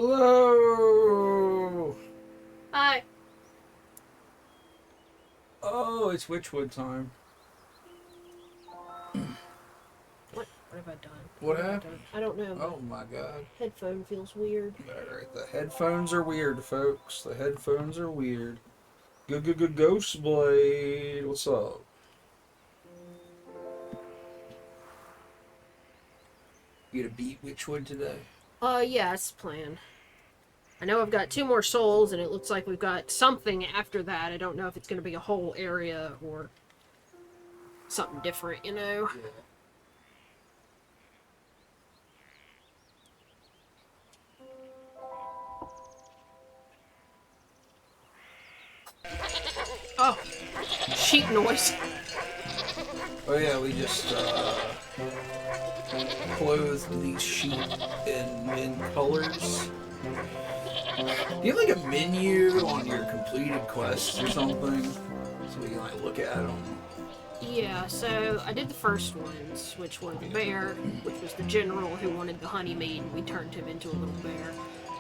Hello! Hi. Oh, it's Wytchwood time. What have I done? What have I happened? done? I don't know. Oh my god. Headphone feels weird. Alright, the headphones are weird, folks. The headphones are weird. Ghost Blade, what's up? You gonna beat Wytchwood today? Yeah, it's the plan. I know I've got 2 more souls, and it looks like we've got something after that. I don't know if it's going to be a whole area or something different, you know? Yeah. Oh, sheep noise. Oh yeah, we just clothed these sheep in colors. Do you have like a menu on your completed quests or something? So we can like look at them? Yeah, so I did the first ones, which were the bear, which was the general who wanted the honey mead, and we turned him into a little bear.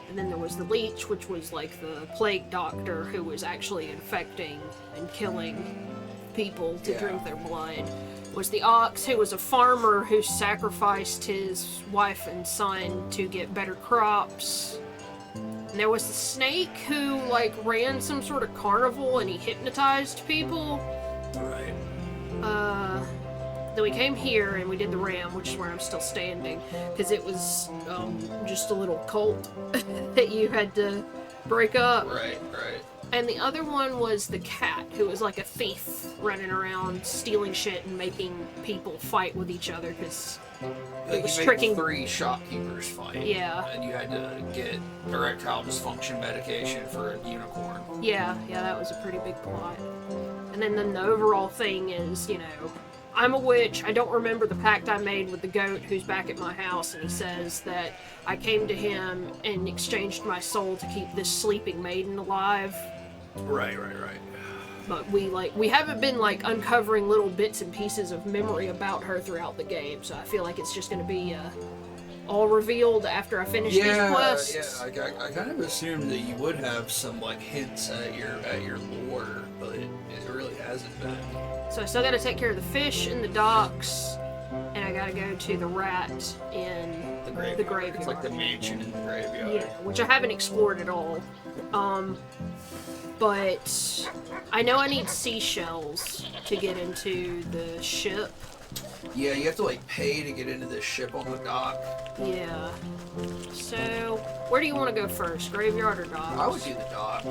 And then there was the leech, which was like the plague doctor who was actually infecting and killing people to drink their blood. Was the ox, who was a farmer who sacrificed his wife and son to get better crops. And there was the snake who like ran some sort of carnival and he hypnotized people. Right. Then we came here and we did the ram, which is where I'm still standing, because it was just a little cult that you had to break up. Right. And the other one was the cat, who was like a thief running around stealing shit and making people fight with each other because it was tricking 3 shopkeepers fight. Yeah. And you had to get erectile dysfunction medication for a unicorn. Yeah, that was a pretty big plot. And then the overall thing is, you know, I'm a witch. I don't remember the pact I made with the goat who's back at my house, and he says that I came to him and exchanged my soul to keep this sleeping maiden alive. Right. But we haven't been like uncovering little bits and pieces of memory about her throughout the game, so I feel like it's just going to be all revealed after I finish these quests. Yeah. I kind of assumed that you would have some like hints at your lore, but it really hasn't been. So I still gotta take care of the fish in the docks, and I gotta go to the rat in the graveyard. It's like the mansion in the graveyard. Yeah, which I haven't explored at all. But I know I need seashells to get into the ship. Yeah, you have to like pay to get into this ship on the dock. Yeah. So, where do you want to go first? Graveyard or docks? I would do the dock.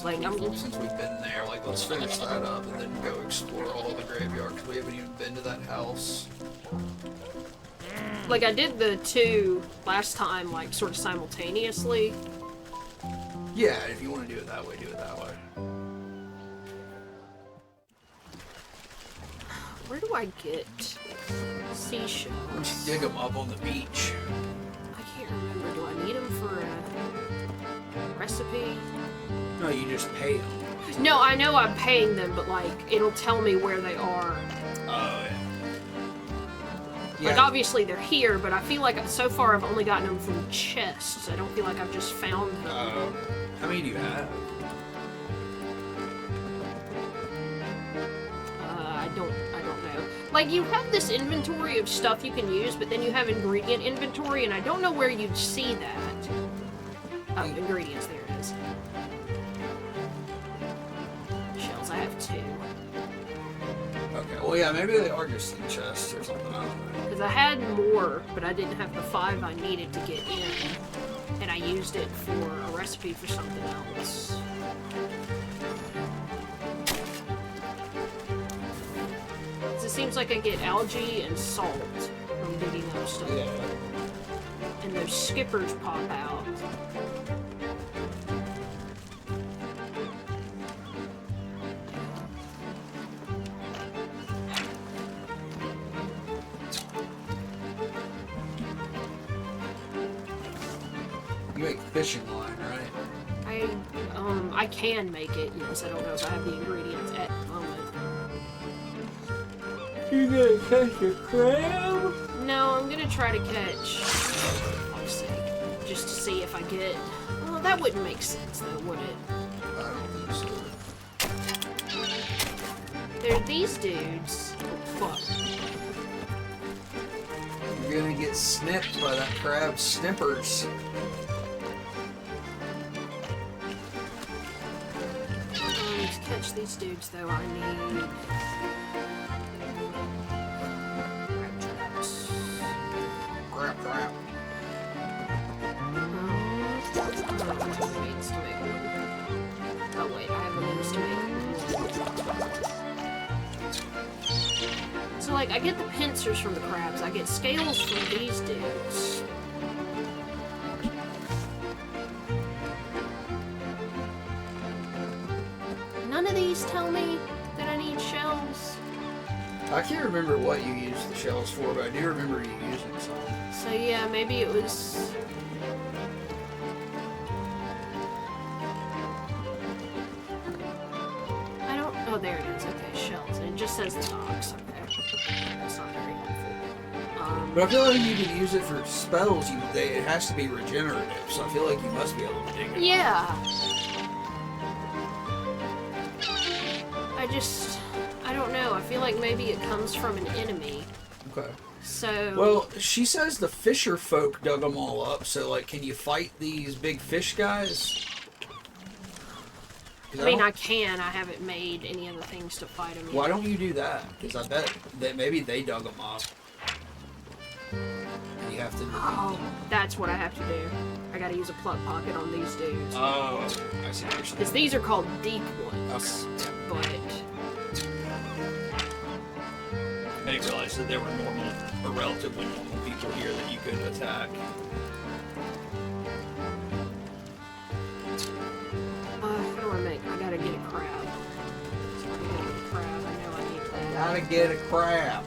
Like, Since we've been there, like, let's finish that up and then go explore all of the graveyard, because we haven't even been to that house. Like, I did the 2 last time, like, sort of simultaneously. Yeah, if you want to do it that way, do it that way. Where do I get seashells? Why don't you dig them up on the beach? I can't remember. Do I need them for a recipe? No, you just pay them. No, I know I'm paying them, but like it'll tell me where they are. Oh, yeah. Like obviously they're here, but I feel like so far I've only gotten them from chests. I don't feel like I've just found them. How many do you have? I don't know. Like you have this inventory of stuff you can use, but then you have ingredient inventory, and I don't know where you'd see that. Oh, ingredients. There it is. Shells. I have 2. Okay, well, yeah, maybe they are just in chests or something. I don't know. Because I had more, but I didn't have the 5 I needed to get in. And I used it for a recipe for something else. It seems like I get algae and salt from digging up stuff. Yeah. And those skippers pop out. You make fishing line, right? I can make it, yes. I don't know if I have the ingredients at the moment. You gonna catch a crab? No, I'm gonna try to catch, for fuck's sake, just to see if I get... Well, that wouldn't make sense, though, would it? I don't think so. There are these dudes. Oh, fuck. You're gonna get snipped by that crab snippers. To catch these dudes, though, I need... crab traps. Crap. Means to make one. Oh wait, I have the means to make one. So like, I get the pincers from the crabs, I get scales from these dudes. None of these tell me that I need shells. I can't remember what you used the shells for, but I do remember you using some. So yeah, maybe it was... Oh, there it is. Okay, shells. And it just says the docks. Okay. That's not very helpful. But I feel like you can use it for spells. It has to be regenerative, so I feel like you must be able to dig it. Yeah. I don't know. I feel like maybe it comes from an enemy. Okay. So... Well, she says the fisher folk dug them all up, so, like, can you fight these big fish guys? I mean, I can. I haven't made any other things to fight them yet. Why don't you do that? Because I bet that maybe they dug them up. And you have to... Oh, that's what I have to do. I gotta use a plug pocket on these dudes. Oh, I see what you're saying. Because these are called deep ones. Okay. But... I didn't realize that there were normal, or relatively normal people here that you could attack. What do I make? I gotta get a crab. So I'm gonna get a crab. I know I need that. Gotta get a crab.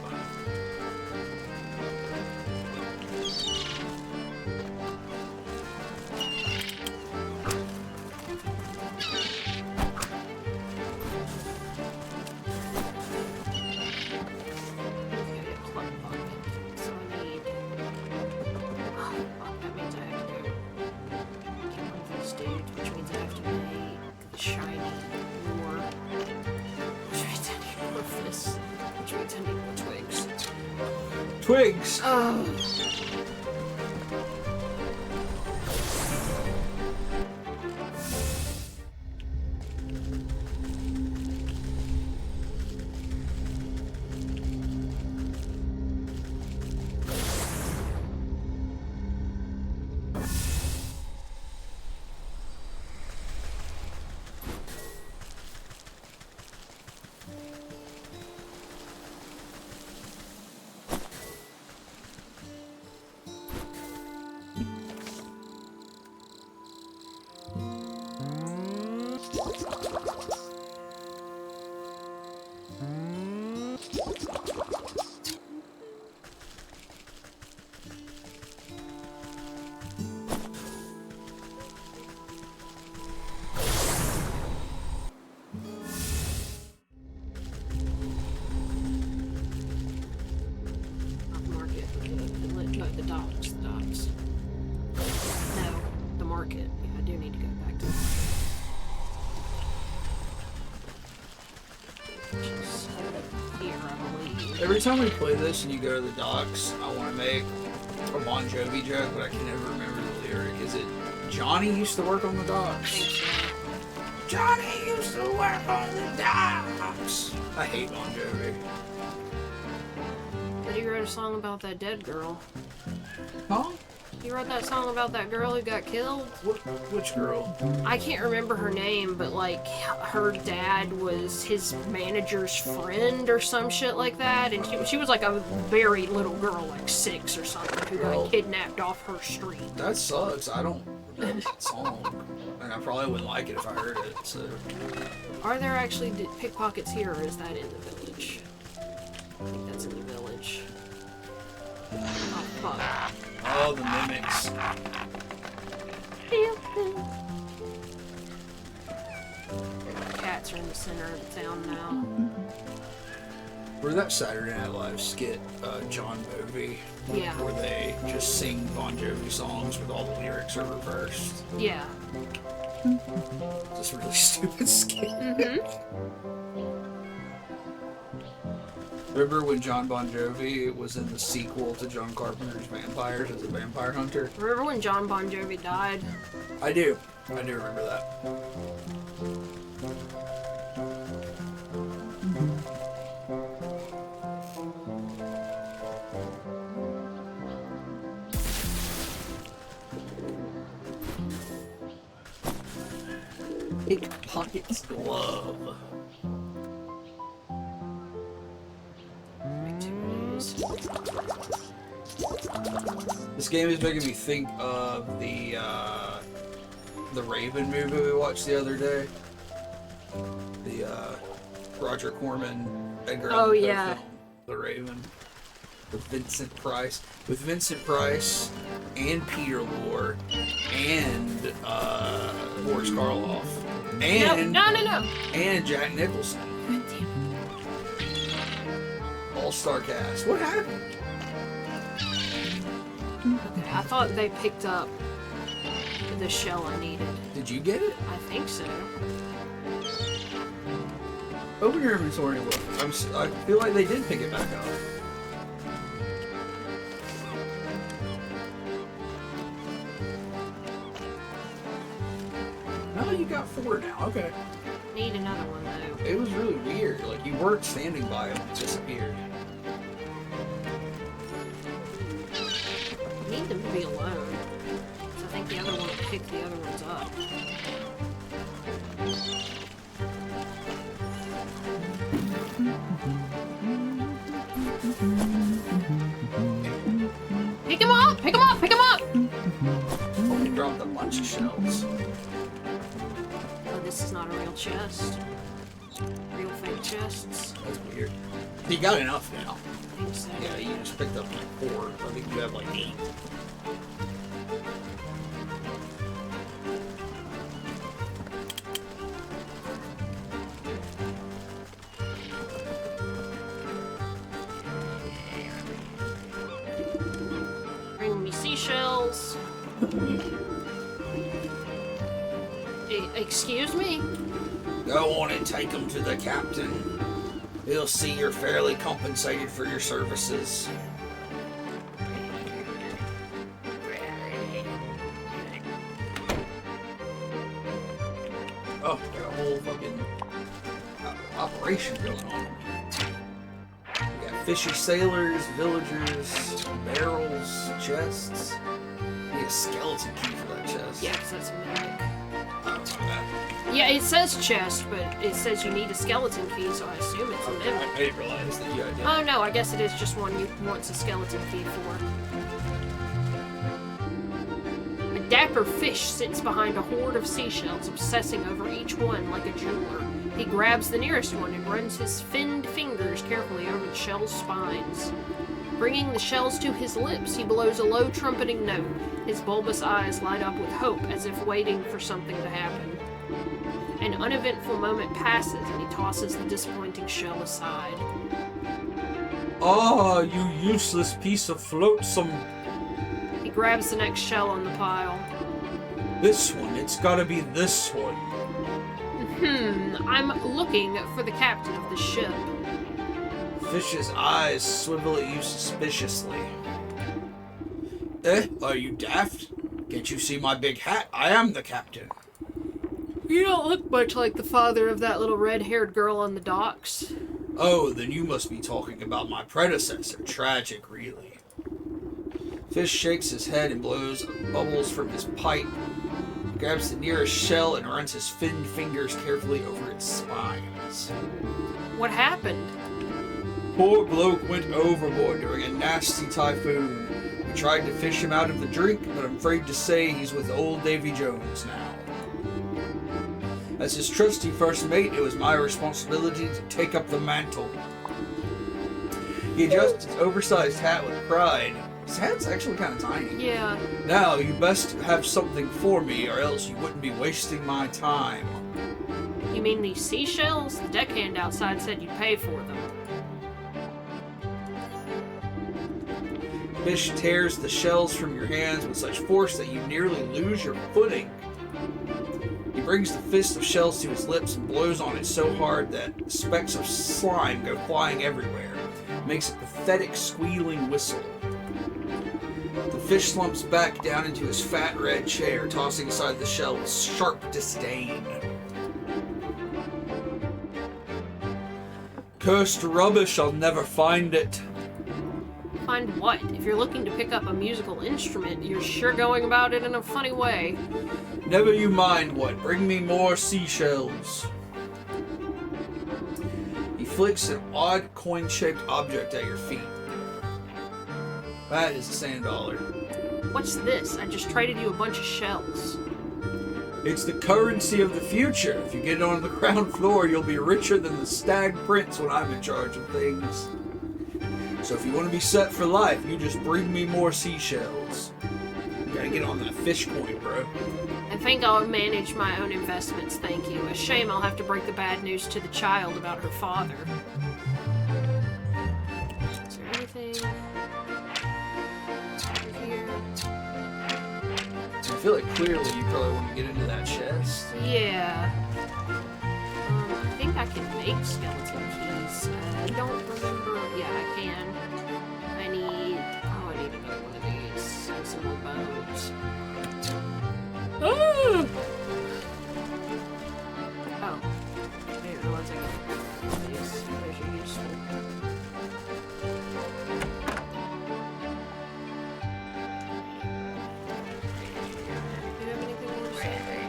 Twigs. Oh. Every time we play this and you go to the docks, I want to make a Bon Jovi joke, but I can never remember the lyric. Is it Johnny used to work on the docks? Johnny used to work on the docks. I hate Bon Jovi. But he wrote a song about that dead girl. Huh? He wrote that song about that girl who got killed. Which girl? I can't remember her name, but like her dad was his manager's friend or some shit like that, and she was like a very little girl, like 6 or something, who got kidnapped off her street. That sucks. I don't know that song, and I probably wouldn't like it if I heard it. So, are there actually pickpockets here, or is that in the village? I think that's in the village. Oh fuck. Oh, the mimics. The cats are in the center of the town now. Or that Saturday Night Live skit, John Bovey, Yeah. where they just sing Bon Jovi songs with all the lyrics are reversed. Yeah. Just a really stupid skit. Remember when John Bon Jovi was in the sequel to John Carpenter's Vampires as a vampire hunter? Remember when John Bon Jovi died? I do remember that. Pickpocket's glove. Activities. This game is making me think of the Raven movie we watched the other day. The Roger Corman, Edgar Allan Poe yeah. film, The Raven, with Vincent Price, and Peter Lorre, and Boris Karloff, and No. and Jack Nicholson. All-star cast. What happened? Okay, I thought they picked up the shell I needed. Did you get it? I think so. Open your inventory and look. I feel like they did pick it back up. No, you got 4 now. Okay. Need another one though. It was really weird. Like, you weren't standing by it, it disappeared. I need them to be alone. So I think the other one will pick the other ones up. Pick him up! Pick him up! Pick him up! Oh, we dropped a bunch of shells. Oh, this is not a real chest. Real fake chests. That's weird. You got enough now. I think so. Yeah, you just picked up like 4. I think you have like 8. Bring me seashells. Excuse me? Go on and take them to the captain. He'll see you're fairly compensated for your services. Oh, got a whole fucking operation going on. We got fishy sailors, villagers, barrels, chests. Need a skeleton key for that chest. Yeah, 'cause that's a mimic. I don't know that. Yeah, it says chest, but it says you need a skeleton key, so I assume it's a Okay, mimic. I didn't realize that you had to. Oh no, I guess it is just one you wants a skeleton key for. A dapper fish sits behind a horde of seashells, obsessing over each one like a jeweler. He grabs the nearest one and runs his finned fingers carefully over the shell's spines. Bringing the shells to his lips, he blows a low trumpeting note. His bulbous eyes light up with hope, as if waiting for something to happen. An uneventful moment passes, and he tosses the disappointing shell aside. Ah, you useless piece of flotsam. He grabs the next shell on the pile. This one, it's gotta be this one. I'm looking for the captain of the ship. Fish's eyes swivel at you suspiciously. Are you daft? Can't you see my big hat? I am the captain. You don't look much like the father of that little red-haired girl on the docks. Oh, then you must be talking about my predecessor. Tragic, really. Fish shakes his head and blows bubbles from his pipe. He grabs the nearest shell and runs his finned fingers carefully over its spines. What happened? Poor bloke went overboard during a nasty typhoon. We tried to fish him out of the drink, but I'm afraid to say he's with old Davy Jones now. As his trusty first mate, it was my responsibility to take up the mantle. He adjusts his oversized hat with pride. His hat's actually kind of tiny. Yeah. Now, you best have something for me, or else you wouldn't be wasting my time. You mean these seashells? The deckhand outside said you'd pay for them. fish tears the shells from your hands with such force that you nearly lose your footing. He brings the fist of shells to his lips and blows on it so hard that specks of slime go flying everywhere. It makes a pathetic squealing whistle. The fish slumps back down into his fat red chair, tossing aside the shell with sharp disdain. Cursed rubbish, I'll never find it. Find what? If you're looking to pick up a musical instrument, you're sure going about it in a funny way. Never you mind what. Bring me more seashells. He flicks an odd coin-shaped object at your feet. That is a sand dollar. What's this? I just traded you a bunch of shells. It's the currency of the future. If you get it on the ground floor, you'll be richer than the stag prince when I'm in charge of things. So if you want to be set for life, you just bring me more seashells. You gotta get on that fish coin, bro. I think I'll manage my own investments, thank you. A shame I'll have to break the bad news to the child about her father. Is there anything over here? I feel like clearly you probably want to get into that chest. Yeah. I think I can make skeleton keys. I don't remember. Yeah, I can. I need another one of these. And some more bones. Oh! I didn't realize I could use these. Those are useful. Do you have anything more to say?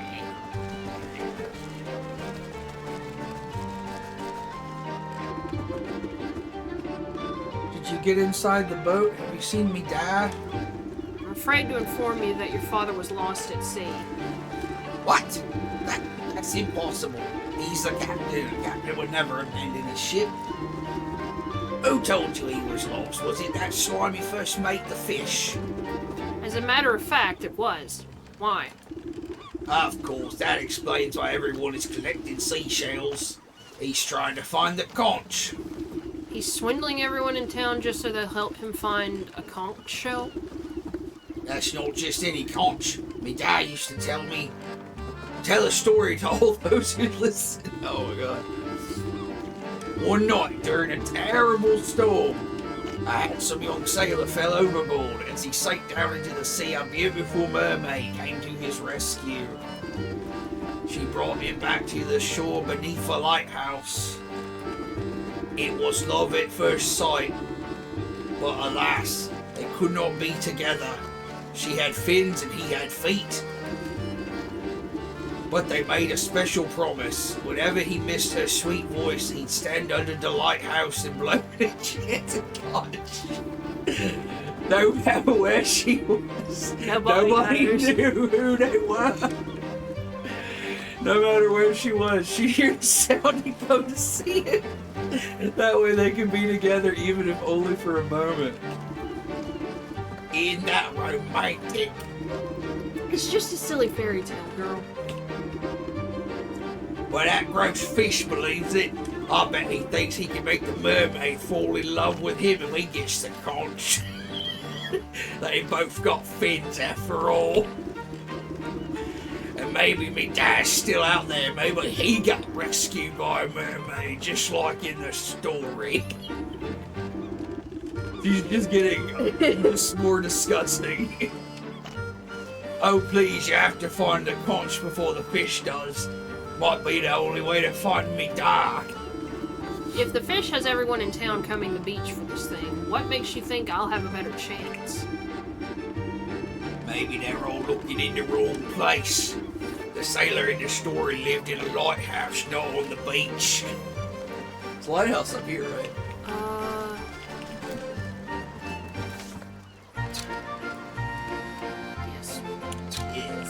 Did you get inside the boat? Have you seen me die? I'm afraid to inform you that your father was lost at sea. What? That's impossible. He's the captain. The captain would never abandon his ship. Who told you he was lost? Was it that slimy first mate, the fish? As a matter of fact, it was. Why? Of course, that explains why everyone is collecting seashells. He's trying to find the conch. He's swindling everyone in town just so they'll help him find a conch shell? That's not just any conch. Me dad used to tell a story to all those who listen. Oh my god. One night during a terrible storm, a handsome young sailor fell overboard. As he sank down into the sea, a beautiful mermaid came to his rescue. She brought him back to the shore beneath a lighthouse. It was love at first sight, but alas, they could not be together. She had fins and he had feet. But they made a special promise. Whenever he missed her sweet voice, he'd stand under the lighthouse and blow a chant of conch. No matter where she was, nobody knew who they were. No matter where she was, she'd hear the sound and come to see it. That way they could be together, even if only for a moment. Isn't that romantic? It's just a silly fairy tale, girl. Well, that gross fish believes it. I bet he thinks he can make the mermaid fall in love with him if he gets the conch. They both got fins after all. And maybe me dad's still out there. Maybe he got rescued by a mermaid, just like in the story. She's just getting just more disgusting. Oh please, you have to find the conch before the fish does. Might be the only way to find me dog. If the fish has everyone in town coming to the beach for this thing, what makes you think I'll have a better chance? Maybe they're all looking in the wrong place. The sailor in the story lived in a lighthouse, not on the beach. It's a lighthouse up here, right? Yes. Yes.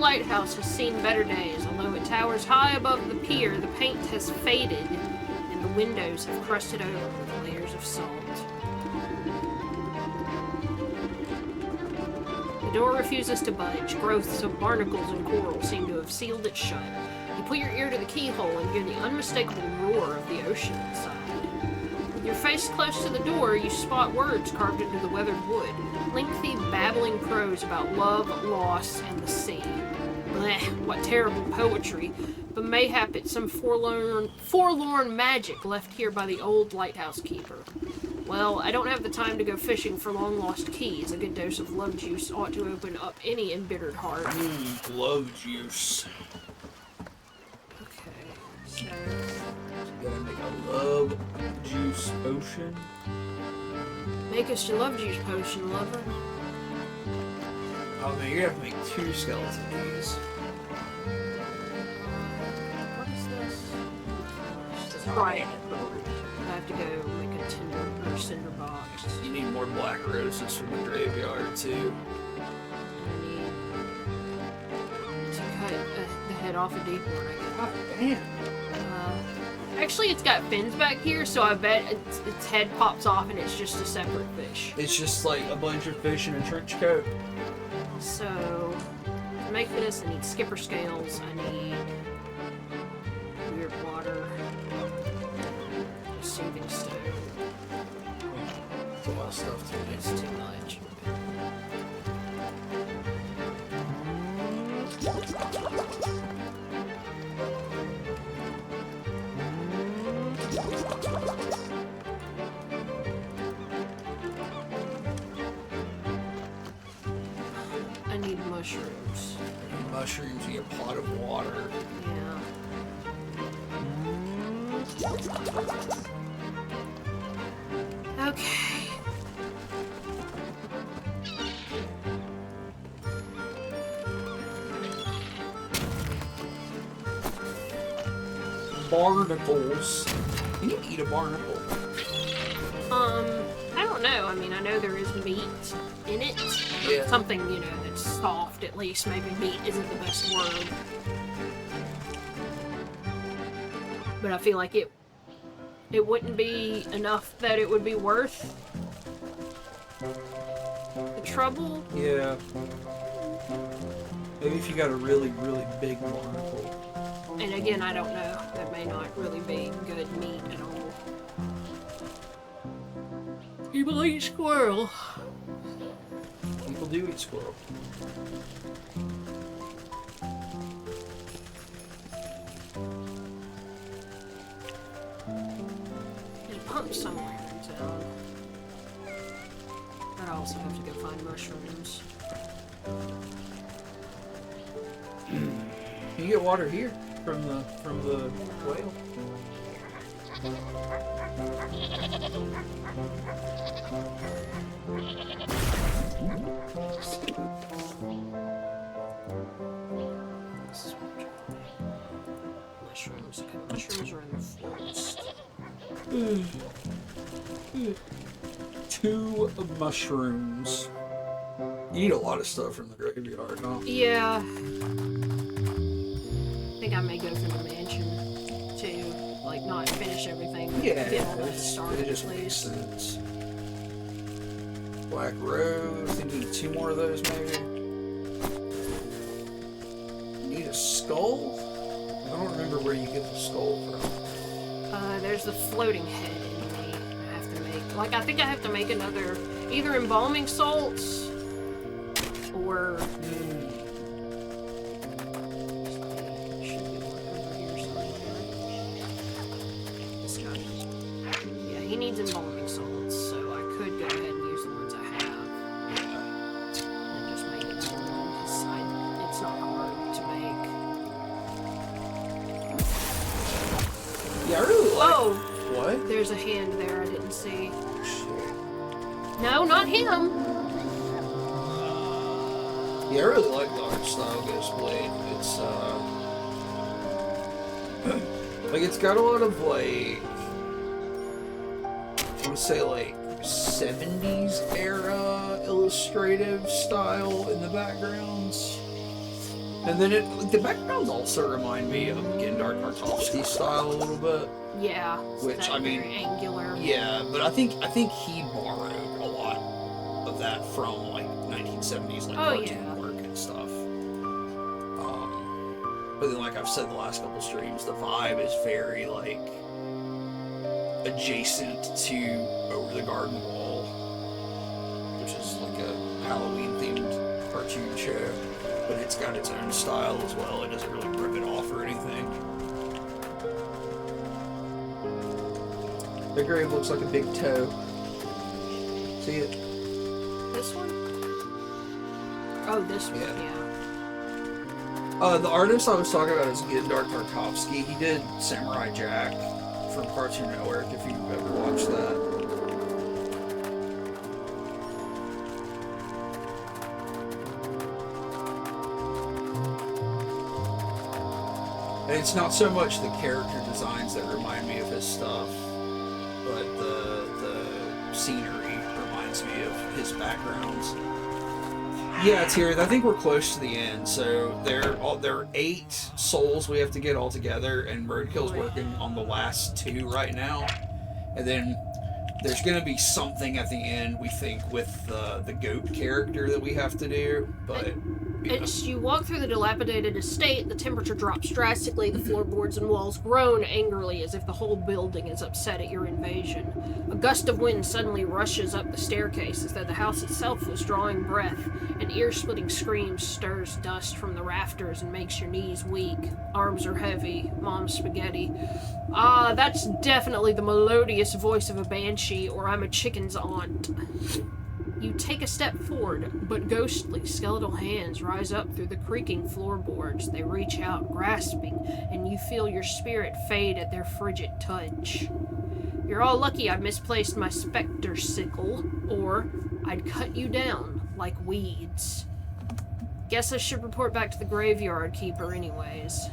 lighthouse has seen better days. Although it towers high above the pier, the paint has faded, and the windows have crusted over with layers of salt. The door refuses to budge. Growths of barnacles and coral seem to have sealed it shut. You put your ear to the keyhole and hear the unmistakable roar of the ocean inside. With your face close to the door, you spot words carved into the weathered wood. Lengthy, babbling prose about love, loss, and the sea. Blech, what terrible poetry. But mayhap it's some forlorn magic left here by the old lighthouse keeper. Well, I don't have the time to go fishing for long-lost keys. A good dose of love juice ought to open up any embittered heart. Love juice. Okay, so... You gotta make a love juice potion. Make us your love juice potion, lover. Oh man, you're gonna have to make 2 skeleton keys. What is this? It's right. I have to go make a tinder or cinder box. You need more black roses from the graveyard too. I need to cut the head off a deep one, I guess. God damn. Actually, it's got fins back here, so I bet its head pops off and it's just a separate fish. It's just like a bunch of fish in a trench coat. So, to make this, I need skipper scales, I need weird water, a soothing stone. That's a lot of stuff to do. It's too much. I need mushrooms. Mushrooms, you get a pot of water. Yeah. Okay. Barnacles. You can eat a barnacle. I don't know. I mean, I know there is meat in it. Yeah. Something, you know, that's soft at least. Maybe meat isn't the best word. But I feel like it wouldn't be enough that it would be worth the trouble. Yeah. Maybe if you got a really, really big barnacle. And again, I don't know. That may not really be good meat at all. People eat squirrel. People do eat squirrel. There's a pump somewhere in town. But I also have to go find mushrooms. You get water here from the whale. Mushrooms. Okay, mushrooms are in the forest. 2 mushrooms. You need a lot of stuff from the graveyard, huh? Yeah. I think I may go for the mansion too. Like, not finish everything. But Yeah, get all that started, it just please. makes sense. Black rose. I think you need 2 more of those, maybe. You need a skull? I don't remember where you get the skull from. There's the floating head in me. I have to make. Like, I think I have to make another either embalming salts or. Should be one over here somewhere. This guy. Yeah, he needs embalming salts, so I could go ahead and use the ones I have. And just make it so it's not hard to make. Yeah, I really like. Oh! What? There's a hand there I didn't see. Shit. No, not him! Yeah, I really like the art style Ghost Blade. It's like it's got a lot of like I want to say like 70s era illustrative style in the backgrounds. And then the backgrounds also remind me of Gendar Tartakovsky's style a little bit. Yeah. Which, I mean, very angular. Yeah, but I think he borrowed a lot of that from like 1970s like cartoon work and stuff. But then, like I've said the last couple streams, the vibe is very like adjacent to Over the Garden Wall, which is like a Halloween themed cartoon show. But it's got its own style as well. It doesn't really rip it off or anything. The grave looks like a big toe. See it? This one? Oh, this one, yeah. The artist I was talking about is Gendar Tartakovsky. He did Samurai Jack from Cartoon Network, if you've ever watched that. And it's not so much the character designs that remind me of his stuff, but the scenery reminds me of his backgrounds. Yeah, Tyr, I think we're close to the end. So there are 8 souls we have to get all together, and Roadkill's working on the last 2 right now. And then there's going to be something at the end, we think, with the goat character that we have to do. But as you walk through the dilapidated estate, the temperature drops drastically, the floorboards and walls groan angrily as if the whole building is upset at your invasion. A gust of wind suddenly rushes up the staircase as though the house itself was drawing breath. An ear-splitting scream stirs dust from the rafters and makes your knees weak. Arms are heavy. Mom's spaghetti. Ah, that's definitely the melodious voice of a banshee, or I'm a chicken's aunt. You take a step forward, but ghostly, skeletal hands rise up through the creaking floorboards. They reach out, grasping, and you feel your spirit fade at their frigid touch. You're all lucky I misplaced my specter sickle, or I'd cut you down like weeds. Guess I should report back to the graveyard keeper anyways.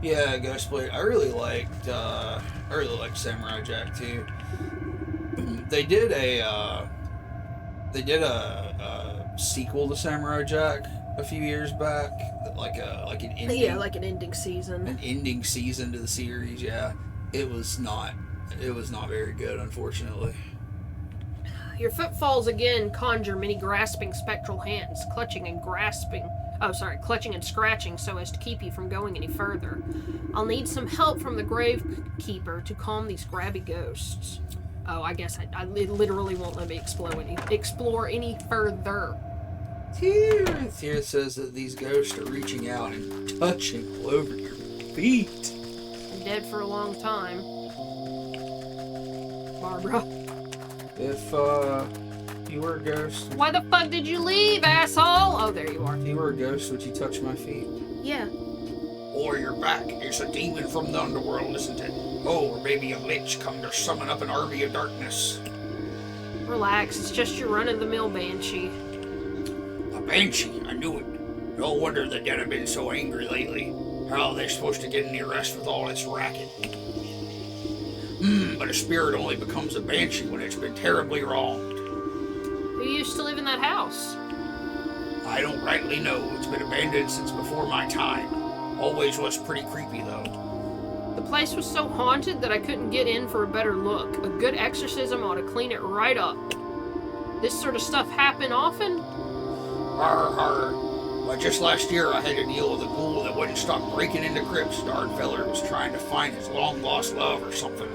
Yeah, Ghostblade. I really liked Samurai Jack too. They did a sequel to Samurai Jack a few years back, like an ending. Yeah, like an ending season. An ending season to the series. Yeah, it was not very good, unfortunately. Your footfalls again conjure many grasping spectral hands, clutching and scratching so as to keep you from going any further. I'll need some help from the gravekeeper to calm these grabby ghosts. Oh, I guess I literally won't let me explore any further. Tyr says that these ghosts are reaching out and touching all over your feet. Been dead for a long time. Barbara. If you were a ghost... Why the fuck did you leave, asshole? Oh, there you are. If you were a ghost, would you touch my feet? Yeah. Or you're back. It's a demon from the underworld, isn't it? Oh, or maybe a lich come to summon up an army of darkness. Relax, it's just your run-of-the-mill banshee. A banshee? I knew it. No wonder the dead have been so angry lately. How are they supposed to get any rest with all this racket? But a spirit only becomes a banshee when it's been terribly wronged. Who used to live in that house? I don't rightly know. It's been abandoned since before my time. Always was pretty creepy, though. The place was so haunted that I couldn't get in for a better look. A good exorcism ought to clean it right up. This sort of stuff happen often? Arr. Well, just last year I had to deal with a ghoul that wouldn't stop breaking into crypts. Darn feller was trying to find his long-lost love or something.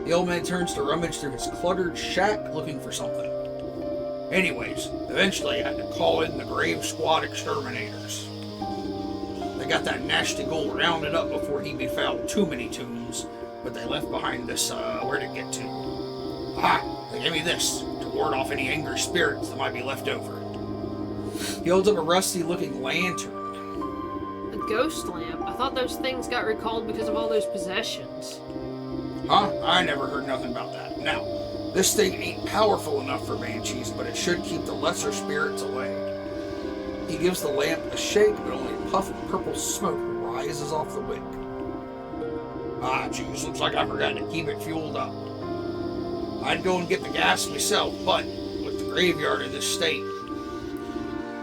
The old man turns to rummage through his cluttered shack looking for something. Anyways, eventually I had to call in the Grave Squad exterminators. They got that nasty ghoul rounded up before he befouled too many tombs, but they left behind this, where to get to. They gave me this, to ward off any angry spirits that might be left over. He holds up a rusty-looking lantern. A ghost lamp? I thought those things got recalled because of all those possessions. I never heard nothing about that. Now, this thing ain't powerful enough for banshees, but it should keep the lesser spirits away. He gives the lamp a shake, but only a puff of purple smoke rises off the wick. Geez, looks like I forgot to keep it fueled up. I'd go and get the gas myself, but with the graveyard in this state.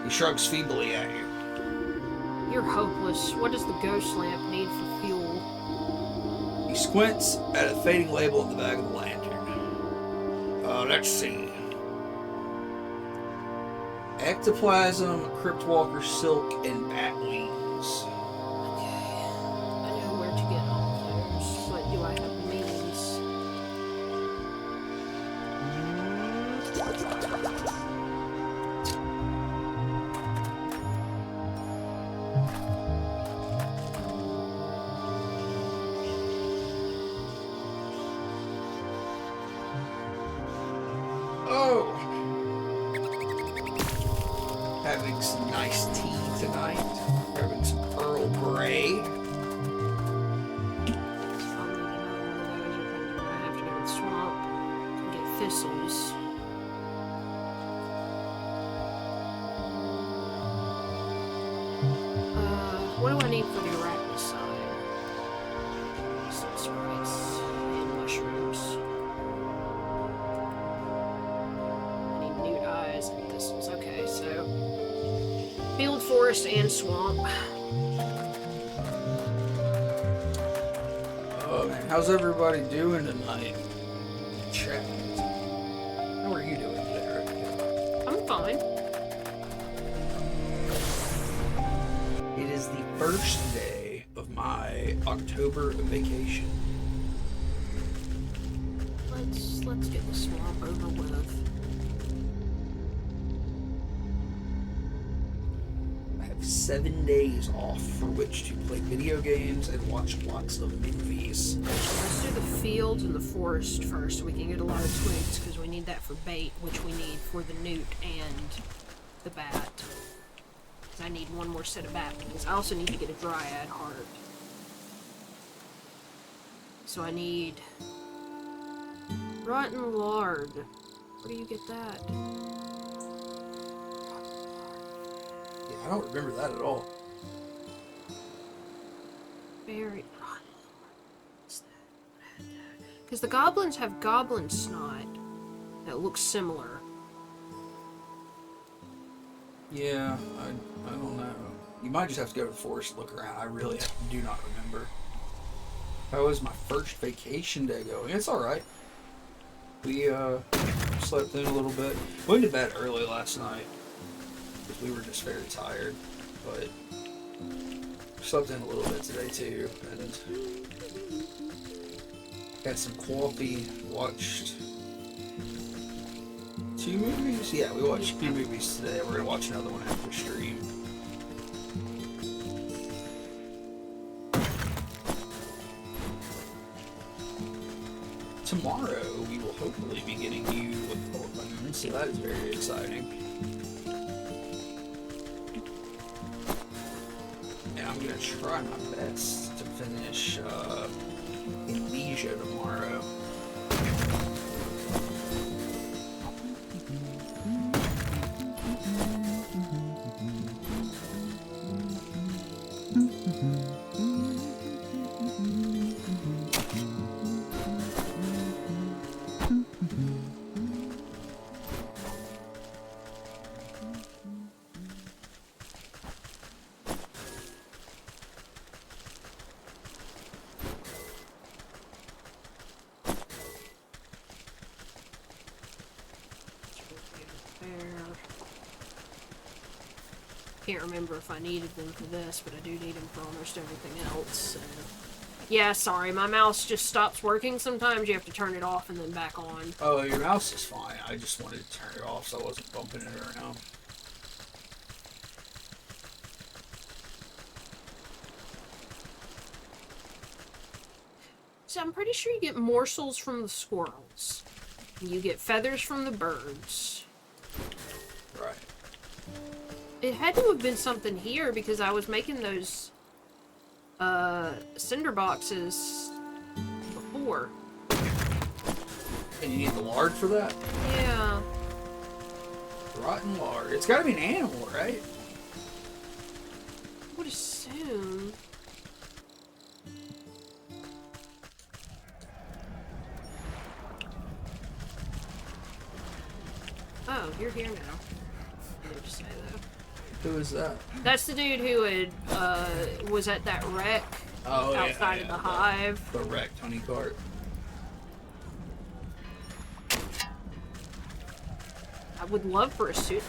He shrugs feebly at you. You're hopeless. What does the ghost lamp need for fuel? He squints at a fading label on the back of the lantern. Let's see. Ectoplasm, Cryptwalker silk, and bat wings. Okay. I know where to get all those, but do I have the means? Oh! Having some nice tea tonight. Having some Earl Grey. I'll need another one of those. I have to go to the swamp and get thistles. What do I need for the arachnocide? Some sprites and mushrooms. I need newt eyes and thistles. Okay, so field, forest, and swamp. Oh man, how's everybody doing tonight? Chat. How are you doing today, Rick? I'm fine. It is the first day of my October vacation. Let's get the swamp over with. I have 7 days off for which to play video games and watch lots of movies. Let's do the fields and the forest first so we can get a lot of twigs because we need that for bait, which we need for the newt and the bat. I need one more set of bat wings. I also need to get a dryad heart. So I need rotten lard. Where do you get that? Yeah, I don't remember that at all. Berry. What's that? Because the goblins have goblin snot that looks similar. Yeah, I don't know. You might just have to go to the forest and look around. I really do not remember. That was my first vacation day going. It's alright. We slept in a little bit. We went to bed early last night because we were just very tired. But slept in a little bit today too, and had some coffee. Watched 2 movies. Yeah, we watched 2 movies today. We're gonna watch another one after stream. Tomorrow we will hopefully be getting you with Pokémon, so that is very exciting. And I'm gonna try my best to finish Amnesia tomorrow. Can't remember if I needed them for this, but I do need them for almost everything else. So. Yeah, sorry, my mouse just stops working sometimes. You have to turn it off and then back on. Oh, your mouse is fine. I just wanted to turn it off so I wasn't bumping it around. So I'm pretty sure you get morsels from the squirrels. You get feathers from the birds. Right. It had to have been something here because I was making those cinder boxes before. And you need the lard for that? Yeah. Rotten lard. It's gotta be an animal, right? I would assume. Oh, you're here now. I didn't just say that. Who is that? That's the dude who had was at that wreck outside of the hive. The wrecked honey cart. I would love for a soot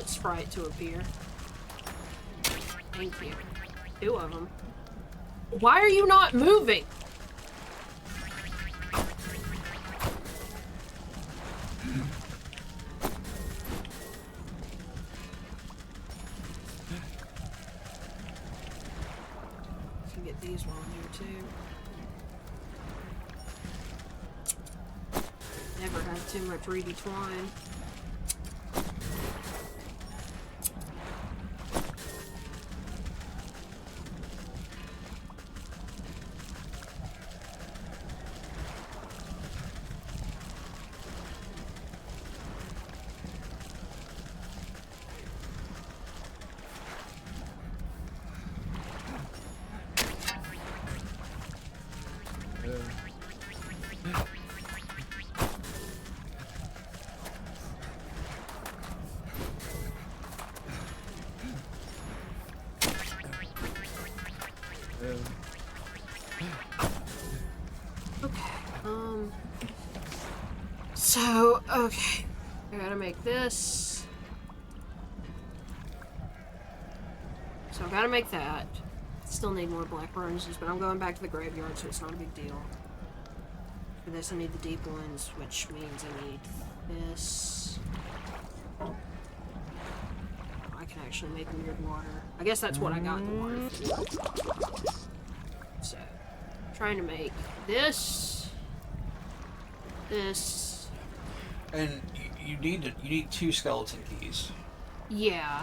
sprite to appear. Thank you. 2 of them. Why are you not moving? Can get these while I'm here too. Never had too much reedy twine. Okay, I gotta make this. So I gotta make that. Still need more black roses, but I'm going back to the graveyard, so it's not a big deal. For this, I need the deep ones, which means I need this. I can actually make weird water. I guess that's what I got the water for. So, trying to make this. And you need 2 skeleton keys. Yeah.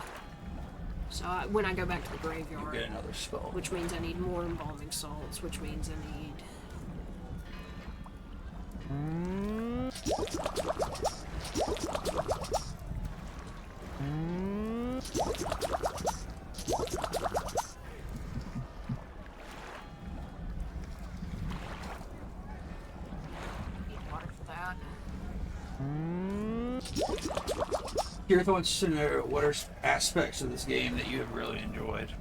So when I go back to the graveyard, you get another spell. Which means I need more embalming salts, which means I need... Kirith wants to know what are aspects of this game that you have really enjoyed.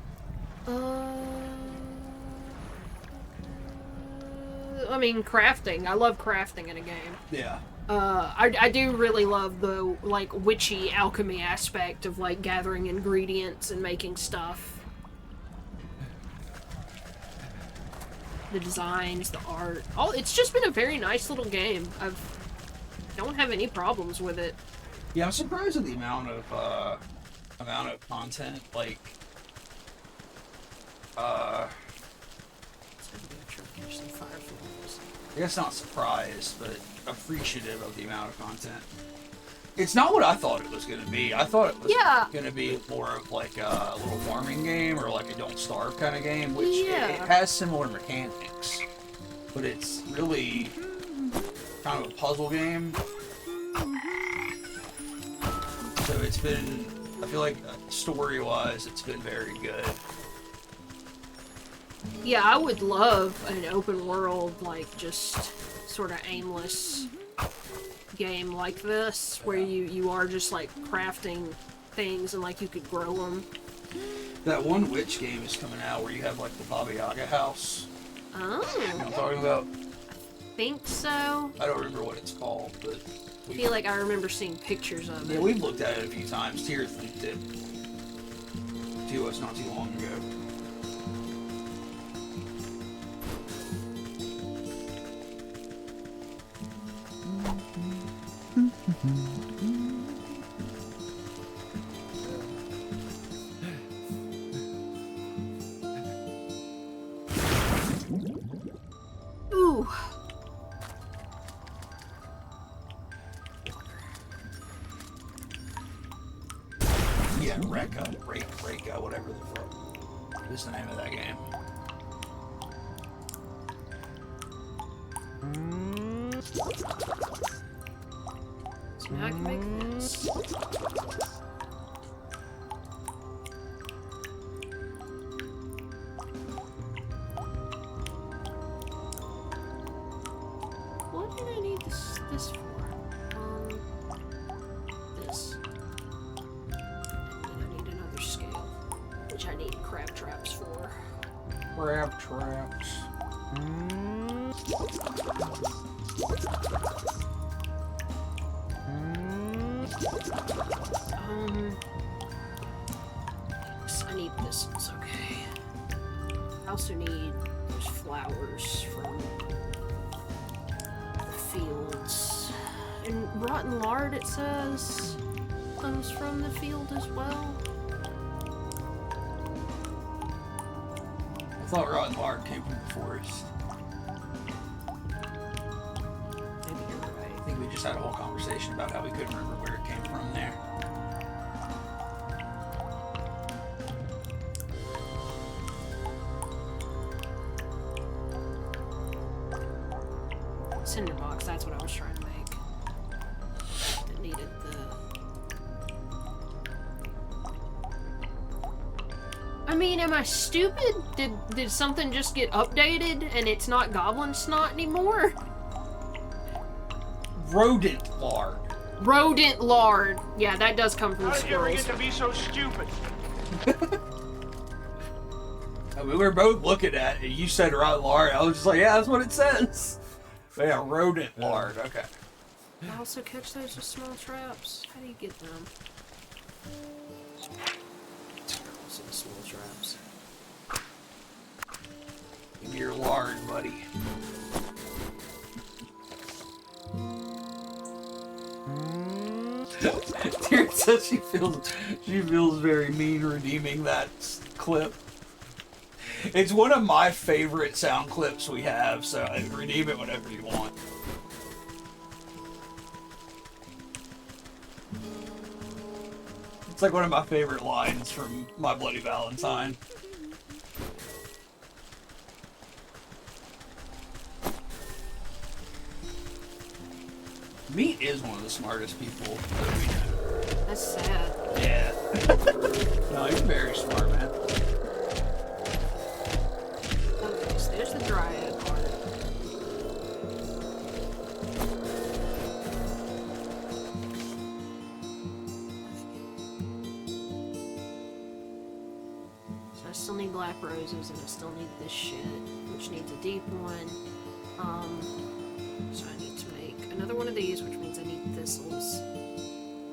I mean, crafting. I love crafting in a game. Yeah. I do really love the, like, witchy alchemy aspect of, like, gathering ingredients and making stuff. The designs, the art. Oh, it's just been a very nice little game. I don't have any problems with it. Yeah, I'm surprised at the amount of content, like, I guess not surprised, but appreciative of the amount of content. It's not what I thought it was going to be. I thought it was going to be more of like a little farming game or like a Don't Starve kind of game, which it has similar mechanics, but it's really kind of a puzzle game. So it's been, I feel like story-wise, it's been very good. Yeah, I would love an open world, like, just sort of aimless game like this, where you are just, like, crafting things and, like, you could grow them. That one witch game is coming out where you have, like, the Baba Yaga house. Oh. You know what I'm talking about? I think so. I don't remember what it's called, but... I feel like I remember seeing pictures of it. Yeah, we've looked at it a few times. Tirith linked it to us not too long ago. Ooh. Yeah, Reka, whatever the fuck is the name of that game. So now I can make this. What did I need this for? This. And I need another scale. Crab traps. I need thistles, okay. I also need those flowers from the fields. And rotten lard, it says, comes from the field as well. I thought rotten lard came from the forest. Maybe you're right. I think we just had a whole conversation about how we couldn't remember where it came from there. Cinderbox, that's what I was trying to make. It needed the... I mean, am I stupid? Did something just get updated and it's not goblin snot anymore? Rodent lard. Rodent lard. Yeah, that does come from How did you ever squirrels. get to be so stupid? I mean, we were both looking at it. You said rotten lard. I was just like, yeah, that's what it says. But yeah, rodent lard. Okay. I also catch those with small traps. How do you get them? Also the small traps. Give me your lard, buddy. Tyrion says she feels very mean redeeming that clip. It's one of my favorite sound clips we have, so redeem it whenever you want. It's like one of my favorite lines from My Bloody Valentine. Meat is one of the smartest people that we know. That's sad. Yeah. No, he's very smart, man. Okay, so there's the dryad part. So I still need black roses and I still need this shit, which needs a deep one. So I need to make another one of these, which means I need thistles.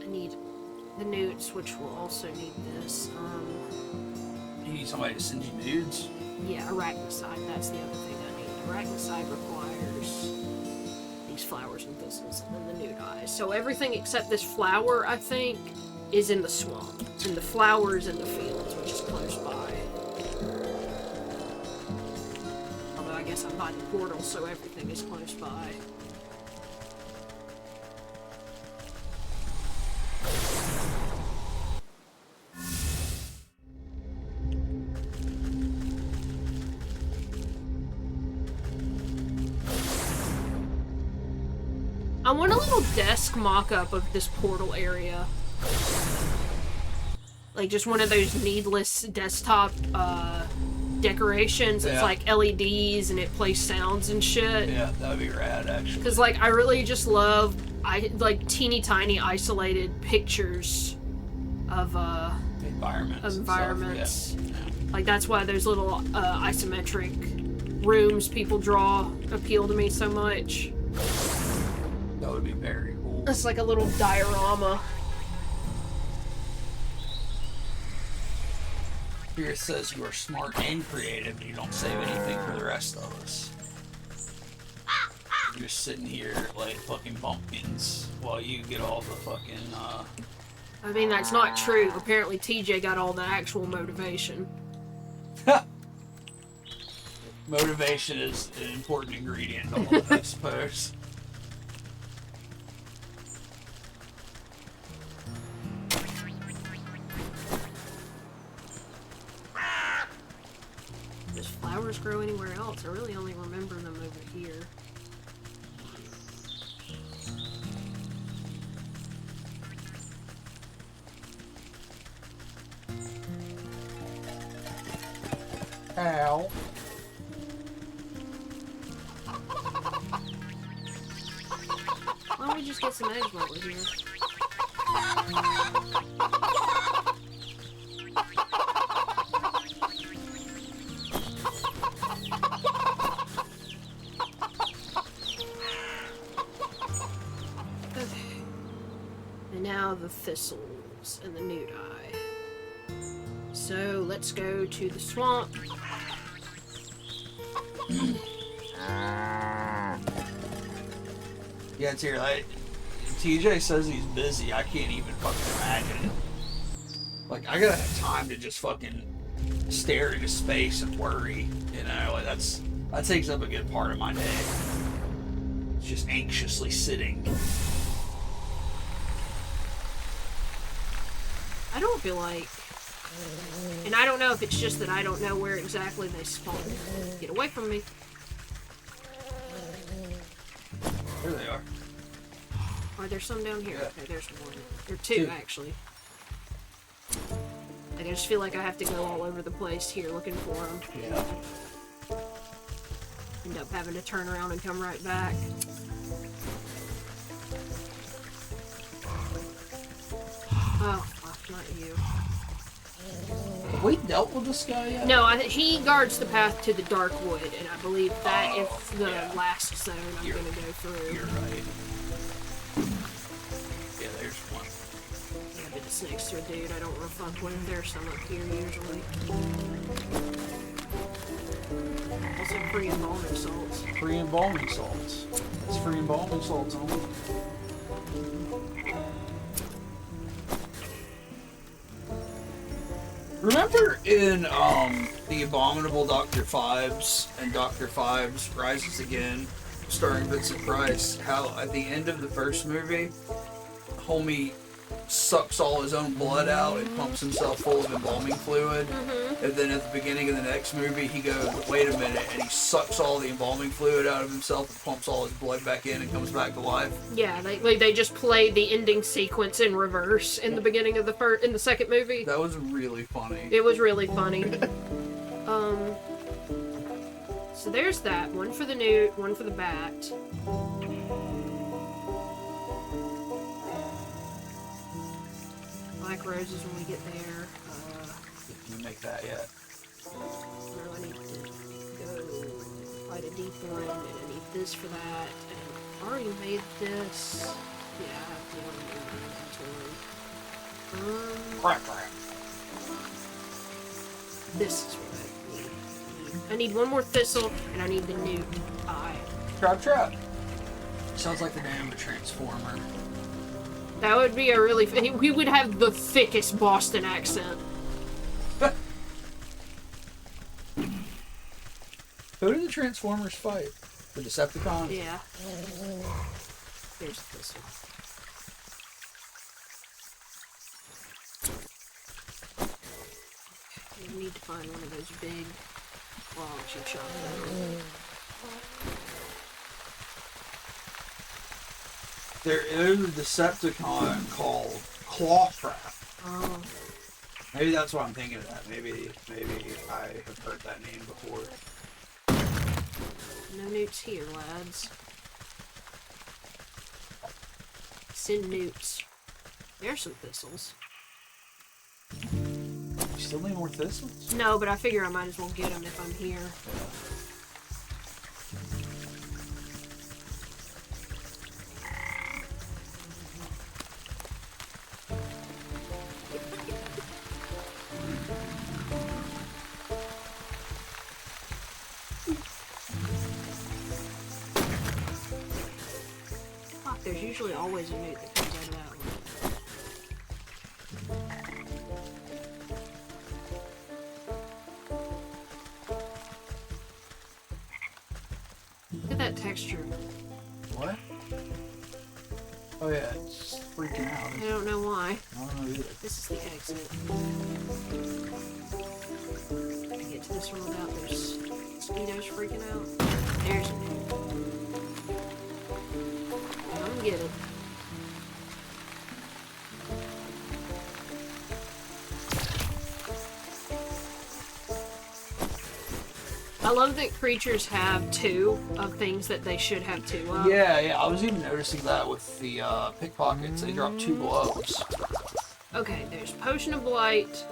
I need the newts, which will also need this. You need somebody to send you nudes? Yeah, arachnicide, that's the other thing I need. Arachnicide requires these flowers and thistles and then the newt eyes. So everything except this flower, I think, is in the swamp. And the flower is in the fields, which is close by. Although I guess I'm by the portal, so everything is close by. I want a little desk mock-up of this portal area. Like, just one of those needless desktop, decorations. It's Yeah. like LEDs and it plays sounds and shit. Yeah, that would be rad, actually. Because, like, I really just love, like, teeny tiny isolated pictures of, Environments. environments. And stuff, Like, that's why those little, isometric rooms people draw appeal to me so much. yeah. That would be very cool. It's like a little diorama. Here it says you are smart and creative, and you don't save anything for the rest of us. You're just sitting here like fucking bumpkins while you get all the fucking, I mean, that's not true. Apparently TJ got all the actual motivation. Motivation is an important ingredient in all of it, I suppose. Does flowers grow anywhere else? I really only remember them over here. Ow. Why don't we just get some eggs while we're here? now the thistles and the newt eye. So let's go to the swamp. Yeah, it's here. TJ says he's busy. I can't even fucking imagine it. Like, I gotta have time to just fucking stare into space and worry. You know, like that takes up a good part of my day. It's just anxiously sitting. I don't feel like, and I don't know if it's just that I don't know where exactly they spawn. Get away from me. There they are. Are there some down here? Yeah. Okay, there's one. Or two, actually. Like, I just feel like I have to go all over the place here looking for them. Yeah. End up having to turn around and come right back. Oh, fuck, not you. Have we dealt with this guy yet? No, he guards the path to the dark wood, and I believe that is the last zone I'm gonna go through. You're right. Yeah, there's one. Yeah, but it's next to a dude I don't want to fuck with. There's some up here usually. Also free embalming salts. Free embalming salts. It's free embalming salts only. Remember in the Abominable Dr. Phibes and Dr. Phibes Rises Again, starring Vincent Price, how at the end of the first movie, homie sucks all his own blood out and pumps himself full of embalming fluid. And then at the beginning of the next movie, he goes, wait a minute, and he sucks all the embalming fluid out of himself and pumps all his blood back in and comes back to life. Yeah, they just play the ending sequence in reverse in the beginning of the second movie. That was really funny. It was really funny. So there's that. One for the newt, one for the bat. Black roses when we get there. Did you make that yet? No, I need to go fight a deep one, and I need this for that. And I already made this. Yeah, I have one in my inventory. Crap. This is what I need. I need one more thistle, and I need the newt eye. Trap. Sounds like the name of a transformer. That would be a really... We would have the thickest Boston accent. Who do the Transformers fight? The Decepticons? Yeah. There's this one. We need to find one of those big logs you shot down. There is a Decepticon called Clawtrap. Oh. Maybe that's what I'm thinking of that. Maybe I have heard that name before. No newts here, lads. Send newts. There's some thistles. You still need more thistles? No, but I figure I might as well get them if I'm here. Fuck, there's usually always a newt that comes out of that one. Look at that texture. What? Oh yeah, it's just freaking out. I don't know why. I don't know either. This is the exit. Can I get to this one without those mosquitoes freaking out? There's a newt. Come get it. I love that creatures have two of things that they should have two of. Yeah, I was even noticing that with the pickpockets. They drop 2 gloves. Okay, there's Potion of Blight.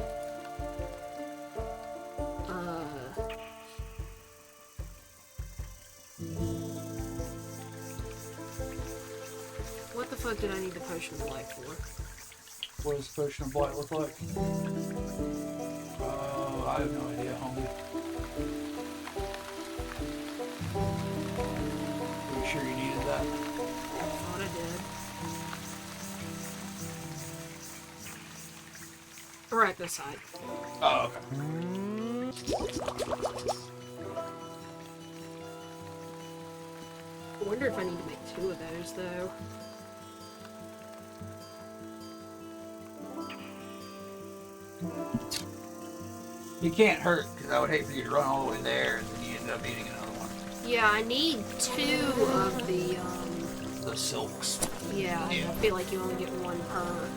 What the fuck did I need the Potion of Blight for? What does the potion of blight look like? I have no idea, homie. Are you sure you needed that? I thought I did. Right this side. Oh, okay. I wonder if I need to make 2 of those, though. You can't hurt, because I would hate for you to run all the way there and then you end up eating another one. Yeah, I need 2 of the, The silks. yeah, Yeah. I feel like you only get 1 per.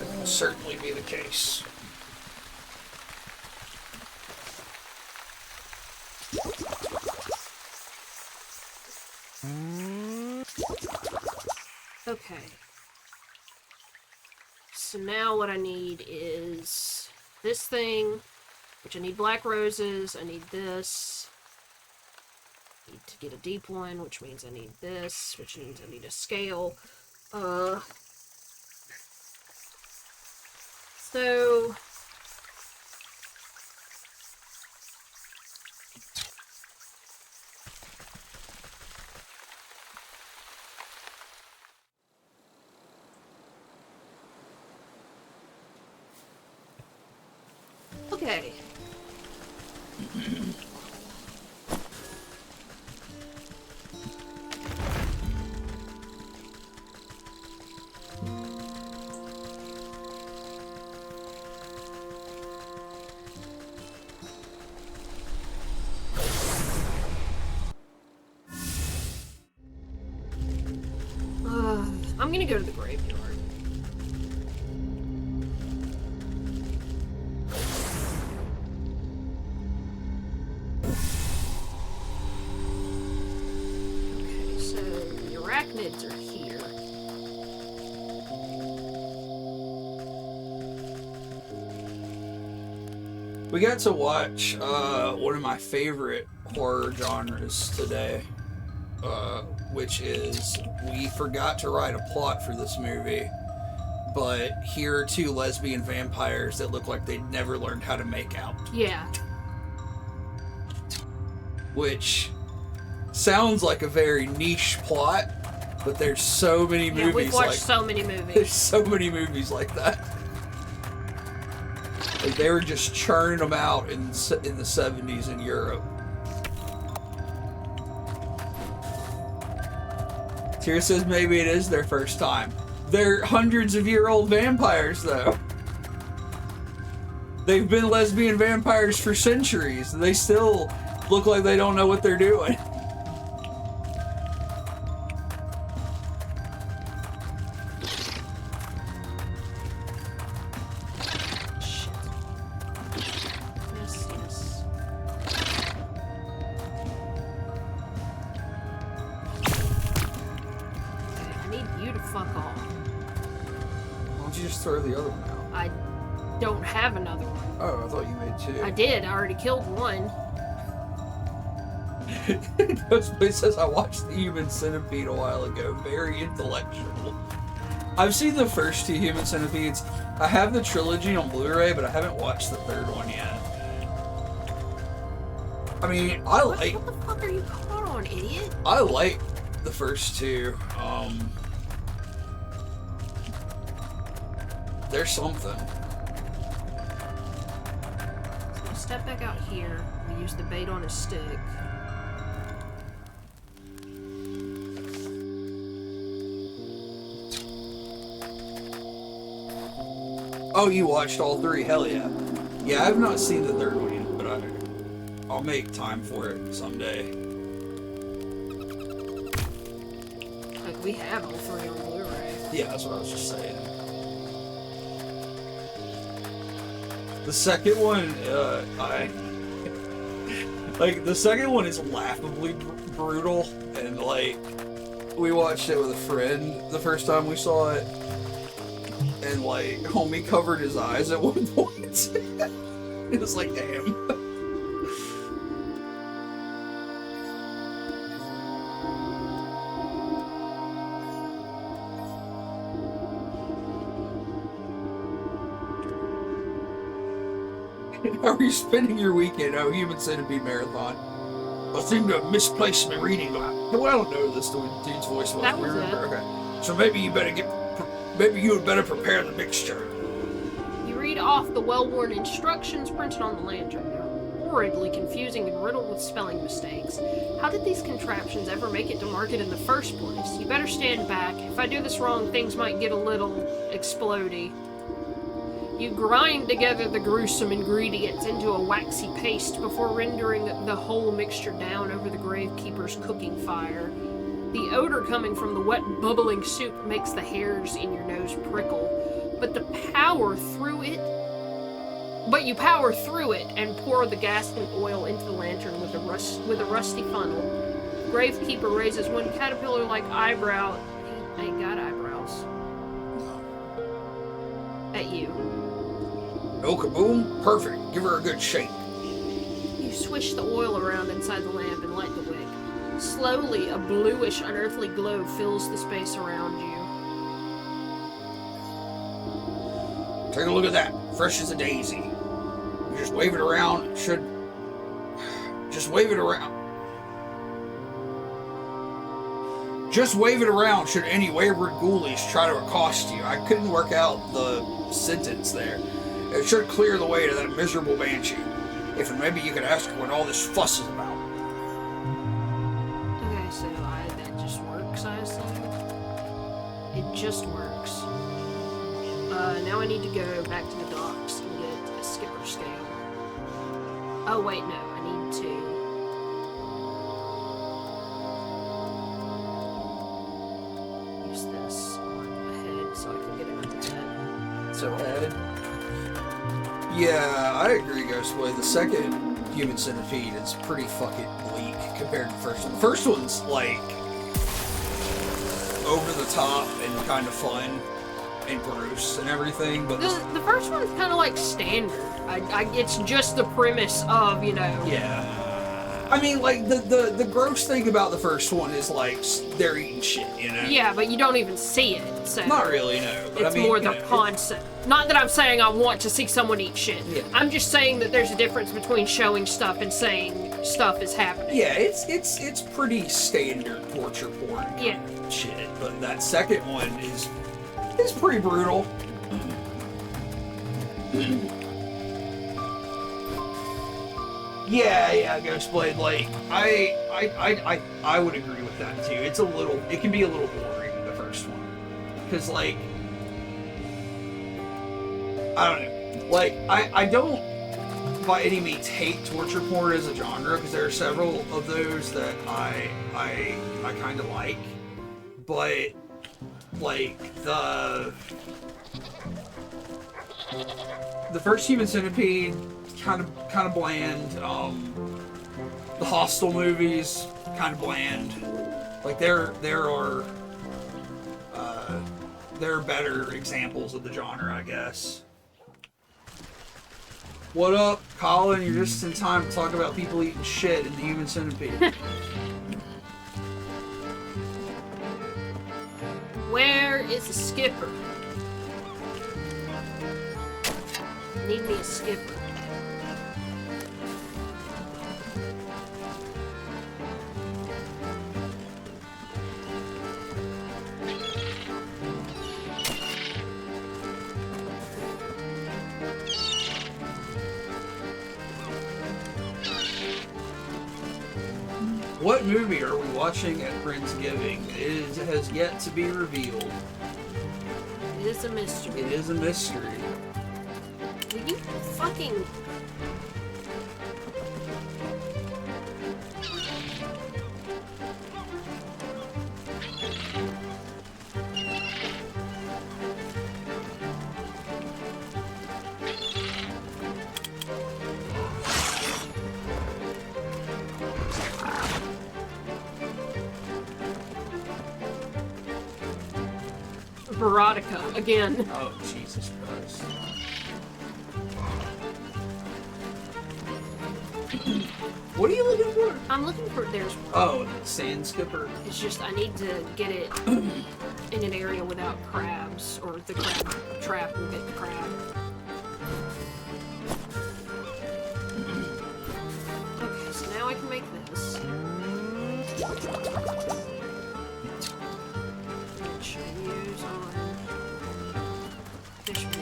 That will certainly be the case. Okay. So now what I need is this thing, which I need black roses, I need this. I need to get a deep one, which means I need this, which means I need a scale. So okay. I'm gonna go to the graveyard. Okay, so the arachnids are here. We got to watch one of my favorite horror genres today, which is we forgot to write a plot for this movie, but here are 2 lesbian vampires that look like they'd never learned how to make out. Yeah. Which sounds like a very niche plot, but there's so many Yeah, movies we've watched like so many there's movies. so many movies like that. Like they were just churning them out in the 70s in Europe. Tira says maybe it is their first time. They're hundreds of year old vampires though. They've been lesbian vampires for centuries. They still look like they don't know what they're doing. Shit. Yes, yes. Okay, I need you to fuck off. Why don't you just throw the other one out? I don't have another one. Oh, I thought you made 2. I did. I already killed one. Ghostplay says, I watched the Human Centipede a while ago. Very intellectual. I've seen the first 2 Human Centipedes. I have the trilogy on Blu-ray, but I haven't watched the 3rd one yet. I mean, What the fuck are you caught on, idiot? I like the first 2. There's something. So I'll step back out here. We use the bait on a stick. Oh, you watched all 3? Hell yeah. Yeah, I've not seen the 3rd one yet, but I'll make time for it someday. Like, we have all 3 on Blu-ray. Yeah, that's what I was just saying. The second one, the second one is laughably brutal, and like, we watched it with a friend the first time we saw it, and like, homie covered his eyes at one point. It was like, damn. How are you spending your weekend? Oh, Human Centipede Marathon. I seem to have misplaced my reading glasses. No, I don't know this dude's voice was. That was remember? it. Okay. So maybe you had better prepare the mixture. You read off the well-worn instructions printed on the lantern. They're horridly confusing and riddled with spelling mistakes. How did these contraptions ever make it to market in the first place? You better stand back. If I do this wrong, things might get a little explodey. You grind together the gruesome ingredients into a waxy paste before rendering the whole mixture down over the gravekeeper's cooking fire. The odor coming from the wet, bubbling soup makes the hairs in your nose prickle, but you power through it and pour the gaslit oil into the lantern with a rusty funnel. The gravekeeper raises one caterpillar-like eyebrow. He ain't got eyebrows. At you. No kaboom? Perfect. Give her a good shake. You swish the oil around inside the lamp and light the wick. Slowly, a bluish, unearthly glow fills the space around you. Take a look at that. Fresh as a daisy. You just wave it around. Just wave it around. Just wave it around should any wayward ghoulies try to accost you. I couldn't work out the sentence there. It should clear the way to that miserable banshee. If maybe you could ask her what all this fuss is about. Okay, so that just works, I assume? It just works. Now I need to go back to the docks and get a skipper scale. Oh, wait, no, I need to use this on my head so I can get another head. So head. Yeah, I agree, Ghostblade. The second Human Centipede is pretty fucking bleak compared to the first one. The first one's like over the top and kind of fun and gross and everything, but the first one's kind of like standard. It's just the premise of, yeah. I mean, like the gross thing about the first one is like they're eating shit, Yeah, but you don't even see it. So not really, no. But it's more the concept. Not that I'm saying I want to see someone eat shit. Yeah. I'm just saying that there's a difference between showing stuff and saying stuff is happening. Yeah, it's pretty standard torture porn shit. But that second one is pretty brutal. Yeah, Ghostblade. Like I would agree with that too. It can be a little boring, the first one, because like I don't know. Like I don't by any means hate torture porn as a genre, because there are several of those that I kind of like, but like the first Human Centipede kind of bland. The Hostel movies kind of bland. Like there are better examples of the genre, I guess. What up, Colin? You're just in time to talk about people eating shit in the Human Centipede. Where is the skipper? Need me a skipper. What movie are we watching at Friendsgiving? It has yet to be revealed. It is a mystery. It is a mystery. Will you fucking... Veronica, again. Oh, Jesus Christ. What are you looking for? I'm looking for... There's one. Oh, Sand Skipper. It's just I need to get it in an area without crabs, or the crab trap will get the crab. make this. Which I use on Fish Boy.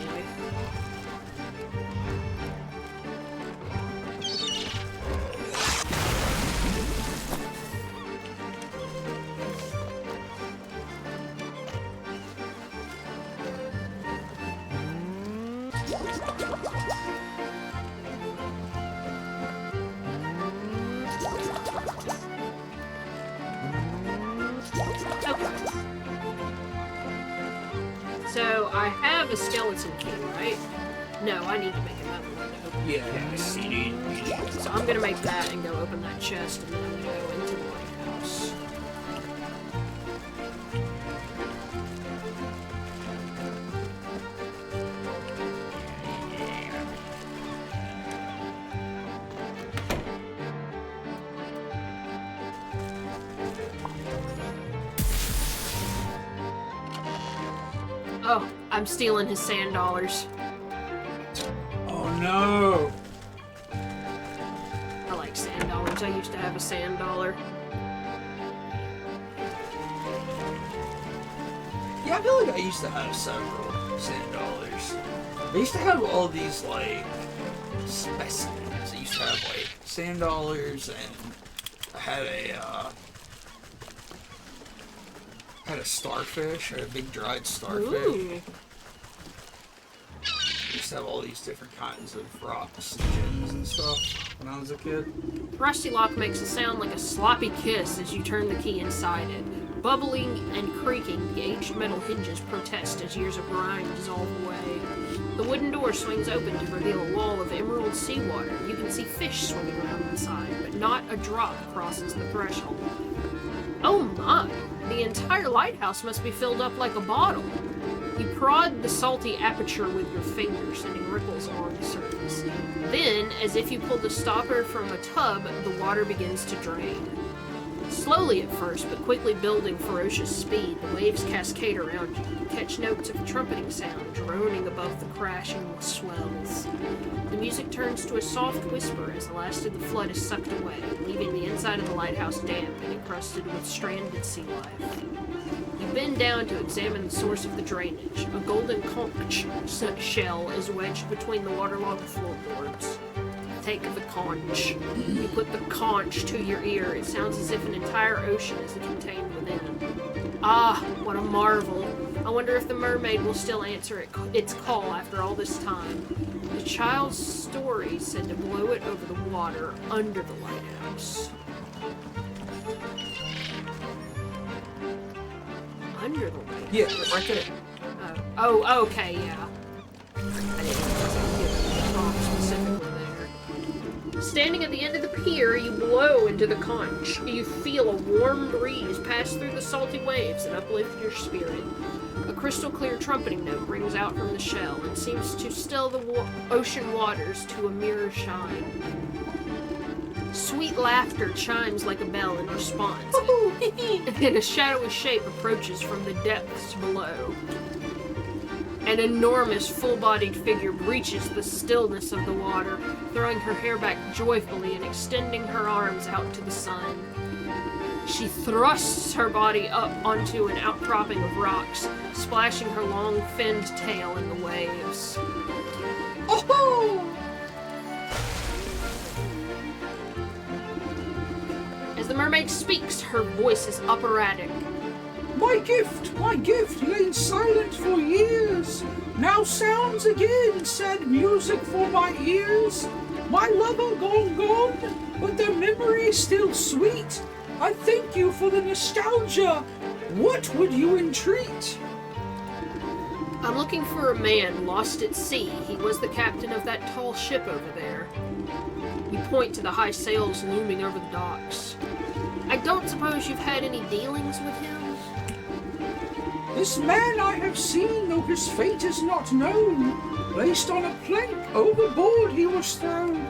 So, I have a skeleton key, right? No, I need to make another one. Yes, you need. So I'm gonna make that and go open that chest, and then I'm gonna go into the lighthouse. Oh, I'm stealing his sand dollars. Oh no! I like sand dollars. I used to have a sand dollar. Yeah, I feel like I used to have several sand dollars. I used to have all these, like, specimens. I used to have, like, sand dollars, and I had a starfish, a big dried starfish. Ooh. I used to have all these different kinds of rocks and gems and stuff when I was a kid. Rusty lock makes a sound like a sloppy kiss as you turn the key inside it. Bubbling and creaking, the aged metal hinges protest as years of grime dissolve away. The wooden door swings open to reveal a wall of emerald seawater. You can see fish swimming around inside, but not a drop crosses the threshold. Oh my! The entire lighthouse must be filled up like a bottle. You prod the salty aperture with your fingers, sending ripples along the surface. Then, as if you pulled a stopper from a tub, the water begins to drain. Slowly at first, but quickly building ferocious speed, the waves cascade around you. You catch notes of a trumpeting sound droning above the crashing swells. The music turns to a soft whisper as the last of the flood is sucked away, leaving the inside of the lighthouse damp and encrusted with stranded sea life. You bend down to examine the source of the drainage. A golden conch shell is wedged between the waterlogged floorboards. Take the conch. You put the conch to your ear. It sounds as if an entire ocean is contained within. Ah, what a marvel. I wonder if the mermaid will still answer its call after all this time. The child's story said to blow it over the water under the lighthouse. Under the lighthouse? Yeah, right there. Oh, okay, yeah. I didn't get wrong specifically there. Standing at the end of the pier, you blow into the conch. You feel a warm breeze pass through the salty waves and uplift your spirit. A crystal-clear trumpeting note rings out from the shell and seems to still the ocean waters to a mirror shine. Sweet laughter chimes like a bell in response, and a shadowy shape approaches from the depths below. An enormous, full-bodied figure breaches the stillness of the water, throwing her hair back joyfully and extending her arms out to the sun. She thrusts her body up onto an outcropping of rocks, splashing her long finned tail in the waves. Oh! As the mermaid speaks, her voice is operatic. My gift, lain silent for years, now sounds again, sad music for my ears. My lover gone, but their memory still sweet. I thank you for the nostalgia. What would you entreat? I'm looking for a man lost at sea. He was the captain of that tall ship over there. You point to the high sails looming over the docks. I don't suppose you've had any dealings with him? This man I have seen, though his fate is not known. Placed on a plank, overboard he was thrown.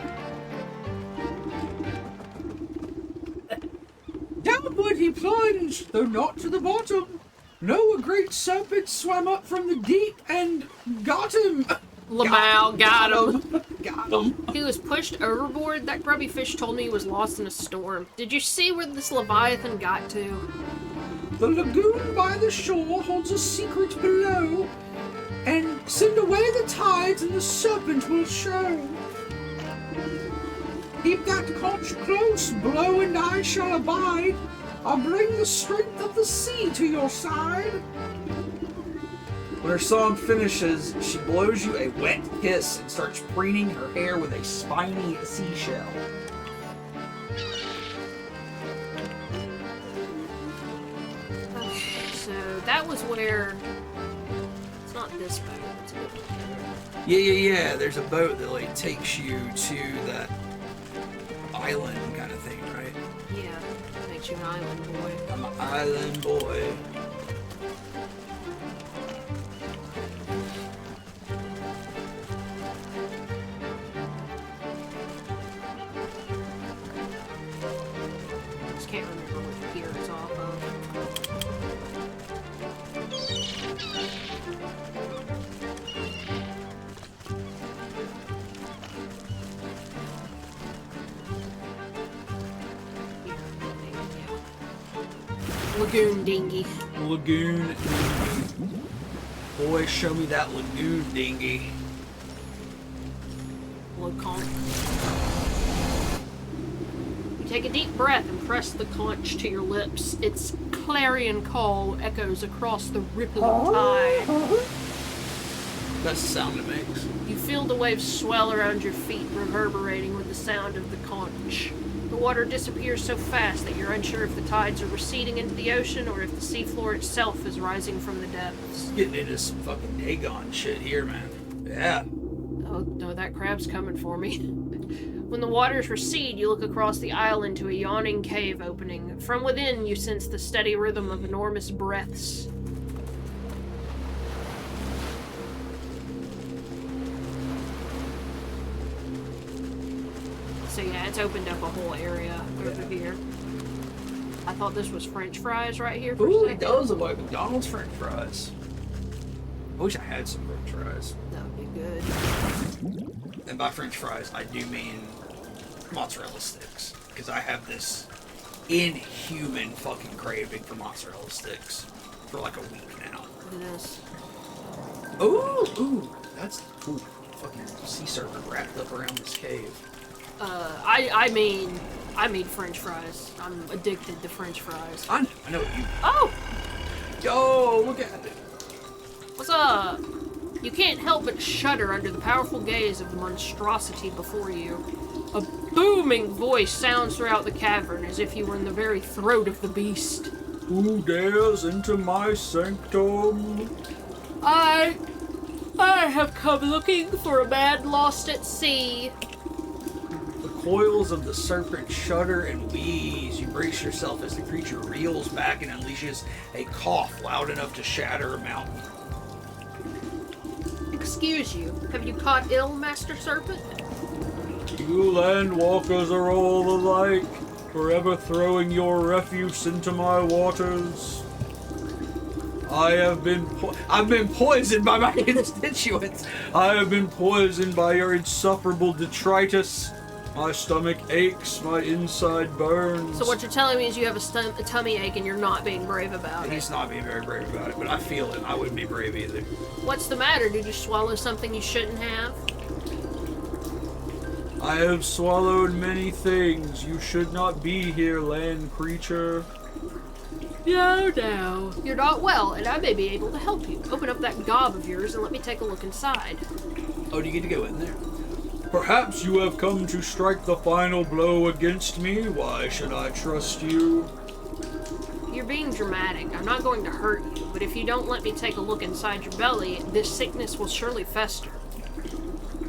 Downward he plunged, though not to the bottom. No, a great serpent swam up from the deep and got him. Lamau got him. Got him. He was pushed overboard. That grubby fish told me he was lost in a storm. Did you see where this Leviathan got to? The lagoon by the shore holds a secret below, and send away the tides and the serpent will show. Keep that conch close, blow and I shall abide. I'll bring the strength of the sea to your side. When her song finishes, she blows you a wet kiss and starts preening her hair with a spiny seashell. Okay, so that was where... It's not this boat, it's a bit further. Yeah. There's a boat that like takes you to that island kind of thing, right? Yeah, makes you an island boy. I'm an island boy. Just can't remember which pier it's off of. Lagoon dinghy. Lagoon dinghy. Boy, show me that lagoon dinghy. Conch. You take a deep breath and press the conch to your lips. Its clarion call echoes across the rippling tide. That's the sound it makes. You feel the waves swell around your feet, reverberating with the sound of the conch. The water disappears so fast that you're unsure if the tides are receding into the ocean or if the seafloor itself is rising from the depths. Getting into some fucking Dagon shit here, man. Yeah. Oh no, that crab's coming for me. When the waters recede, you look across the island to a yawning cave opening. From within, you sense the steady rhythm of enormous breaths. So yeah, it's opened up a whole area over here. I thought this was French fries right here for a Ooh, second. it does look like McDonald's French fries. I wish I had some French fries. That would be good. And by French fries, I do mean mozzarella sticks. Because I have this inhuman fucking craving for mozzarella sticks for like a week now. Look at this. Ooh, that's fucking sea serpent wrapped up around this cave. I mean French fries. I'm addicted to French fries. I know what you. Oh! Yo, look at it. What's up? You can't help but shudder under the powerful gaze of the monstrosity before you. A booming voice sounds throughout the cavern as if you were in the very throat of the beast. Who dares into my sanctum? I have come looking for a man lost at sea. The coils of the serpent shudder and wheeze. You brace yourself as the creature reels back and unleashes a cough loud enough to shatter a mountain. Excuse you, have you caught ill, Master Serpent? You landwalkers are all alike, forever throwing your refuse into my waters. I've been poisoned by my constituents. I have been poisoned by your insufferable detritus. My stomach aches, my inside burns. So what you're telling me is you have a tummy ache and you're not being brave about it. He's not being very brave about it, but I feel it. I wouldn't be brave either. What's the matter? Did you swallow something you shouldn't have? I have swallowed many things. You should not be here, land creature. No. You're not well, and I may be able to help you. Open up that gob of yours and let me take a look inside. Oh, do you get to go in there? Perhaps you have come to strike the final blow against me. Why should I trust you? You're being dramatic. I'm not going to hurt you, but if you don't let me take a look inside your belly, this sickness will surely fester.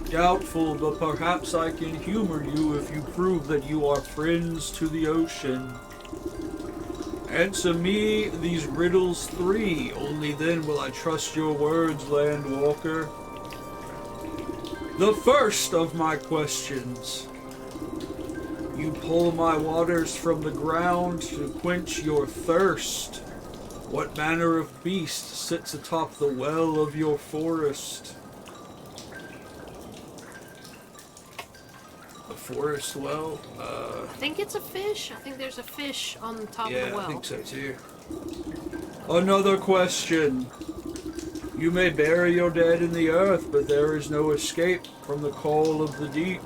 Doubtful, but perhaps I can humor you if you prove that you are friends to the ocean. Answer me these riddles 3, only then will I trust your words, landwalker. The first of my questions. You pull my waters from the ground to quench your thirst. What manner of beast sits atop the well of your forest? forest well. I think it's a fish. I think there's a fish on the top of the well. I think so too. Another question. You may bury your dead in the earth, but there is no escape from the call of the deep.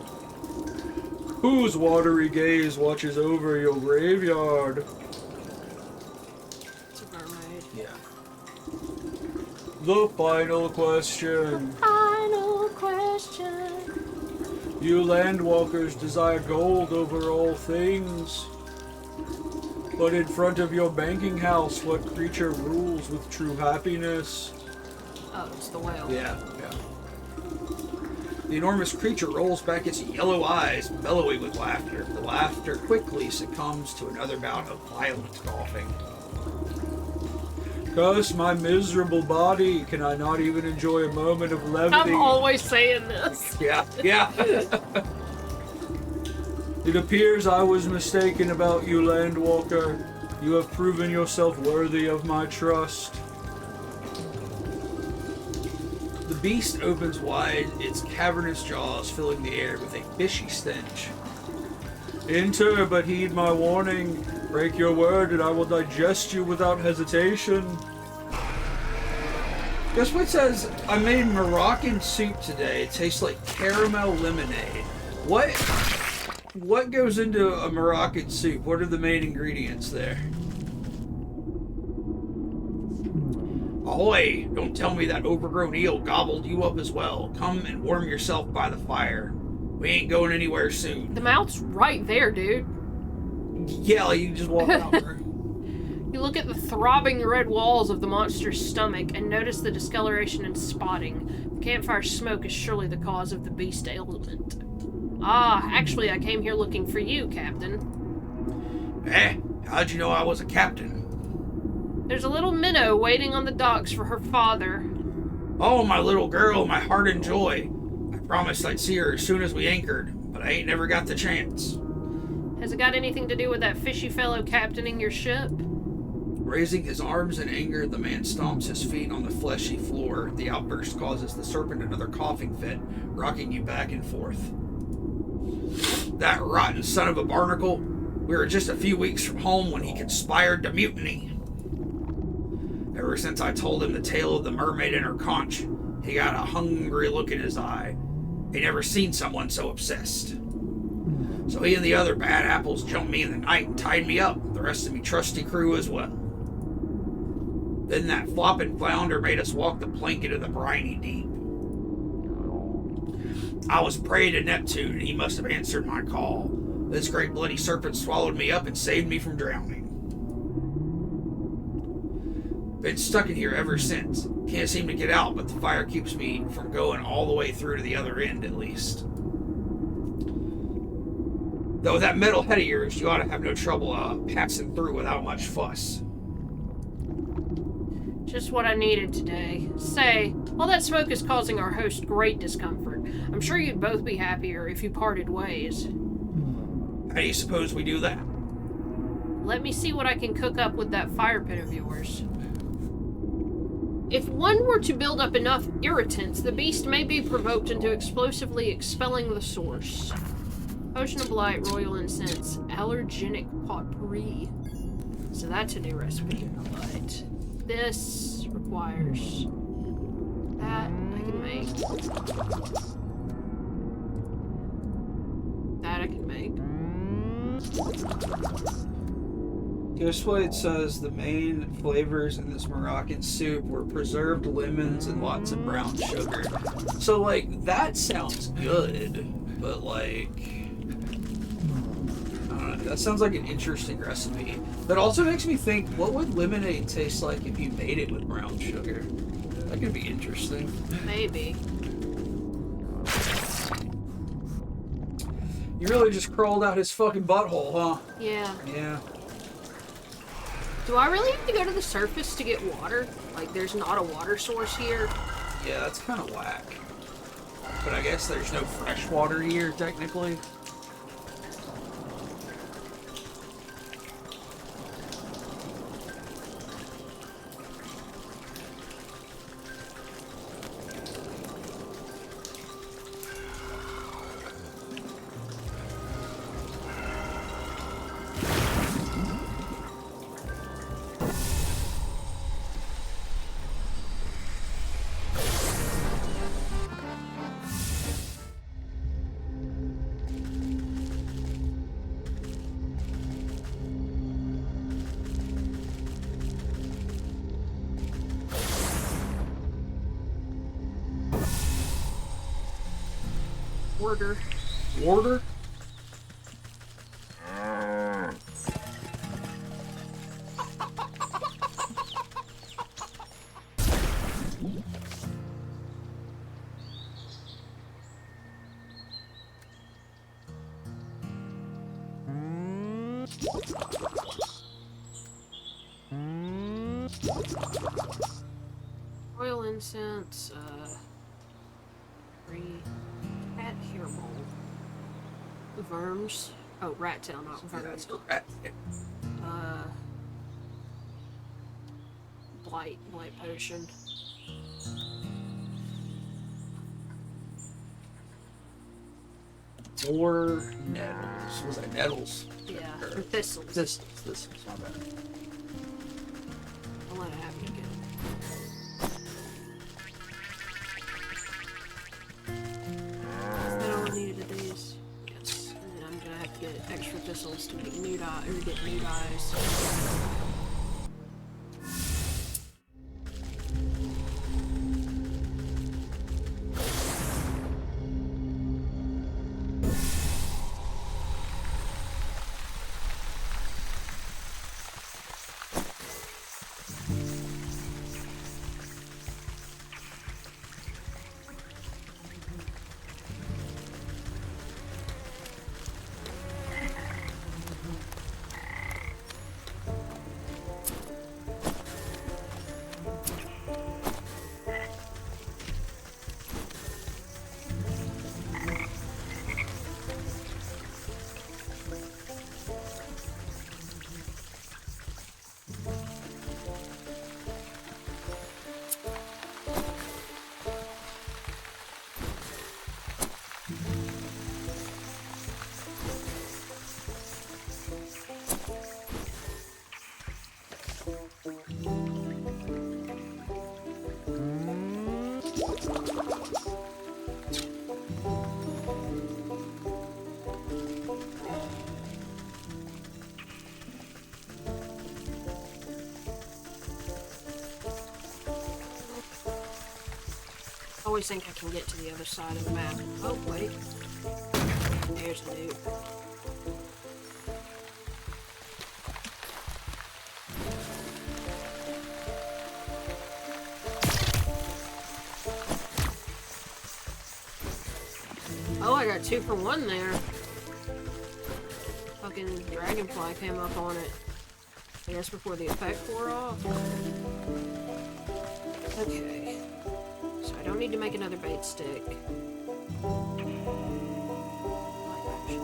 Whose watery gaze watches over your graveyard? It's a mermaid. Yeah. The final question. Final question. You landwalkers desire gold over all things. But in front of your banking house, what creature rules with true happiness? Oh, it's the whale. Yeah. The enormous creature rolls back its yellow eyes, bellowing with laughter. The laughter quickly succumbs to another bout of violent coughing. Curse my miserable body. Can I not even enjoy a moment of levity? I'm always saying this. Yeah. It appears I was mistaken about you, Landwalker. You have proven yourself worthy of my trust. The beast opens wide, its cavernous jaws filling the air with a fishy stench. Enter, but heed my warning. Break your word, and I will digest you without hesitation. Guess what it says? I made Moroccan soup today. It tastes like caramel lemonade. What goes into a Moroccan soup? What are the main ingredients there? Ahoy! Don't tell me that overgrown eel gobbled you up as well. Come and warm yourself by the fire. We ain't going anywhere soon. The mouth's right there, dude. Yeah, like you just walk out. You look at the throbbing red walls of the monster's stomach and notice the discoloration and spotting. The campfire smoke is surely the cause of the beast ailment. Ah, actually, I came here looking for you, Captain. How'd you know I was a captain? There's a little minnow waiting on the docks for her father. Oh, my little girl, my heart and joy. I promised I'd see her as soon as we anchored, but I ain't never got the chance. Has it got anything to do with that fishy fellow captaining your ship? Raising his arms in anger, the man stomps his feet on the fleshy floor. The outburst causes the serpent another coughing fit, rocking you back and forth. That rotten son of a barnacle. We were just a few weeks from home when he conspired to mutiny. Ever since I told him the tale of the mermaid and her conch, he got a hungry look in his eye. He never seen someone so obsessed. So he and the other bad apples jumped me in the night and tied me up, the rest of me trusty crew as well. Then that flopping flounder made us walk the plank into the briny deep. I was prey to Neptune, and he must have answered my call. This great bloody serpent swallowed me up and saved me from drowning. Been stuck in here ever since. Can't seem to get out, but the fire keeps me from going all the way through to the other end, at least. Though with that metal head of yours, you ought to have no trouble passing through without much fuss. Just what I needed today. Say, all that smoke is causing our host great discomfort. I'm sure you'd both be happier if you parted ways. How do you suppose we do that? Let me see what I can cook up with that fire pit of yours. If one were to build up enough irritants, the beast may be provoked into explosively expelling the source. Potion of Blight, Royal Incense, Allergenic Potpourri. So that's a new recipe. But this requires that I can make. That I can make. Guess what it says? The main flavors in this Moroccan soup were preserved lemons and lots of brown sugar. So, like, that sounds good, but, like, I don't know, that sounds like an interesting recipe. That also makes me think, what would lemonade taste like if you made it with brown sugar? That could be interesting. Maybe. You really just crawled out his fucking butthole, huh? Yeah. Yeah. Do I really have to go to the surface to get water? Like, there's not a water source here? Yeah, that's kind of whack. But I guess there's no fresh water here, technically. Order. Warder? Oil incense, free cat hair mold. Worms. Oh, rat tail, not worms. Blight potion. Or nettles. Was that nettles? Yeah, and thistles. Thistles, my bad. I'll let it happen again. Is that all I needed of these? Yes. And then I'm gonna have to get extra thistles to make new dye, or get new dyes. I always think I can get to the other side of the map. Oh, wait. There's a dude. Oh, I got 2 for 1 there. Fucking dragonfly came up on it. I guess before the effect wore off. Okay. So I don't need to make another bait stick. Light potion,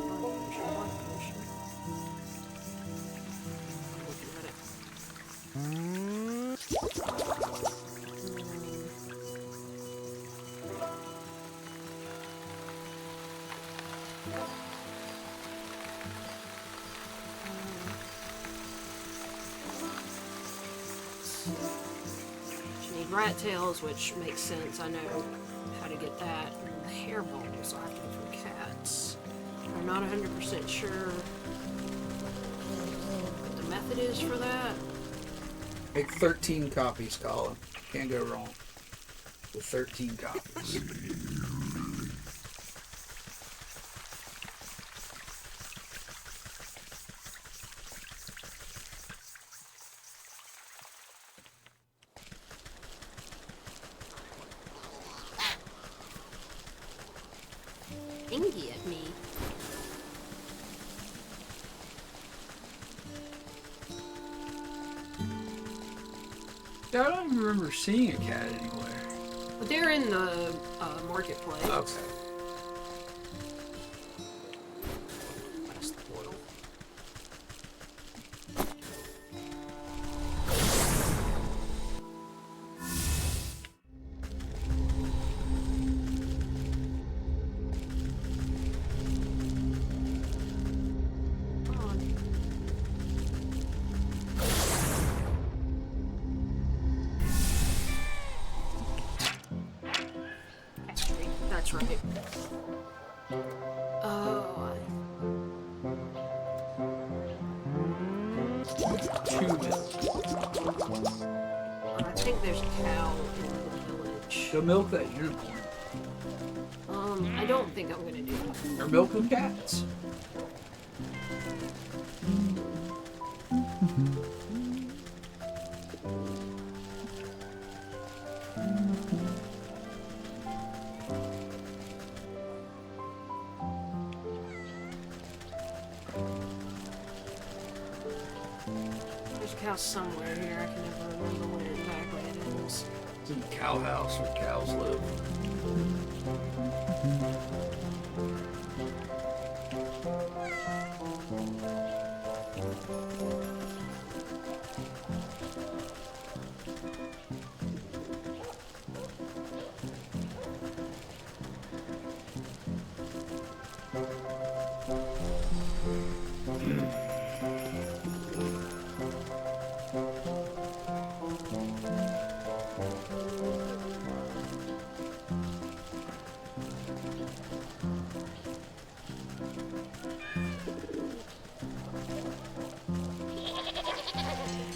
light potion. I'm looking at it. You need rat tails, which makes sense. I know how to get that. And the hair balls I have to get from cats. I'm not 100% sure what the method is for that. Make 13 copies, Colin. Can't go wrong with 13 copies. Stingy at me. Yeah, I don't even remember seeing a cat anywhere. But they're in the marketplace. Okay. Past the portal. Come on. That's right. Oh. 2 milk. I think there's a cow in the village. Go milk that unicorn. I don't think I'm gonna do that. Or milking cats. There's a cow somewhere here. I can never remember where exactly it is. It's in the cow house where cows live.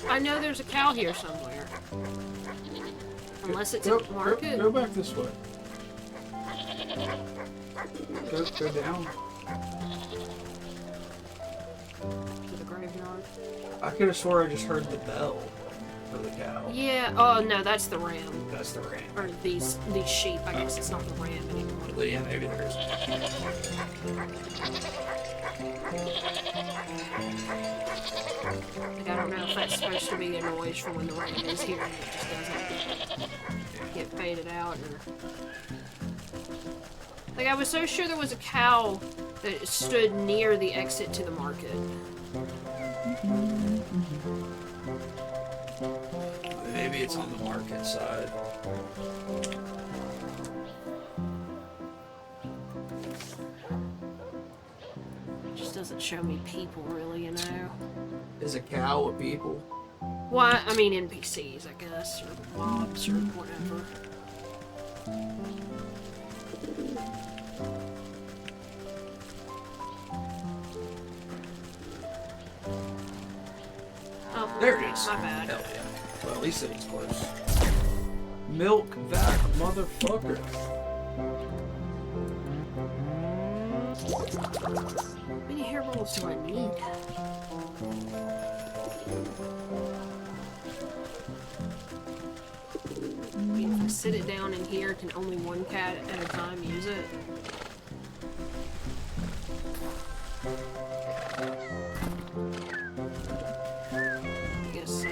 I know there's a cow here somewhere. Unless it's at the market. Go back this way. Go down. To the graveyard. I could have swore I just heard the bell for the cow. Yeah. Oh no, that's the ram. That's the ram. Or these sheep. I guess it's not the ram anymore. Well, yeah, maybe there is. Like, I don't know if that's supposed to be a noise for when the ram is here and it just doesn't get faded out. Or... Like, I was so sure there was a cow that stood near the exit to the market. Maybe it's on the market side. It just doesn't show me people, really, you know? Is a cow a people? Well, I mean NPCs, I guess, or mobs, or whatever. Oh, There it is. My bad. Hell yeah. Well, at least it was close. Milk that motherfucker. How many hair rolls do I need? I mean, if I sit it down in here, can only one cat at a time use it? I guess so.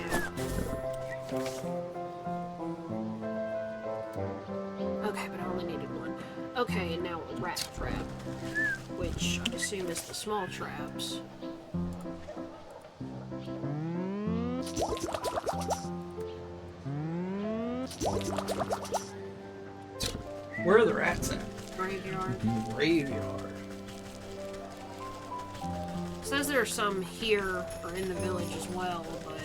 Okay, but I only needed one. Okay, and now a rat trap, which I assume is the small traps. Where are the rats at? Graveyard. Graveyard. It says there are some here or in the village as well, but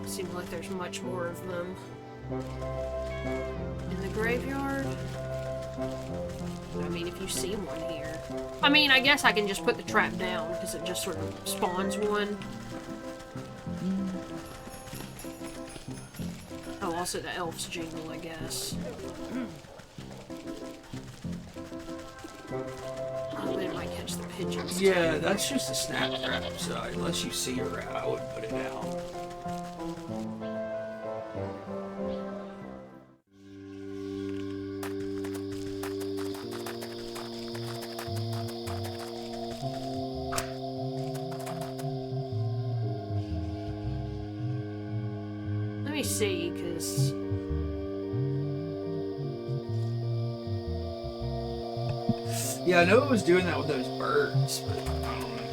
it seems like there's much more of them in the graveyard. I mean, if you see one here. I mean, I guess I can just put the trap down because it just sort of spawns one. Oh, also the elves jingle, I guess. Oh, but it might catch the pigeons. Yeah, that's just a snap trap, so unless you see a rat, I wouldn't put it down. Let me see, because... Yeah, I know it was doing that with those birds, but I don't know.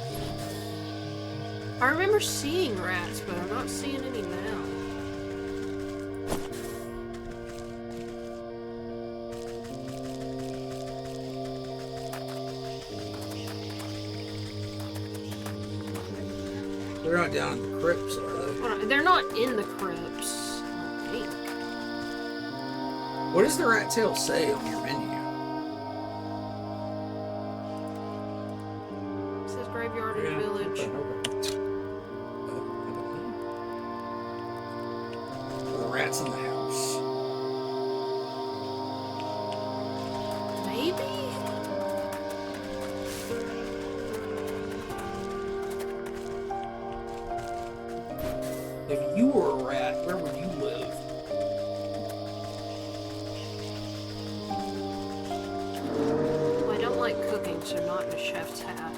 I remember seeing rats, but I'm not seeing any now. They're not down in the crypts, are they? Hold on, they're not in the crypts, I think. What does the rat tail say on your menu? It says graveyard in the village. The rat's in the house. If you were a rat, where would you live? Well, I don't like cooking, so not in a chef's hat.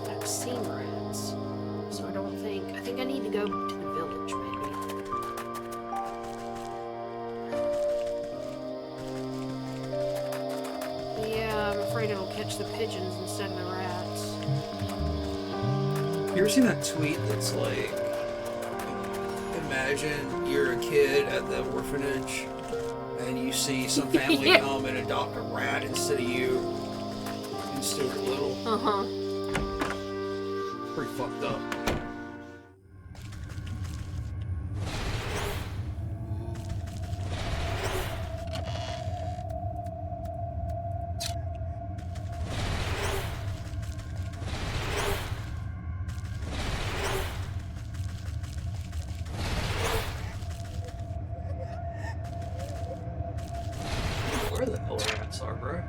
I've seen rats, so I don't think... I think I need to go to the village, maybe. Yeah, I'm afraid it'll catch the pigeons instead of the rats. You ever seen that tweet that's like, imagine you're a kid at the orphanage and you see some family Yeah. come and adopt a rat instead of you and Stuart Little. Uh-huh. Pretty fucked up. Where the hell the rats are, bro?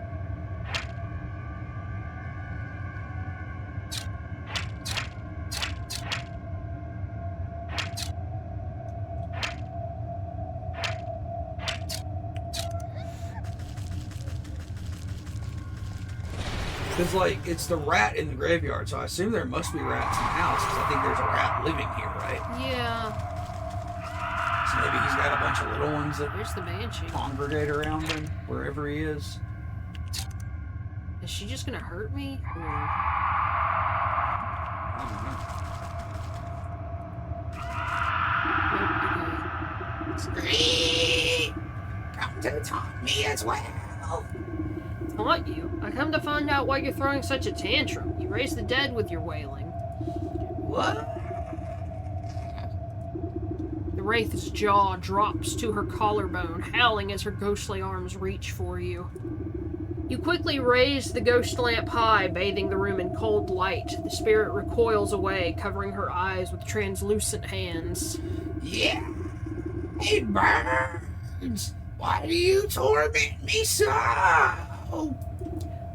Because, like, it's the rat in the graveyard, so I assume there must be rats in the house, because I think there's a rat living here, right? Yeah. So maybe he's got a bunch of little ones that Where's the banshee? congregate around him, wherever he is. Is she just gonna hurt me? Or... I don't know. Nope, okay. Scream! Come to taunt me as well! Taunt you? I come to find out why you're throwing such a tantrum. You raise the dead with your wailing. What? The wraith's jaw drops to her collarbone, howling as her ghostly arms reach for you. You quickly raise the ghost lamp high, bathing the room in cold light. The spirit recoils away, covering her eyes with translucent hands. Yeah! Hey, birds! Why do you torment me so?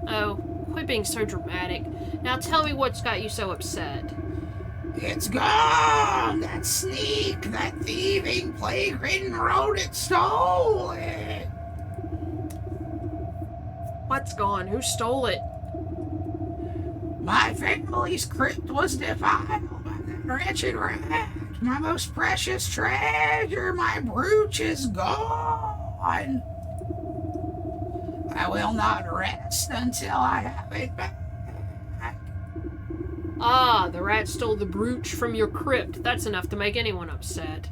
Oh, quit being so dramatic. Now tell me what's got you so upset. It's gone! That sneak, that thieving, plague-ridden rodent stole it! What's gone? Who stole it? My family's crypt was defiled by that wretched rat. My most precious treasure, my brooch is gone. I will not rest until I have it back. Ah, the rat stole the brooch from your crypt. That's enough to make anyone upset.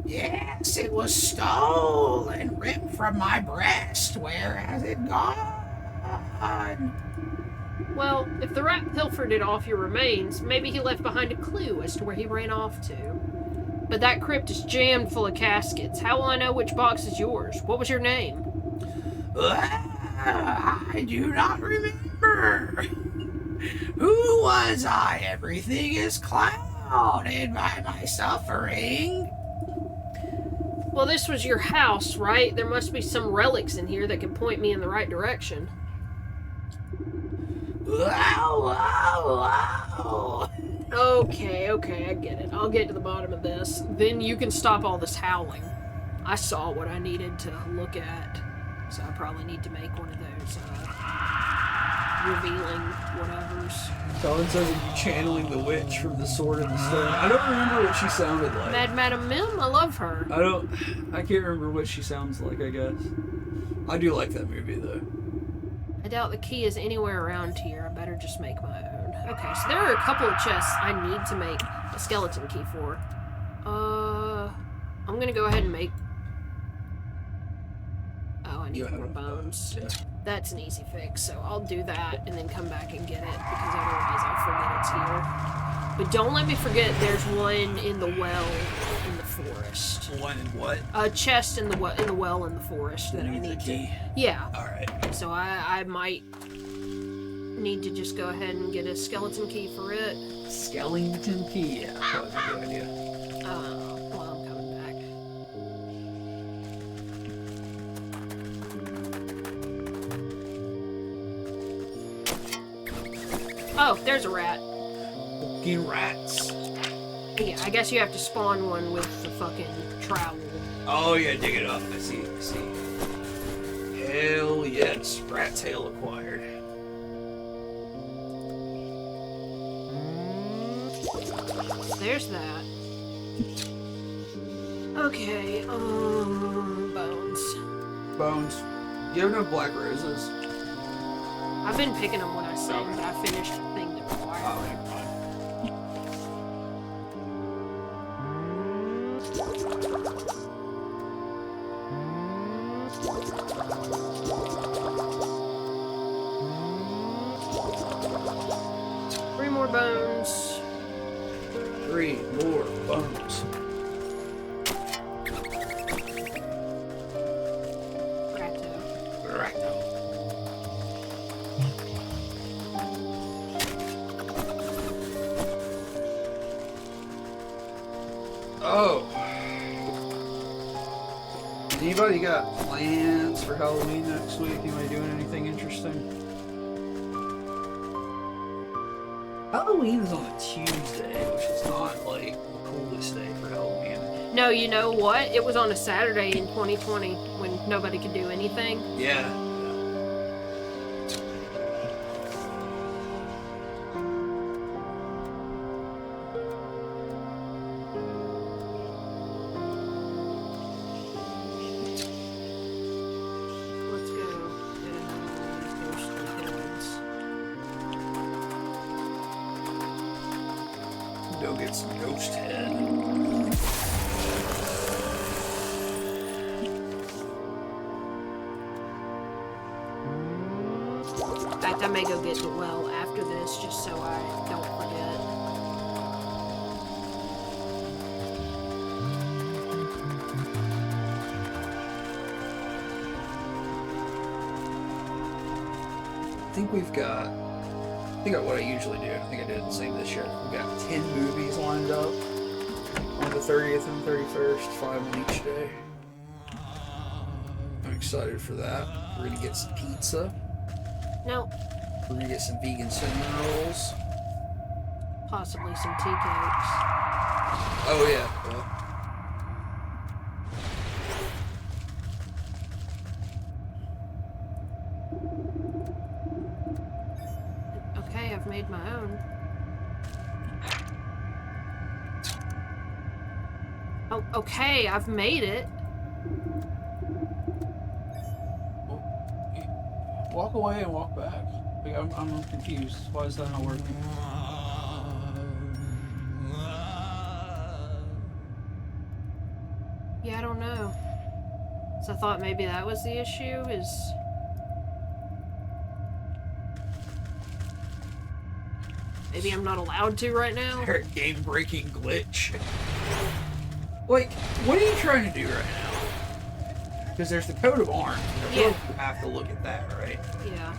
Yes, it was stolen, ripped from my breast. Where has it gone? Well, if the rat pilfered it off your remains, maybe he left behind a clue as to where he ran off to. But that crypt is jammed full of caskets. How will I know which box is yours? What was your name? I do not remember. Who was I? Everything is clouded by my suffering. Well, this was your house, right? There must be some relics in here that can point me in the right direction. Wow. Okay, I get it. I'll get to the bottom of this. Then you can stop all this howling. I saw what I needed to look at, so I probably need to make one of those, revealing whatevers. Colin says that you channeling the witch from the Sword in the Stone. I don't remember what she sounded like. Mad Madam Mim, I love her. I can't remember what she sounds like, I guess. I do like that movie, though. I doubt the key is anywhere around here. I better just make my own. Okay, so there are a couple of chests I need to make a skeleton key for. I'm gonna go ahead and make... Oh, I need more bones. Yeah. That's an easy fix, so I'll do that and then come back and get it, because otherwise I'll forget it's here. But don't let me forget there's one in the well in the forest. One in what? A chest in the well in the forest that I need to... Yeah. Alright. So I might need to just go ahead and get a skeleton key for it. Skeleton key, yeah. That was a good idea. Well, I'm coming back. Oh, there's a rat. Fucking rats. Yeah, I guess you have to spawn one with the fucking trowel. Oh yeah, dig it up. I see. Hell yes, rat tail acquired. There's that. Okay, bones. Bones. You have no black roses? I've been picking them when I see them, but I finished the thing that required Oh, them. Three more bones. 3 more bones. Right now. Oh. Anybody got plans for Halloween next week? Anybody doing anything interesting? Halloween is on a Tuesday, which is not like the coolest day for Halloween. No, you know what? It was on a Saturday in 2020 when nobody could do anything. Yeah. Let's go. Get another one of these ghostly heads. Go get some ghost head. In fact, I may go get the well after this just so I don't forget. I think we've got what I usually do. I think I didn't say this yet. We've got 10 movies lined up on the 30th and 31st, 5 on each day. I'm excited for that. We're gonna get some pizza. No, We're gonna get some vegan cinnamon rolls. possibly some tea cakes. Oh yeah. Okay, I've made my own. Oh, okay, I've made it. Walk away and walk back. Like, I'm confused. Why is that not working? Yeah, I don't know. So I thought maybe that was the issue, is... Maybe I'm not allowed to right now? Game-breaking glitch. Like, what are you trying to do right now? Because there's the coat of arms. I feel like you have to look at that, right? Yeah.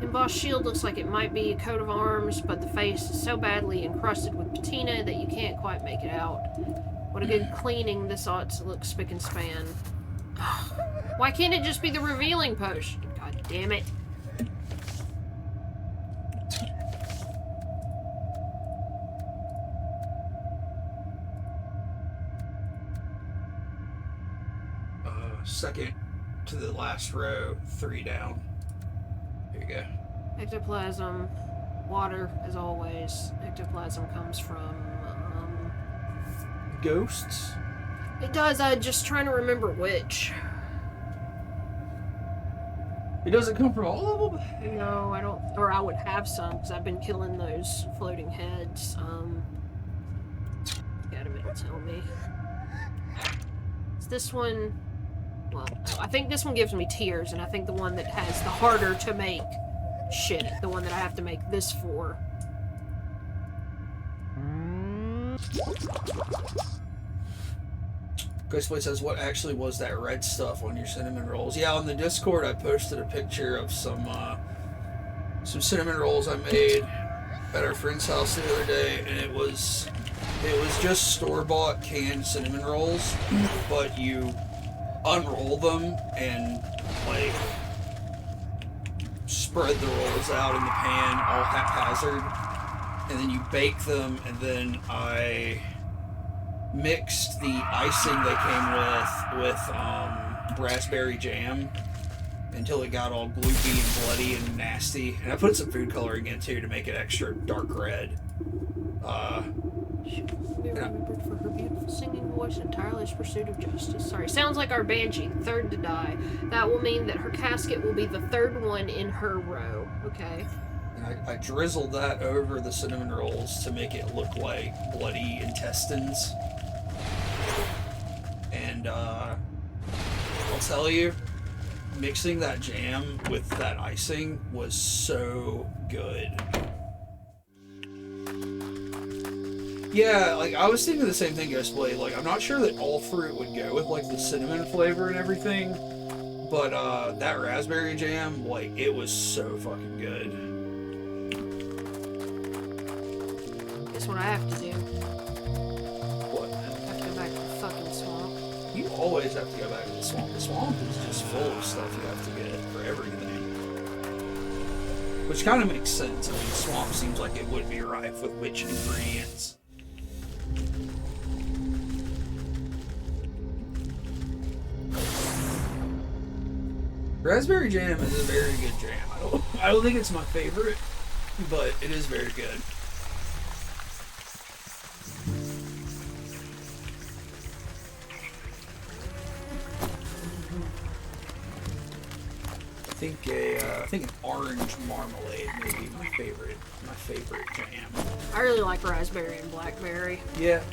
Embossed shield looks like it might be a coat of arms, but the face is so badly encrusted with patina that you can't quite make it out. What a good cleaning this ought to look spick and span. Why can't it just be the revealing potion? God damn it. Second to the last row, 3 down. Here you go. Ectoplasm, water, as always. Ectoplasm comes from, Ghosts? It does, I'm just trying to remember which. It doesn't come from all of them? No, I don't, or I would have some, because I've been killing those floating heads. Adam, it'll tell me. Is this one... Well, I think this one gives me tears, and I think the one that has the harder to make shit, the one that I have to make this for. Ghostblade says, what actually was that red stuff on your cinnamon rolls? Yeah, on the Discord I posted a picture of some cinnamon rolls I made at our friend's house the other day, and it was just store-bought canned cinnamon rolls, but you unroll them and like spread the rolls out in the pan all haphazard, and then you bake them, and then I mixed the icing they came with raspberry jam until it got all gloopy and bloody and nasty. And I put some food coloring in too to make it extra dark red. She will be remembered for her beautiful singing voice and tireless pursuit of justice. Sorry, sounds like our banshee, third to die. That will mean that her casket will be the third one in her row. Okay. And I drizzled that over the cinnamon rolls to make it look like bloody intestines. And I'll tell you, mixing that jam with that icing was so good. Yeah, like, I was thinking the same thing, Ghost Blade. Like, I'm not sure that all fruit would go with, like, the cinnamon flavor and everything, but, that raspberry jam, like, it was so fucking good. Guess what I have to do? What? I have to go back to the fucking swamp. You always have to go back to the swamp. The swamp is just full of stuff you have to get for everything. Which kind of makes sense. I mean, the swamp seems like it would be rife with witch ingredients. Raspberry jam is a very good jam. I don't think it's my favorite, but it is very good. I think an orange marmalade may be my favorite jam. I really like raspberry and blackberry. Yeah.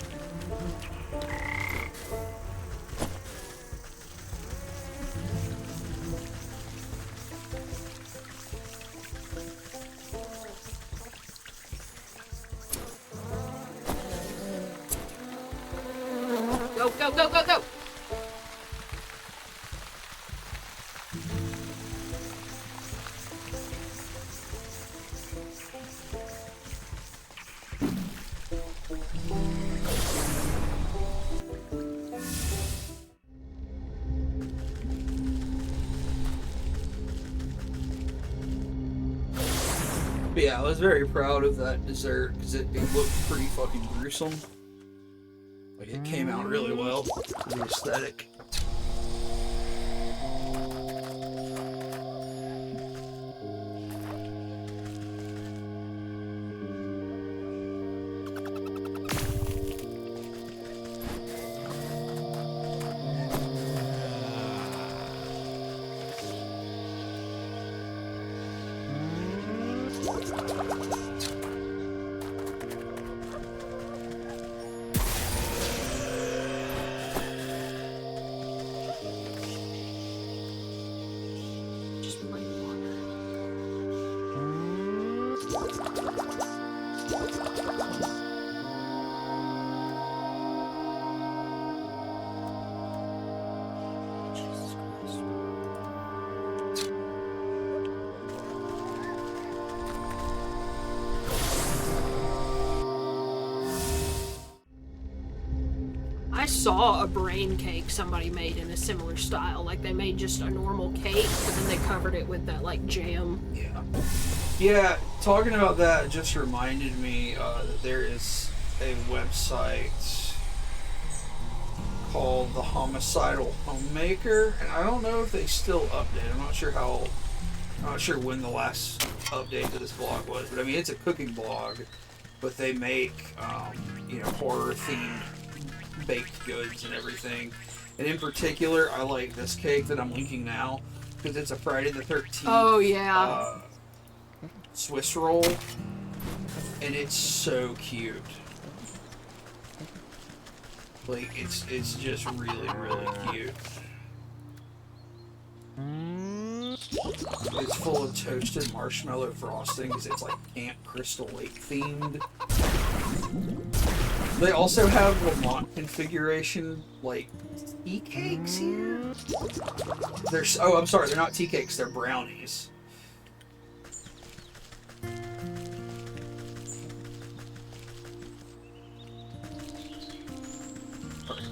Go, go, go, go, go! But yeah, I was very proud of that dessert because it looked pretty fucking gruesome. Like, it came out really well, the aesthetic. Just plain water. Jesus Christ. I saw a brain cake somebody made in a similar style. Like, they made just a normal cake, but then they covered it with that, like, jam. Yeah. Yeah, talking about that just reminded me that there is a website called The Homicidal Homemaker, and I don't know if they still update. I'm not sure when the last update to this blog was, but I mean, it's a cooking blog, but they make, horror-themed baked goods and everything. And in particular, I like this cake that I'm linking now because it's a Friday the 13th. Oh, yeah. Swiss roll, and it's so cute. Like, it's just really, really cute. It's full of toasted marshmallow frostings. It's like Camp Crystal Lake themed. They also have Lamont configuration, like, tea cakes here. I'm sorry, they're not tea cakes, they're brownies.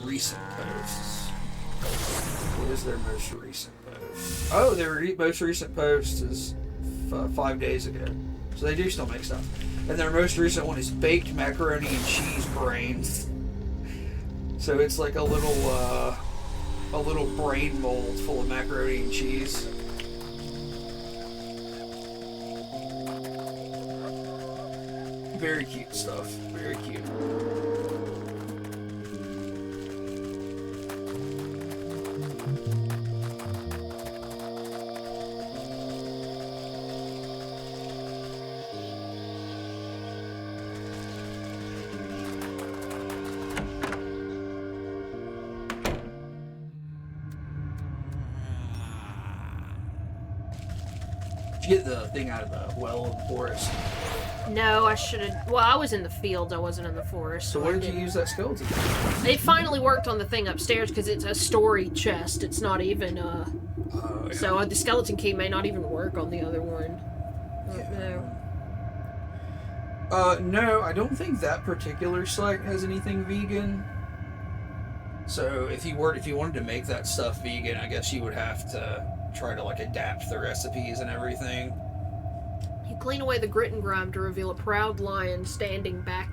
Recent posts. What is their most recent post? Oh, their most recent post is 5 days ago. So they do still make stuff. And their most recent one is baked macaroni and cheese brains. So it's like a little brain mold full of macaroni and cheese. Very cute stuff. Very cute. Did you get the thing out of the well in the forest? No, I should have. Well, I was in the fields. I wasn't in the forest. So where did you use that skeleton? They finally worked on the thing upstairs because it's a story chest. It's not even Yeah. So the skeleton key may not even work on the other one. No, I don't think that particular site has anything vegan. So if you wanted to make that stuff vegan, I guess you would have to try to like adapt the recipes and everything. You clean away the grit and grime to reveal a proud lion staring back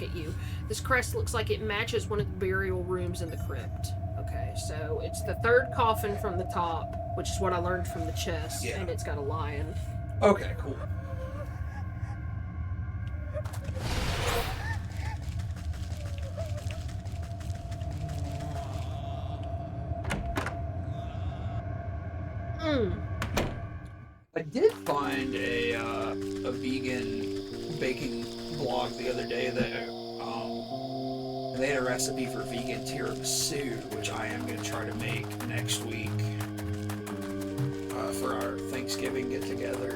at you. This crest looks like it matches one of the burial rooms in the crypt. Okay, so it's the third coffin from the top, which is what I learned from the chest, Yeah. and it's got a lion. Okay, cool. I did find a vegan baking blog the other day that they had a recipe for vegan tiramisu, which I am going to try to make next week for our Thanksgiving get together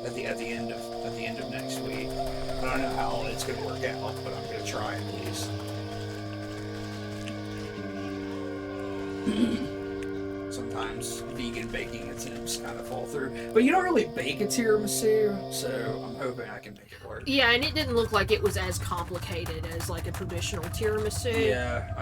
at the end of next week. I don't know how it's going to work out, but I'm going to try at least. Sometimes vegan baking attempts kind of fall through. But you don't really bake a tiramisu, so I'm hoping I can make it work. Yeah, and it didn't look like it was as complicated as like a traditional tiramisu. Yeah,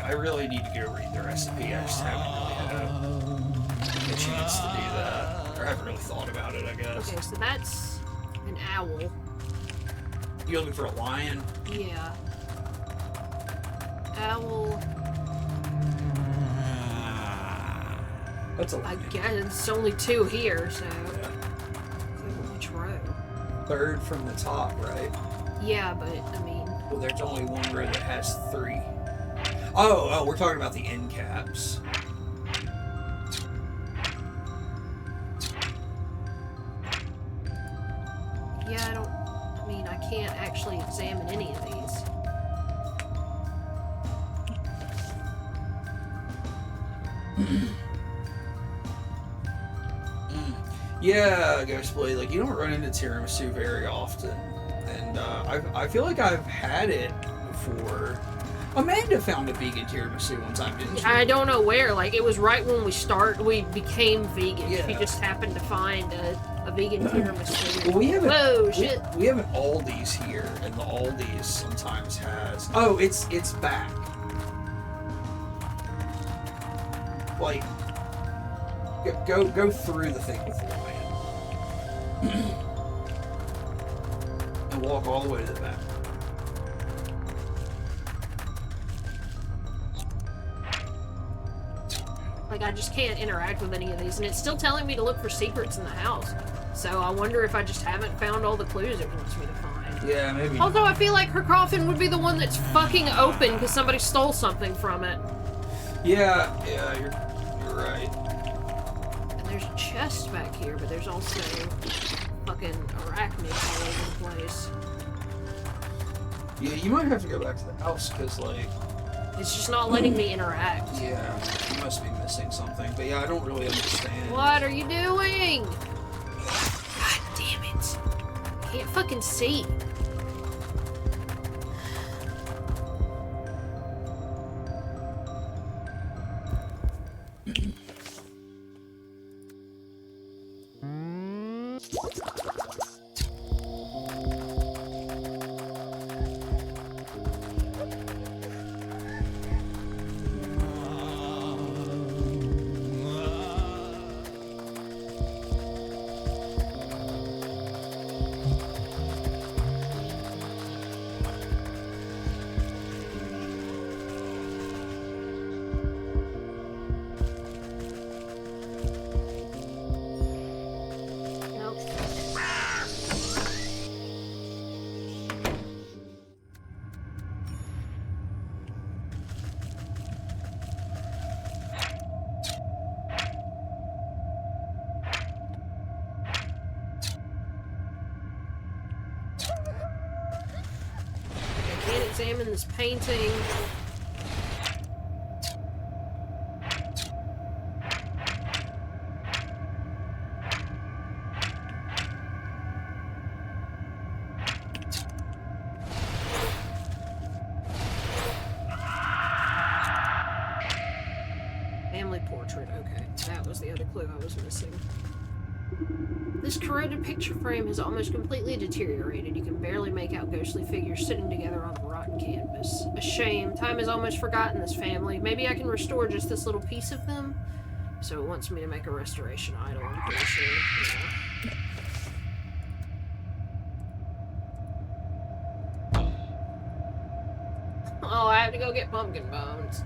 I really need to go read the recipe. I just haven't really had a chance to do that. Or haven't really thought about it, I guess. Okay, so that's an owl. You looking for a lion? Yeah. Owl. That's a I lion. guess it's only two here, so. Yeah. Which row? Third from the top, right? Yeah, but I mean. Well, there's only one row that has 3. Oh, we're talking about the end caps. Yeah, I mean, I can't actually examine any of these. Yeah, Ghostblade, like, you don't run into tiramisu very often. And I feel like I've had it before. Amanda found a vegan tiramisu one time, didn't she? I don't know where. Like, it was right when we became vegan. Yeah. We just happened to find a vegan tiramisu. Well, we have Whoa, shit. We have an Aldi's here, and the Aldi's sometimes has. Oh, it's back. Like, go through the thing with the lion, and walk all the way to the back. Like, I just can't interact with any of these, and it's still telling me to look for secrets in the house. So I wonder if I just haven't found all the clues it wants me to find. Yeah, maybe. Although I feel like her coffin would be the one that's fucking open because somebody stole something from it. Yeah, you're right. And there's a chest back here, but there's also fucking arachnids all over the place. Yeah, you might have to go back to the house because, like, It's just not letting me interact. yeah, you must be missing something. But yeah, I don't really understand. What are you doing? God damn it. Can't fucking see. examine this painting. Family portrait, okay. That was the other clue I was missing. This corroded picture frame has almost completely deteriorated. You can barely make out ghostly figures sitting together on a rotten canvas. A shame. Time has almost forgotten this family. Maybe I can restore just this little piece of them? So it wants me to make a restoration idol, I'm pretty sure. Yeah. Oh, I have to go get pumpkin bones.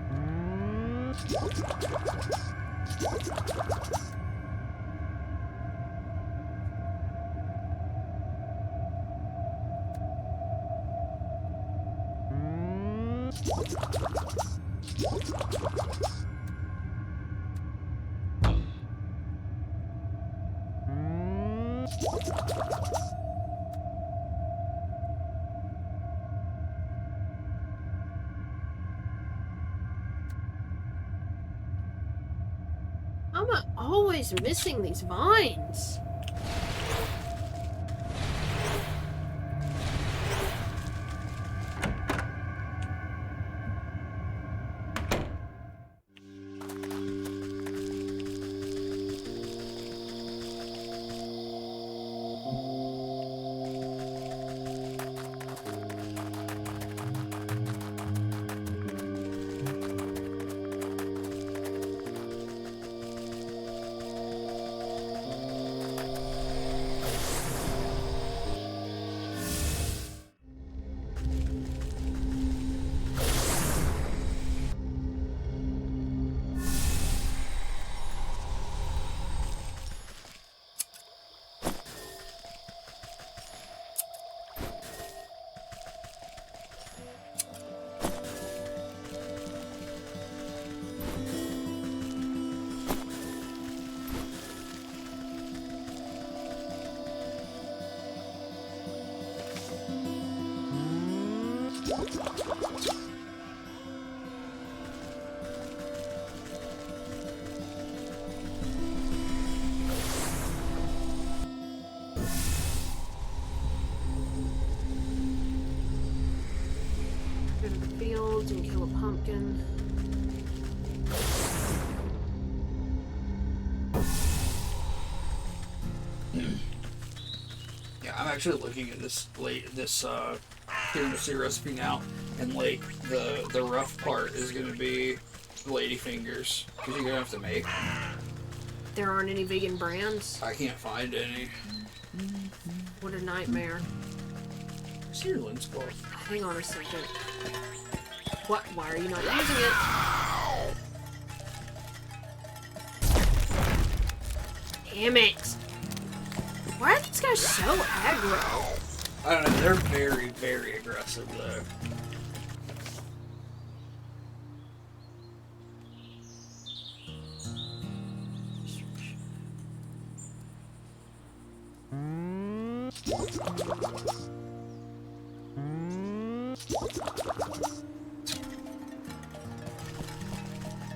I'm always missing these vines. Go to the fields and kill a pumpkin. Yeah, I'm actually looking at this tiramisu recipe now, and like the rough part is gonna be ladyfingers, because you're gonna have to make. There aren't any vegan brands? I can't find any. What a nightmare. What's your lens called? Hang on a second. What? Why are you not using it? Damn it! Why are these guys so aggro? I don't know, they're very, very aggressive though.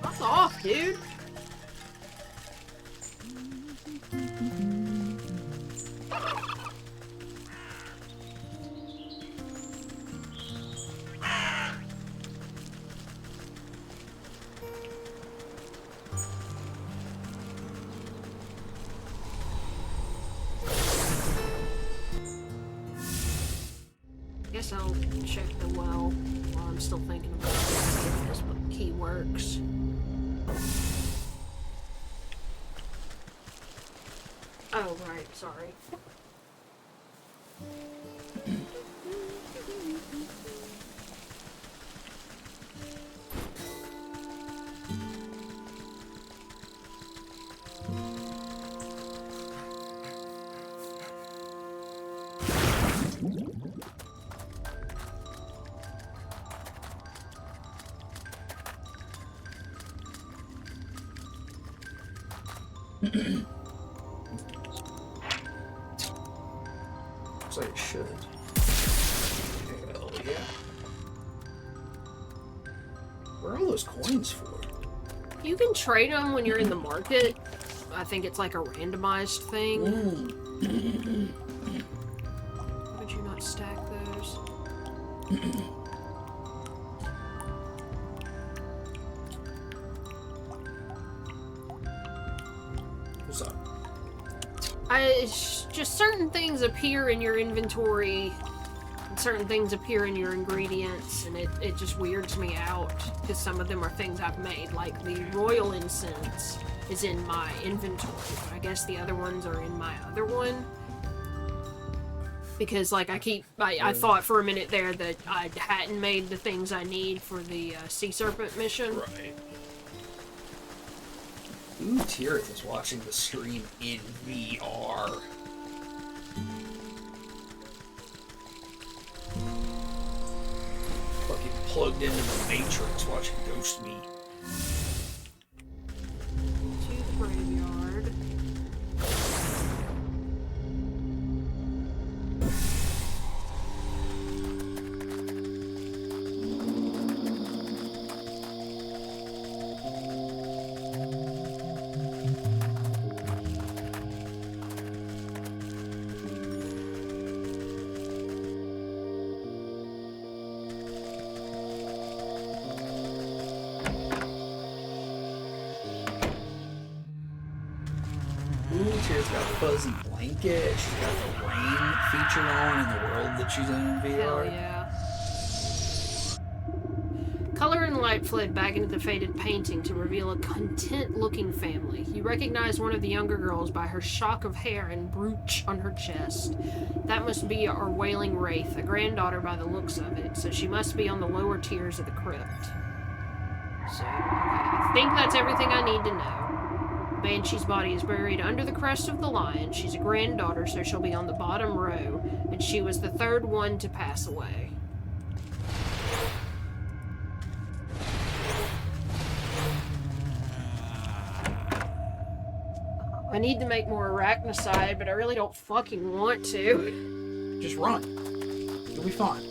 Fuck off, dude! Guess I'll check the well while I'm still thinking about it, see if this key works. Oh, right, sorry. So it should. Hell yeah. What are all those coins for? You can trade them when you're in the market. I think it's like a randomized thing. Why would you not stack those? What's up? Just certain things appear in your inventory, and certain things appear in your ingredients, and it just weirds me out, because some of them are things I've made, like the royal incense is in my inventory, but I guess the other ones are in my other one. Because, like, I thought for a minute there that I hadn't made the things I need for the sea serpent mission. Right. Ooh, Tirith is watching the stream in VR. Fucking plugged into the Matrix watching Ghost Me. To the graveyard. Tirith's got a fuzzy blanket. She's got the rain feature on in the world that she's in VR. Hell yeah. Color and light fled back into the faded painting to reveal a content-looking family. You recognize one of the younger girls by her shock of hair and brooch on her chest. That must be our wailing wraith, a granddaughter by the looks of it, so she must be on the lower tiers of the crypt. So, okay, I think that's everything I need to know. Banshee's body is buried under the crest of the lion. She's a granddaughter, so she'll be on the bottom row, and she was the third one to pass away. I need to make more arachnocide, but I really don't fucking want to. Just run. You'll be fine.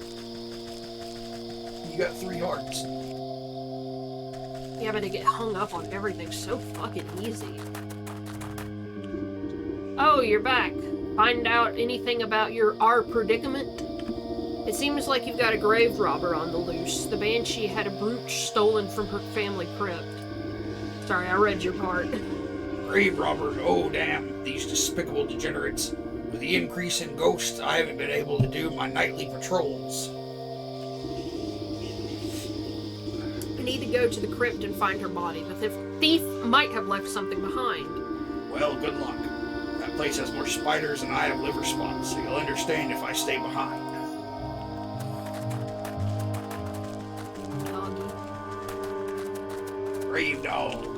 You got 3 hearts. Yeah, but to get hung up on everything's so fucking easy. Oh, you're back. Find out anything about our predicament? It seems like you've got a grave robber on the loose. The Banshee had a brooch stolen from her family crypt. Sorry, I read your part. Grave robber, oh damn, these despicable degenerates. With the increase in ghosts, I haven't been able to do my nightly patrols. I need to go to the crypt and find her body, but the thief might have left something behind. Well, good luck. That place has more spiders than I have liver spots, so you'll understand if I stay behind. Doggy. Grave dog.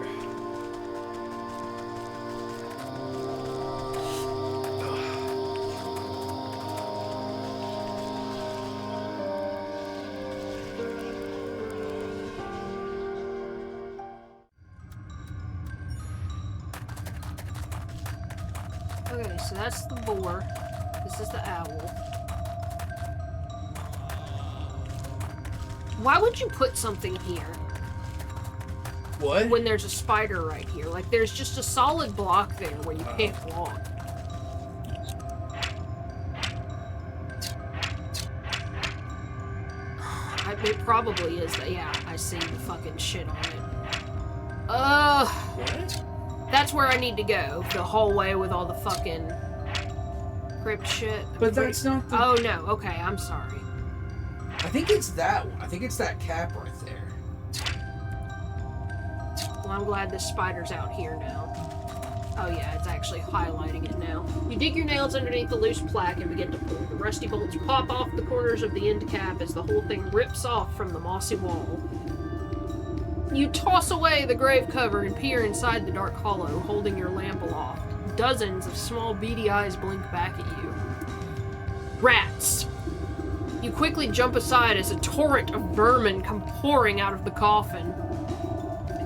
Okay, so that's the boar. This is the owl. Why would you put something here? What? When there's a spider right here. Like, there's just a solid block there where you can't walk. It probably is. Yeah, I see the fucking shit on it. What? That's where I need to go. The hallway with all the fucking crypt shit. But that's not the... Oh, no. Okay, I'm sorry. I think it's that one. I think it's that cap right there. Well, I'm glad this spider's out here now. Oh, yeah, it's actually highlighting it now. You dig your nails underneath the loose plaque and begin to pull. The rusty bolts pop off the corners of the end cap as the whole thing rips off from the mossy wall. You toss away the grave cover and peer inside the dark hollow, holding your lamp aloft. Dozens of small beady eyes blink back at you. Rats! You quickly jump aside as a torrent of vermin come pouring out of the coffin.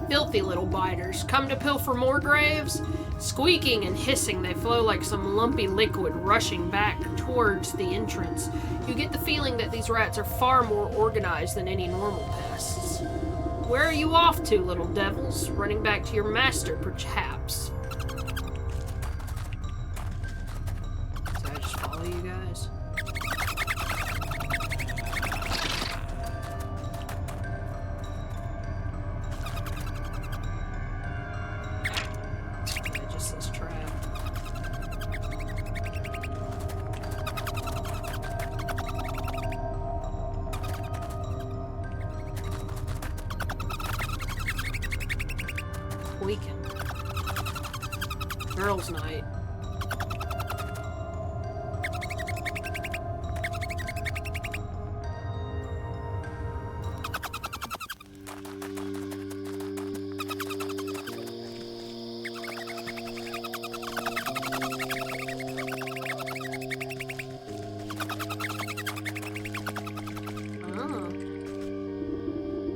Filthy little biters. Come to pilfer more graves? Squeaking and hissing, they flow like some lumpy liquid rushing back towards the entrance. You get the feeling that these rats are far more organized than any normal pests. Where are you off to, little devils? Running back to your master, perhaps. So I just follow you guys? It just says trap. Weekend. Girls' night.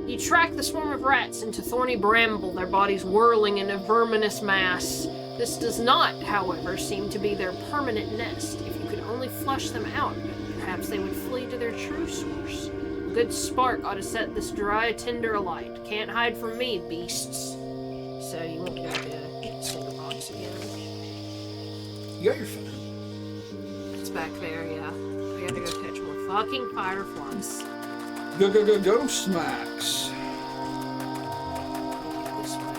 You track the swarm of rats into thorny bramble, their bodies whirling in a verminous mass. This does not, however, seem to be their permanent nest. If you could only flush them out, perhaps they would flee to their true source. A good spark ought to set this dry tinder alight. Can't hide from me, beasts. So you won't go to Silver Box again. You got your phone. It's back there, yeah. I gotta go catch more fucking fireflies. Go, smacks. This way.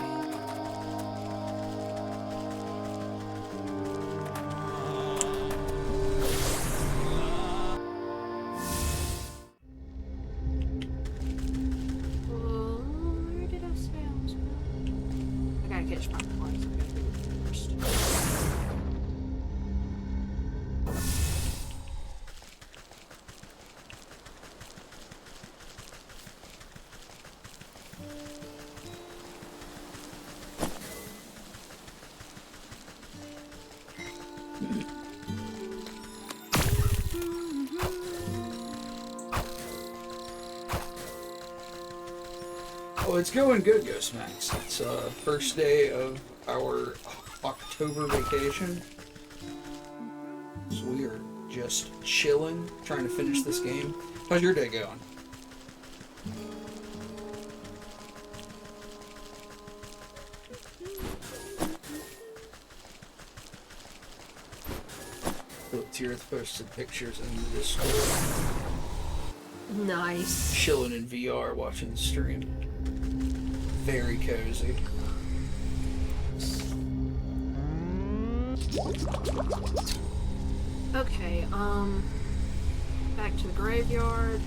Where did I say I was going? I gotta catch fireflies. I gotta do it first. Oh, it's going good, Ghost Max. It's first day of our October vacation. So we are just chilling, trying to finish this game. How's your day going? Look, Tirith posted pictures in the Discord. Nice. Chilling in VR, watching the stream. Very cozy. Okay, back to the graveyard.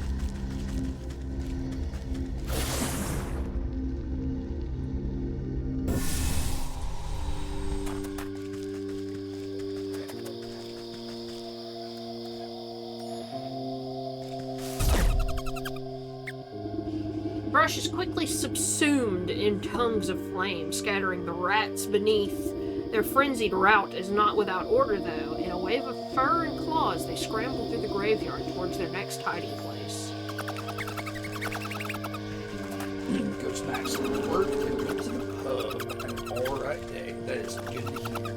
Brush is quickly subsumed in tongues of flame, scattering the rats beneath. Their frenzied rout is not without order, though. In a wave of fur and claws, they scramble through the graveyard towards their next hiding place. Ghost Max at work and goes to the pub. An alright day. That is good to hear.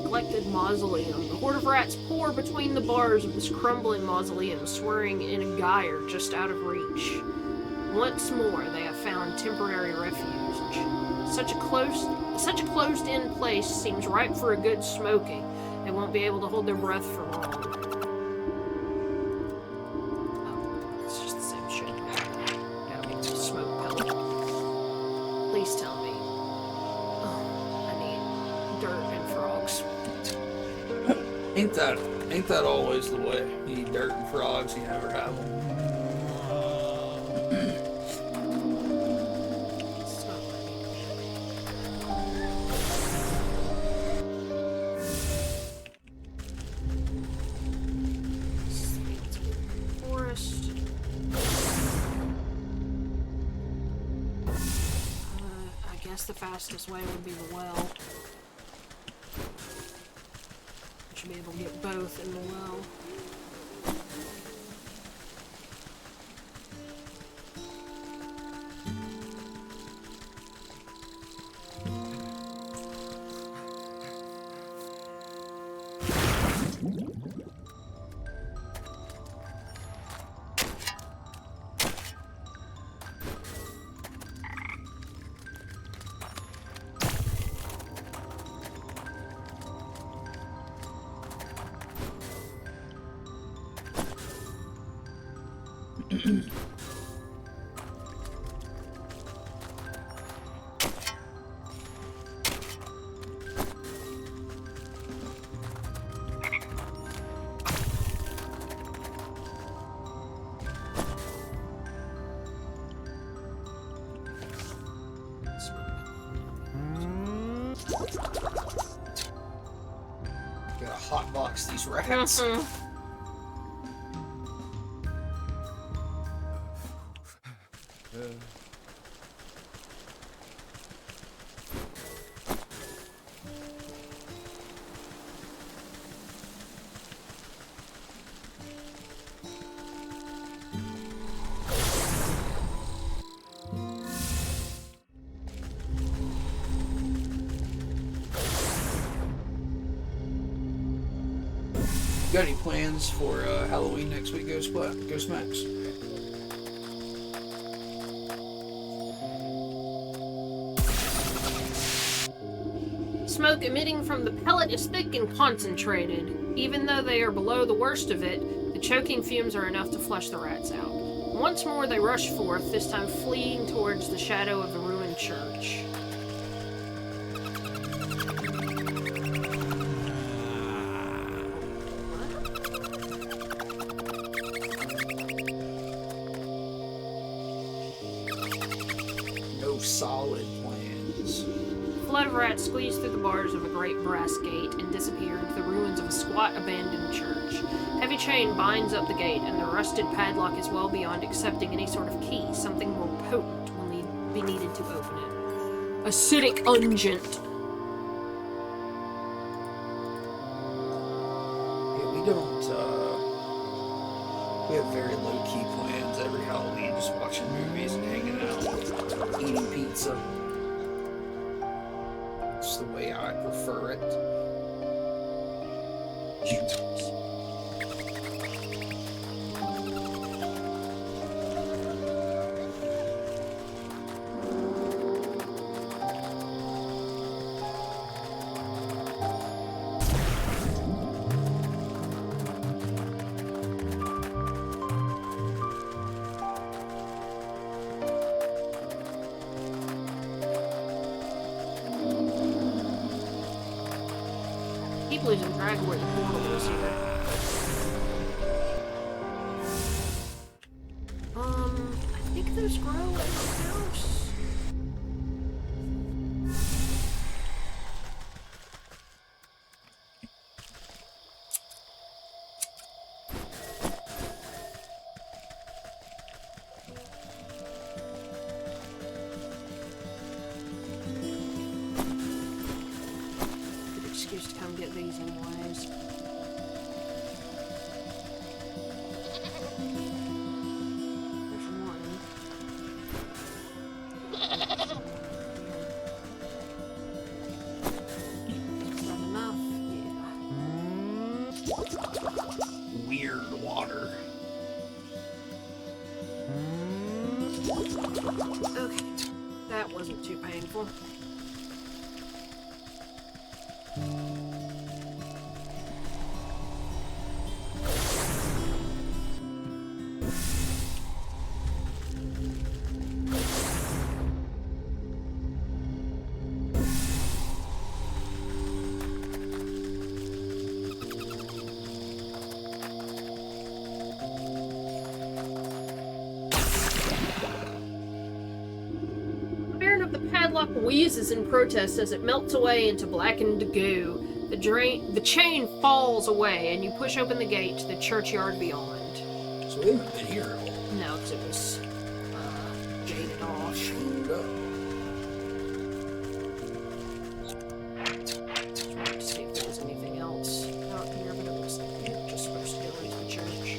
Neglected mausoleum. The horde of rats pour between the bars of this crumbling mausoleum, swearing in a gyre just out of reach. Once more, they have found temporary refuge. Such a closed-in place seems ripe for a good smoking. They won't be able to hold their breath for long. Oh, it's just the same shit. Gotta make some smoke pellet. Please tell me. Oh, I need dirt and frogs. Ain't that always the way? You need dirt and frogs, you never have them. It's not letting me. Forest. I guess the fastest way would be the well. Should be able to get both in the well. Gotta hotbox these rats. Got any plans for Halloween next week, Ghost Max? Smoke emitting from the pellet is thick and concentrated. Even though they are below the worst of it, the choking fumes are enough to flush the rats out. Once more they rush forth, this time fleeing towards the shadow of the ruined church. No solid plans. A flood of rats squeeze through the bars of a great brass gate and disappear into the ruins of a squat abandoned church. Heavy chain binds up the gate, and the rusted padlock is well beyond accepting any sort of key. Something more potent will be needed to open it. Acidic unguent. Yeah, we don't, we have very low-key plans every Halloween, just watching movies and hanging out, eating pizza. It's the way I prefer it. Keep losing track of where the portal is here. I think those grow at the house. Good excuse to come get these anyways. There's one. Is that enough? Yeah. Weird water. Okay. That wasn't too painful. Baron of the padlock wheezes in protest as it melts away into blackened goo. The chain falls away, and you push open the gate to the churchyard beyond. So we haven't been here at all. No, because it was gated off. Chained up. Trying to see if there was anything else out here, but it looks like we're just supposed to go into the church.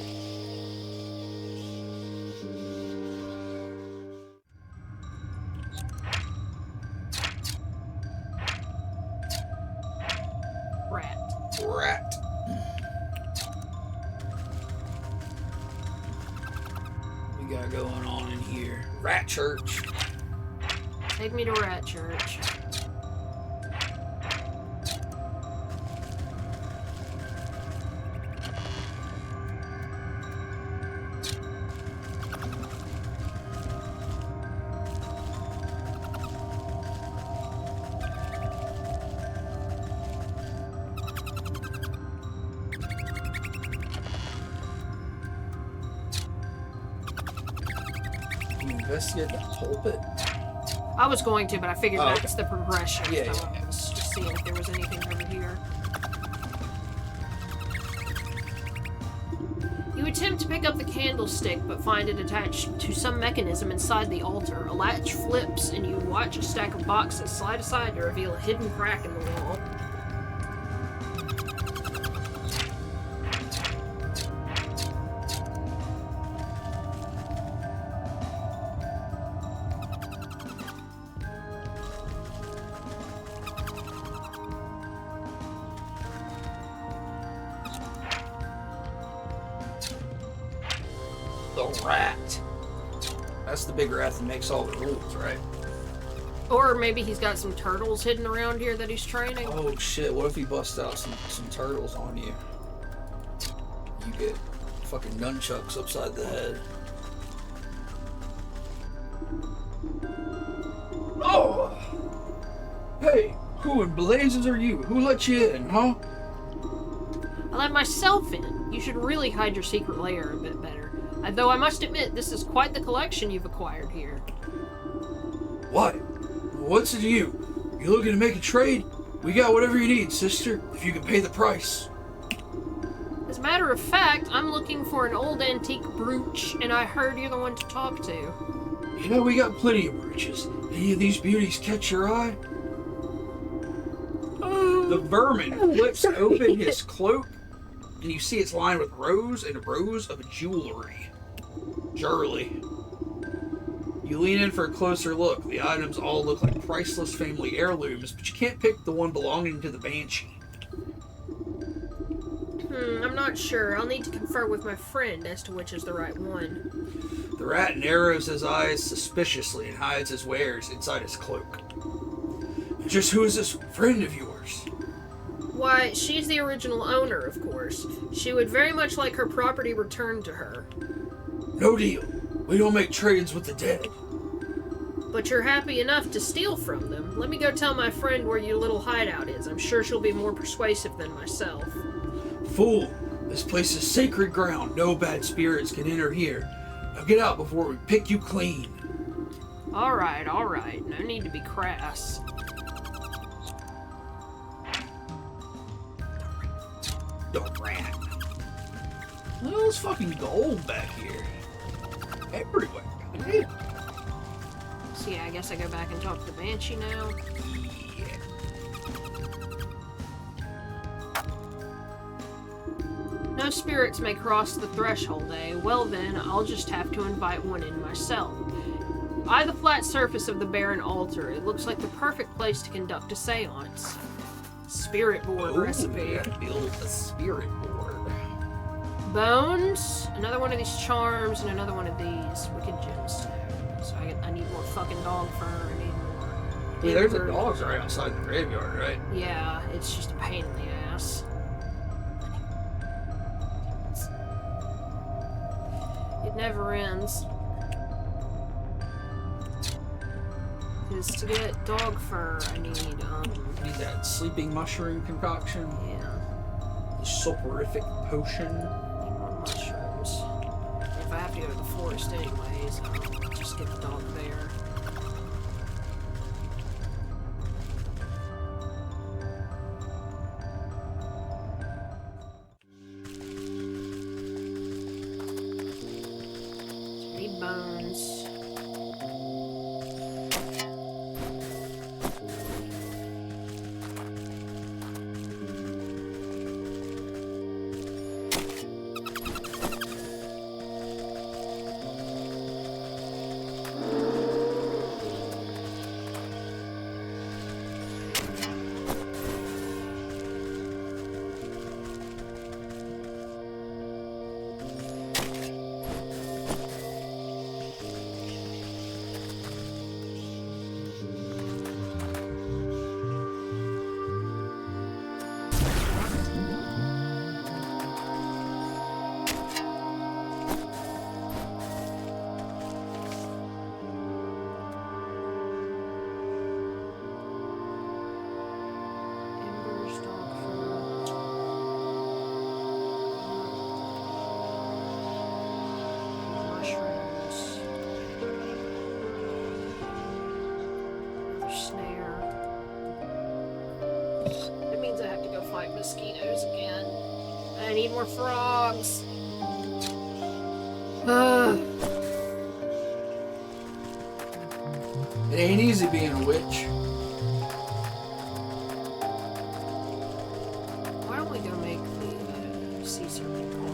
Rat. Rat. We got going on in here. Rat church. Take me to Rat Church. investigate the pulpit? I was going to, but I figured Oh, that's the progression. Yeah, so yeah. I was just seeing if there was anything over here. You attempt to pick up the candlestick, but find it attached to some mechanism inside the altar. A latch flips, and you watch a stack of boxes slide aside to reveal a hidden crack in the wall. The rat. That's the big rat that makes all the rules, right? Or maybe he's got some turtles hidden around here that he's training. Oh shit, what if he busts out some turtles on you? You get fucking nunchucks upside the head. Oh! Hey, who in blazes are you? Who let you in, huh? I let myself in. You should really hide your secret lair a bit better. Though I must admit, this is quite the collection you've acquired here. What? What's it to you? You looking to make a trade? We got whatever you need, sister, if you can pay the price. As a matter of fact, I'm looking for an old antique brooch, and I heard you're the one to talk to. Yeah, we got plenty of brooches. Any of these beauties catch your eye? The vermin flips open his cloak, and you see it's lined with rows and rows of jewelry. Jewelry. You lean in for a closer look. The items all look like priceless family heirlooms, but you can't pick the one belonging to the Banshee. I'm not sure. I'll need to confer with my friend as to which is the right one. The rat narrows his eyes suspiciously and hides his wares inside his cloak. Just who is this friend of yours? Why, she's the original owner, of course. She would very much like her property returned to her. No deal. We don't make trades with the dead. But you're happy enough to steal from them. Let me go tell my friend where your little hideout is. I'm sure she'll be more persuasive than myself. Fool! This place is sacred ground. No bad spirits can enter here. Now get out before we pick you clean. Alright. No need to be crass. The rat. Look at all this fucking gold back here. Everywhere. Yeah. So yeah, I guess I go back and talk to the Banshee now. Yeah. No spirits may cross the threshold, eh? Well then, I'll just have to invite one in myself. Eye the flat surface of the barren altar. It looks like the perfect place to conduct a seance. Spirit board recipe. We gotta build a spirit board. Bones, another one of these charms, and another one of these wicked gemstones. So I need more fucking dog fur. I need more. Yeah, there's a dog right outside the graveyard, right? Yeah, it's just a pain in the ass. It never ends. Because to get dog fur, I need Need that sleeping mushroom concoction. yeah, The soporific potion. need more mushrooms. If I have to go to the forest anyways, I'll just get the dog there. Need bones. It means I have to go fight mosquitoes again. I need more frogs. It ain't easy being a witch. Why don't we go make the sea serpent coffin?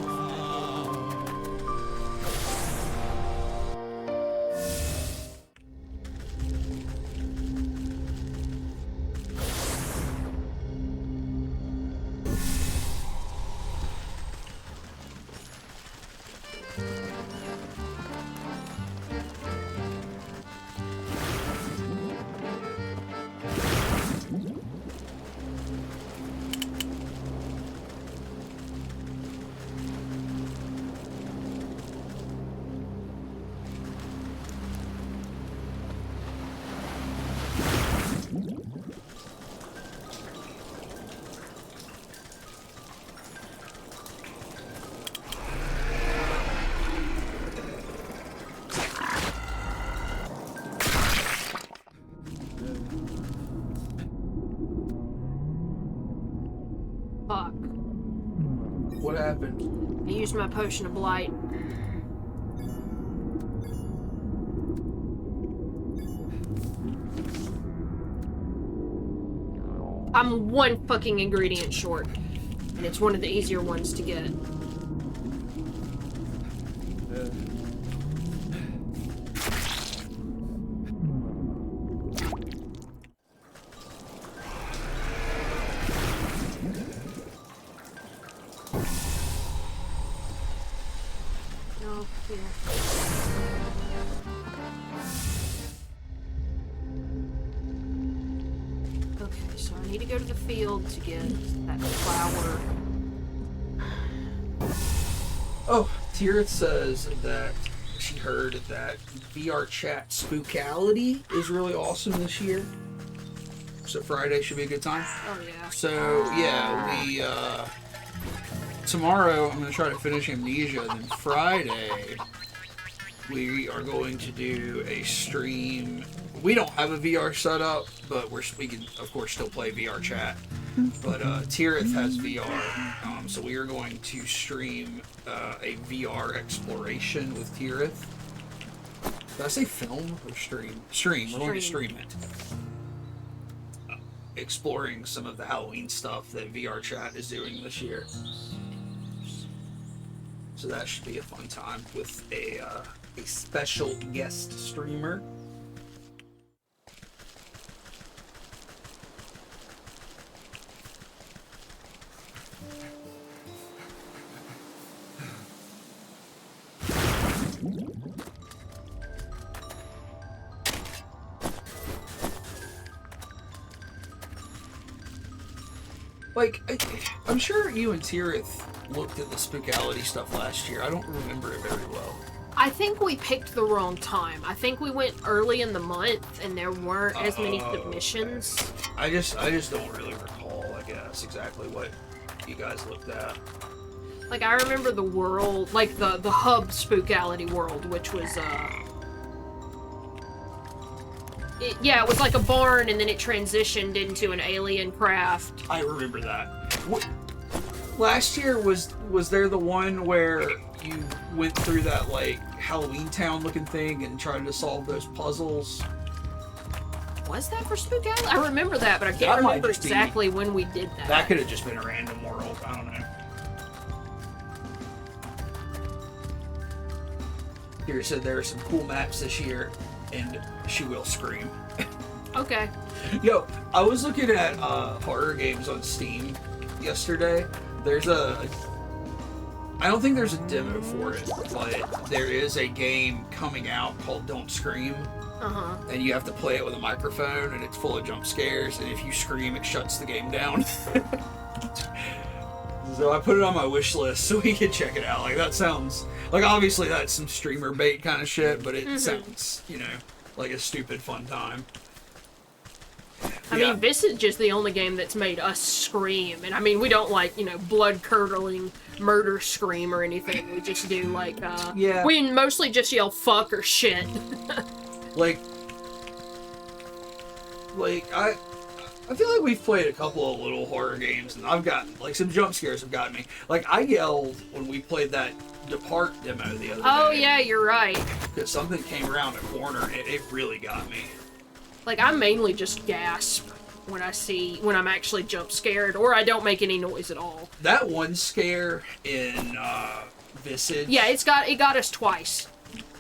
Fuck. What happened? I used my potion of blight. I'm one fucking ingredient short, and it's one of the easier ones to get. No, yeah. Okay, so I need to go to the field to get that flower. Oh, Tirith says that she heard that VR chat spookality is really awesome this year. So Friday should be a good time. Oh yeah. So yeah, we tomorrow I'm gonna try to finish Amnesia. Then Friday we are going to do a stream. We don't have a VR setup, but we can of course still play VR chat. But Tirith has VR, so we are going to stream a VR exploration with Tirith. Did I say film or stream? Stream. We're going to stream it. Exploring some of the Halloween stuff that VR chat is doing this year. So that should be a fun time with a special guest streamer. Like, I'm sure you and Tirith looked at the spookality stuff last year. I don't remember it very well. I think we picked the wrong time. I think we went early in the month, and there weren't as many submissions. I just don't really recall, I guess, exactly what you guys looked at. Like, I remember the world, like the hub spookality world, which was it was like a barn, and then it transitioned into an alien craft. I remember that. Last year was there the one where you went through that like Halloween Town looking thing and tried to solve those puzzles? Was that for spookality? I remember that, but I can't remember exactly when we did that. That could have just been a random world. I don't know. Here said there are some cool maps this year, and she will scream. Okay. Yo, I was looking at horror games on Steam yesterday. I don't think there's a demo for it, but there is a game coming out called Don't Scream. Uh-huh. And you have to play it with a microphone, and it's full of jump scares, and if you scream, it shuts the game down. So I put it on my wish list so we can check it out. Like, that sounds... Like, obviously that's some streamer bait kind of shit, but it sounds, like a stupid fun time. I mean, this is just the only game that's made us scream. And I mean, we don't like, blood-curdling murder scream or anything. We just do, like, we mostly just yell fuck or shit. I feel like we've played a couple of little horror games, and I've gotten, like, some jump scares have gotten me. Like, I yelled when we played that Depart demo the other day. Oh, yeah, you're right. Because something came around a corner, and it really got me. Like, I mainly just gasp when I'm actually jump scared, or I don't make any noise at all. That one scare in, Visage. Yeah, it got us twice.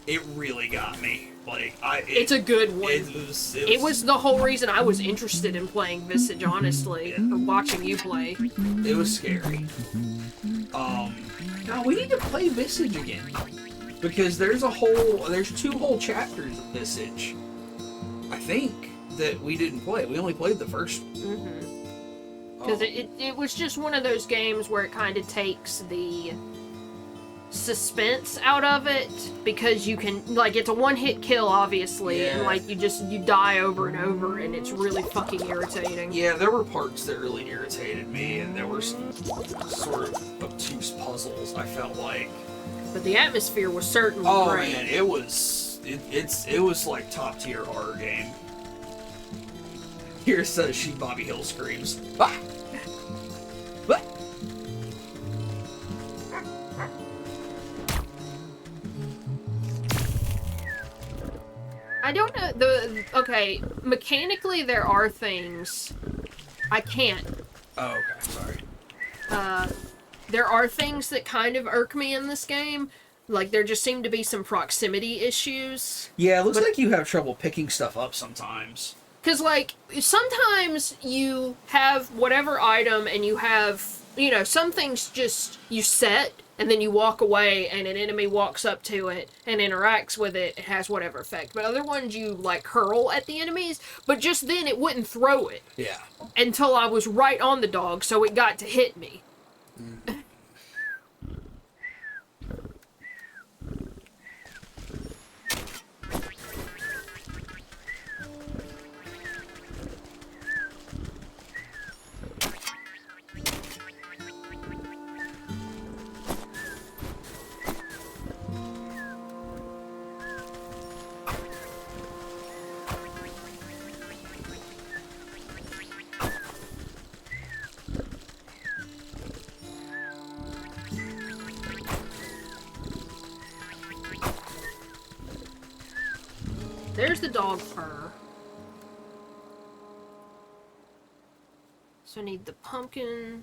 It really got me. Like, it's a good one. It was the whole reason I was interested in playing Visage, honestly, or watching you play. It was scary. No, we need to play Visage again. Because there's 2 whole chapters of Visage, I think, that we didn't play. We only played the first one. Because it was just one of those games where it kind of takes the suspense out of it, because you can, like, it's a one-hit kill, obviously, and, like, you die over and over, and it's really fucking irritating. Yeah, there were parts that really irritated me, and there were some sort of obtuse puzzles, I felt like. But the atmosphere was certainly great. Oh man, it was like top-tier horror game. Here says she Bobby Hill screams. Bah! Bah! I don't know, okay, mechanically there are things I can't. Oh, okay, sorry. There are things that kind of irk me in this game. Like, there just seem to be some proximity issues. Yeah, it looks like you have trouble picking stuff up sometimes. Because, like, sometimes you have whatever item and you have, you know, some things just you set and then you walk away and an enemy walks up to it and interacts with it. It has whatever effect. But other ones you, like, hurl at the enemies, but just then it wouldn't throw it. Yeah. Until I was right on the dog, so it got to hit me. There's the dog fur. So I need the pumpkin.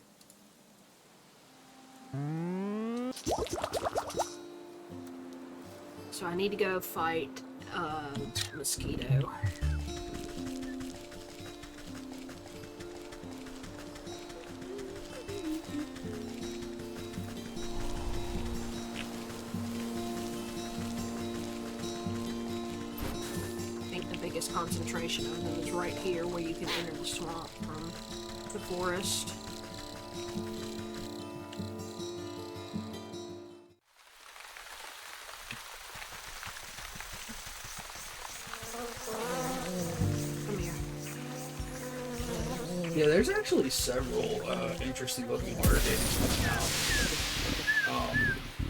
So I need to go fight mosquito. Concentration of them is right here where you can enter the swamp from the forest. Come here. Yeah, there's actually several interesting looking horror games coming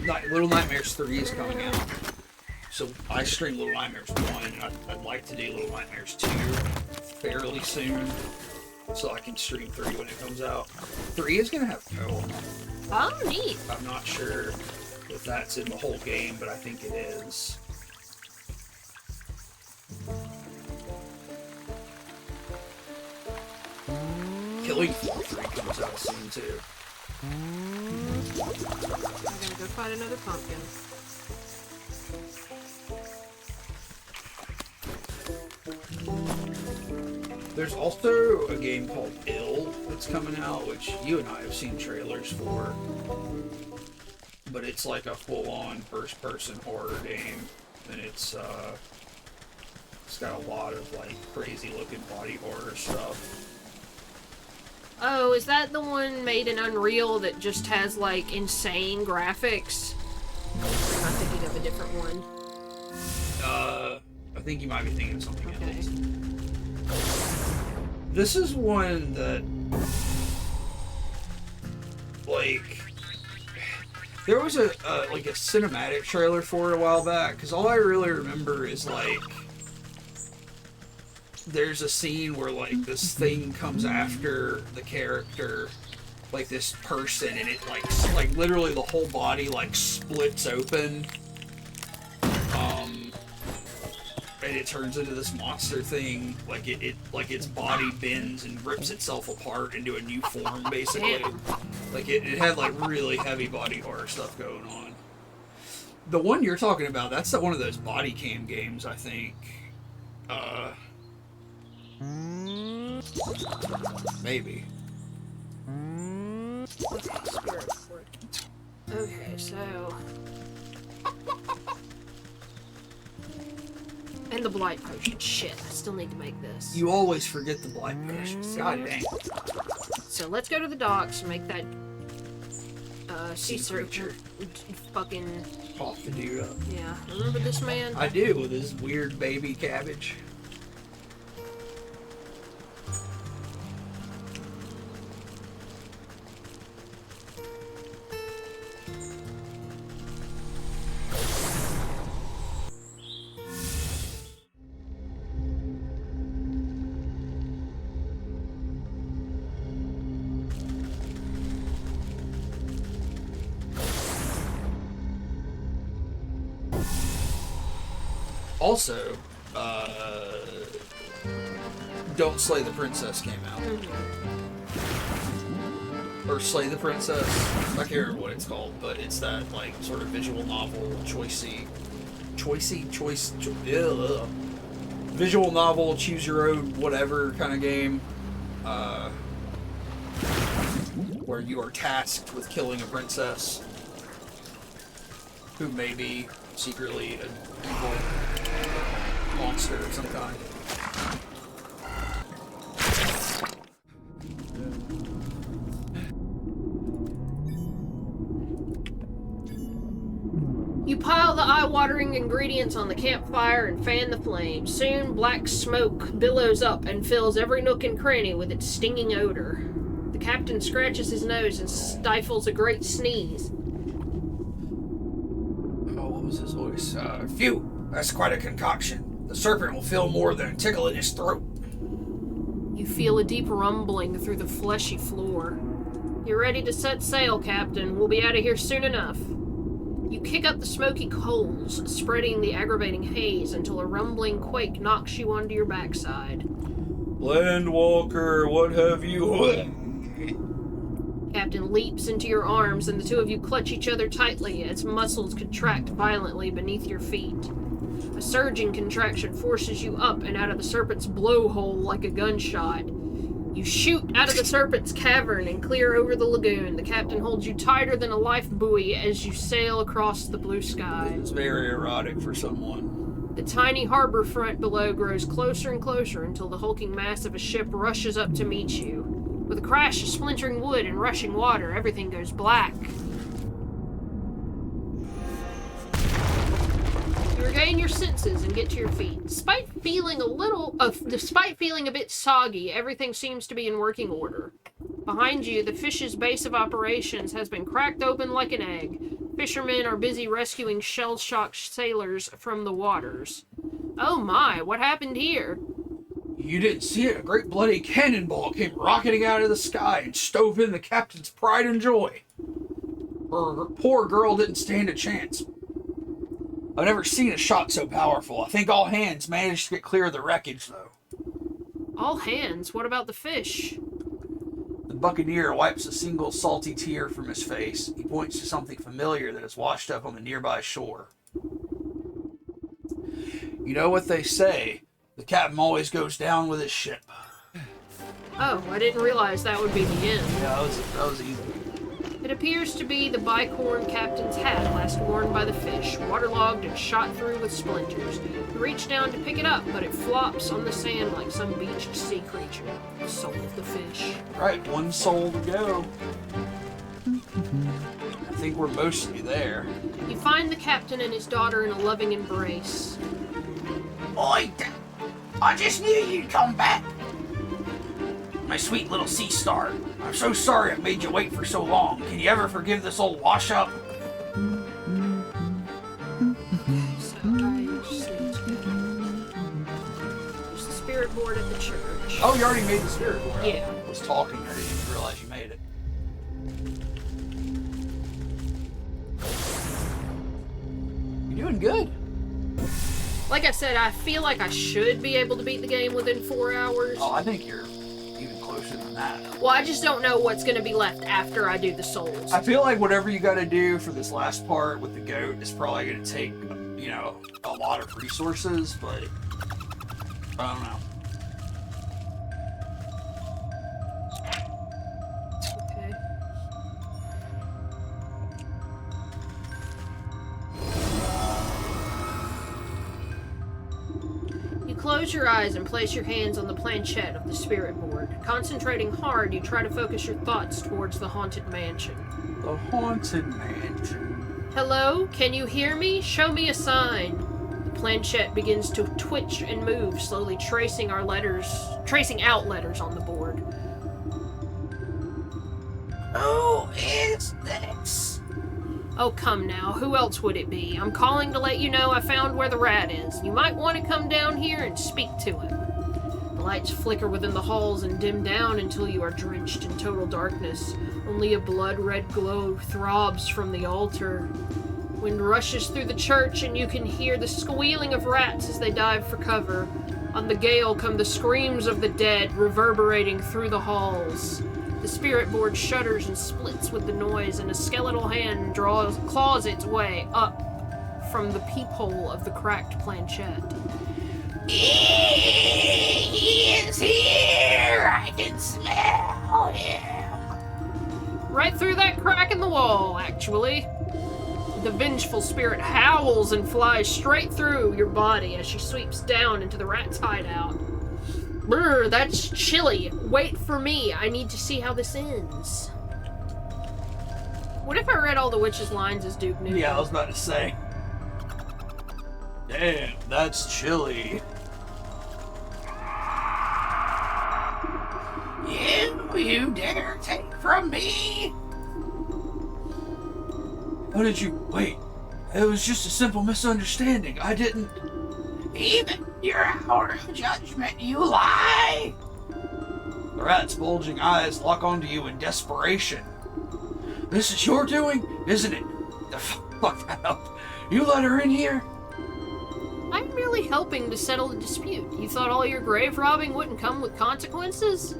out. Little Nightmares 3 is coming out. So I stream Little Nightmares 1, and I'd like to do Little Nightmares 2 fairly soon, so I can stream 3 when it comes out. 3 is going to have co-op. Oh, neat. I'm not sure if that's in the whole game, but I think it is. Killing Floor 3 comes out soon, too. I gotta go find another pumpkin. There's also a game called Ill that's coming out, which you and I have seen trailers for. But it's like a full-on first-person horror game, and it's got a lot of like crazy-looking body horror stuff. Oh, is that the one made in Unreal that just has like insane graphics? Or am I thinking of a different one? I think you might be thinking of something else. This is one that, like, there was a cinematic trailer for it a while back, because all I really remember is, like, there's a scene where like this thing comes after the character, like this person, and it like literally the whole body like splits open, and it turns into this monster thing. Like it like its body bends and rips itself apart into a new form, basically. Like it had like really heavy body horror stuff going on. The one you're talking about, that's one of those body cam games, I think. Maybe. Okay, so... And the blight potion. Shit, I still need to make this. You always forget the blight potion. God dang. So let's go to the docks and make that sea serpent fucking... Pop the dude up. Yeah, remember this man? I do, with his weird baby cabbage. Also, Don't Slay the Princess came out. Or Slay the Princess. I can't remember what it's called, but it's that, like, sort of visual novel, visual novel, choose your own whatever kind of game, where you are tasked with killing a princess who may be secretly an evil monster of some kind. You pile the eye-watering ingredients on the campfire and fan the flames. Soon, black smoke billows up and fills every nook and cranny with its stinging odor. The captain scratches his nose and stifles a great sneeze. Oh, what was his voice? Phew! That's quite a concoction. The serpent will feel more than a tickle in his throat. You feel a deep rumbling through the fleshy floor. You're ready to set sail, Captain. We'll be out of here soon enough. You kick up the smoky coals, spreading the aggravating haze until a rumbling quake knocks you onto your backside. Landwalker, what have you... Captain leaps into your arms and the two of you clutch each other tightly as muscles contract violently beneath your feet. A surging contraction forces you up and out of the serpent's blowhole like a gunshot. You shoot out of the serpent's cavern and clear over the lagoon. The captain holds you tighter than a life buoy as you sail across the blue sky. It's very erotic for someone. The tiny harbor front below grows closer and closer until the hulking mass of a ship rushes up to meet you. With a crash of splintering wood and rushing water, everything goes black. You regain your senses and get to your feet. Despite feeling a bit soggy, everything seems to be in working order. Behind you, the fish's base of operations has been cracked open like an egg. Fishermen are busy rescuing shell-shocked sailors from the waters. Oh my, what happened here? You didn't see it. A great bloody cannonball came rocketing out of the sky and stove in the captain's pride and joy. Her poor girl didn't stand a chance. I've never seen a shot so powerful. I think all hands managed to get clear of the wreckage, though. All hands? What about the fish? The buccaneer wipes a single salty tear from his face. He points to something familiar that has washed up on the nearby shore. You know what they say? The captain always goes down with his ship. Oh, I didn't realize that would be the end. Yeah, that was easy. It appears to be the bicorn captain's hat last worn by the fish, waterlogged and shot through with splinters. You reach down to pick it up, but it flops on the sand like some beached sea creature. The soul of the fish. Right, one soul to go. I think we're mostly there. You find the captain and his daughter in a loving embrace. Oi, I just knew you'd come back. My sweet little sea star. I'm so sorry I made you wait for so long. Can you ever forgive this old wash-up? So I just need to use the spirit board at Oh, you already made the spirit board. Yeah. I was talking. I didn't even realize you made it. You're doing good. Like I said, I feel like I should be able to beat the game within 4 hours. Oh, I think you're even closer than that. Well, I just don't know what's going to be left after I do the souls. I feel like whatever you got to do for this last part with the goat is probably going to take, you know, a lot of resources, but I don't know. Okay. You close your eyes and place your hands on the planchette of the spirit board. Concentrating hard, you try to focus your thoughts towards the haunted mansion. The haunted mansion. Hello? Can you hear me? Show me a sign. The planchette begins to twitch and move, slowly tracing out letters on the board. Who is this? Oh, come now. Who else would it be? I'm calling to let you know I found where the rat is. You might want to come down here and speak to him. The lights flicker within the halls and dim down until you are drenched in total darkness. Only a blood-red glow throbs from the altar. Wind rushes through the church and you can hear the squealing of rats as they dive for cover. On the gale come the screams of the dead, reverberating through the halls. The spirit board shudders and splits with the noise, and a skeletal hand claws its way up from the peephole of the cracked planchette. He is here! I can smell him! Right through that crack in the wall, actually. The vengeful spirit howls and flies straight through your body as she sweeps down into the rat's hideout. Brr, that's chilly. Wait for me. I need to see how this ends. What if I read all the witch's lines as Duke Nukem? Yeah, I was about to say. Damn, that's chilly. You dare take from me? How did you... Wait, it was just a simple misunderstanding. I didn't... Even your hour of judgment, you lie! The rat's bulging eyes lock onto you in desperation. This is your doing, isn't it? Fuck that up. You let her in here? I'm merely helping to settle the dispute. You thought all your grave robbing wouldn't come with consequences?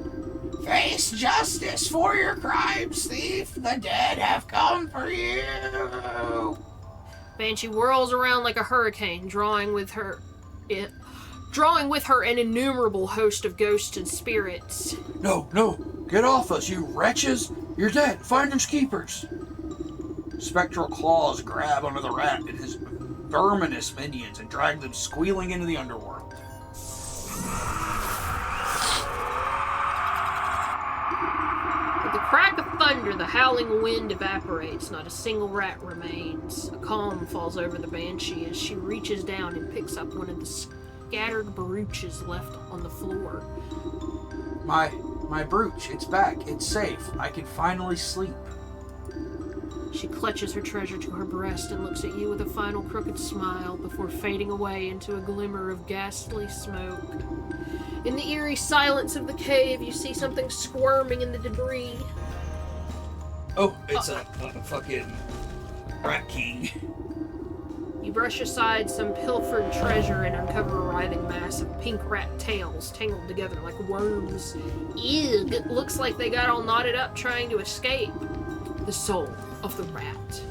Face justice for your crimes, thief. The dead have come for you. Banshee whirls around like a hurricane, drawing with her an innumerable host of ghosts and spirits. No, get off us, you wretches! You're dead. Finders keepers. Spectral claws grab onto the rat and his verminous minions and drag them squealing into the underworld. With the crack of thunder, the howling wind evaporates. Not a single rat remains. A calm falls over the Banshee as she reaches down and picks up one of the scattered brooches left on the floor. My brooch, it's back. It's safe. I can finally sleep. She clutches her treasure to her breast and looks at you with a final crooked smile before fading away into a glimmer of ghastly smoke. In the eerie silence of the cave, you see something squirming in the debris. Oh, it's a fucking rat king. You brush aside some pilfered treasure and uncover a writhing mass of pink rat tails tangled together like worms. Ew, it looks like they got all knotted up trying to escape. The soul of the rat.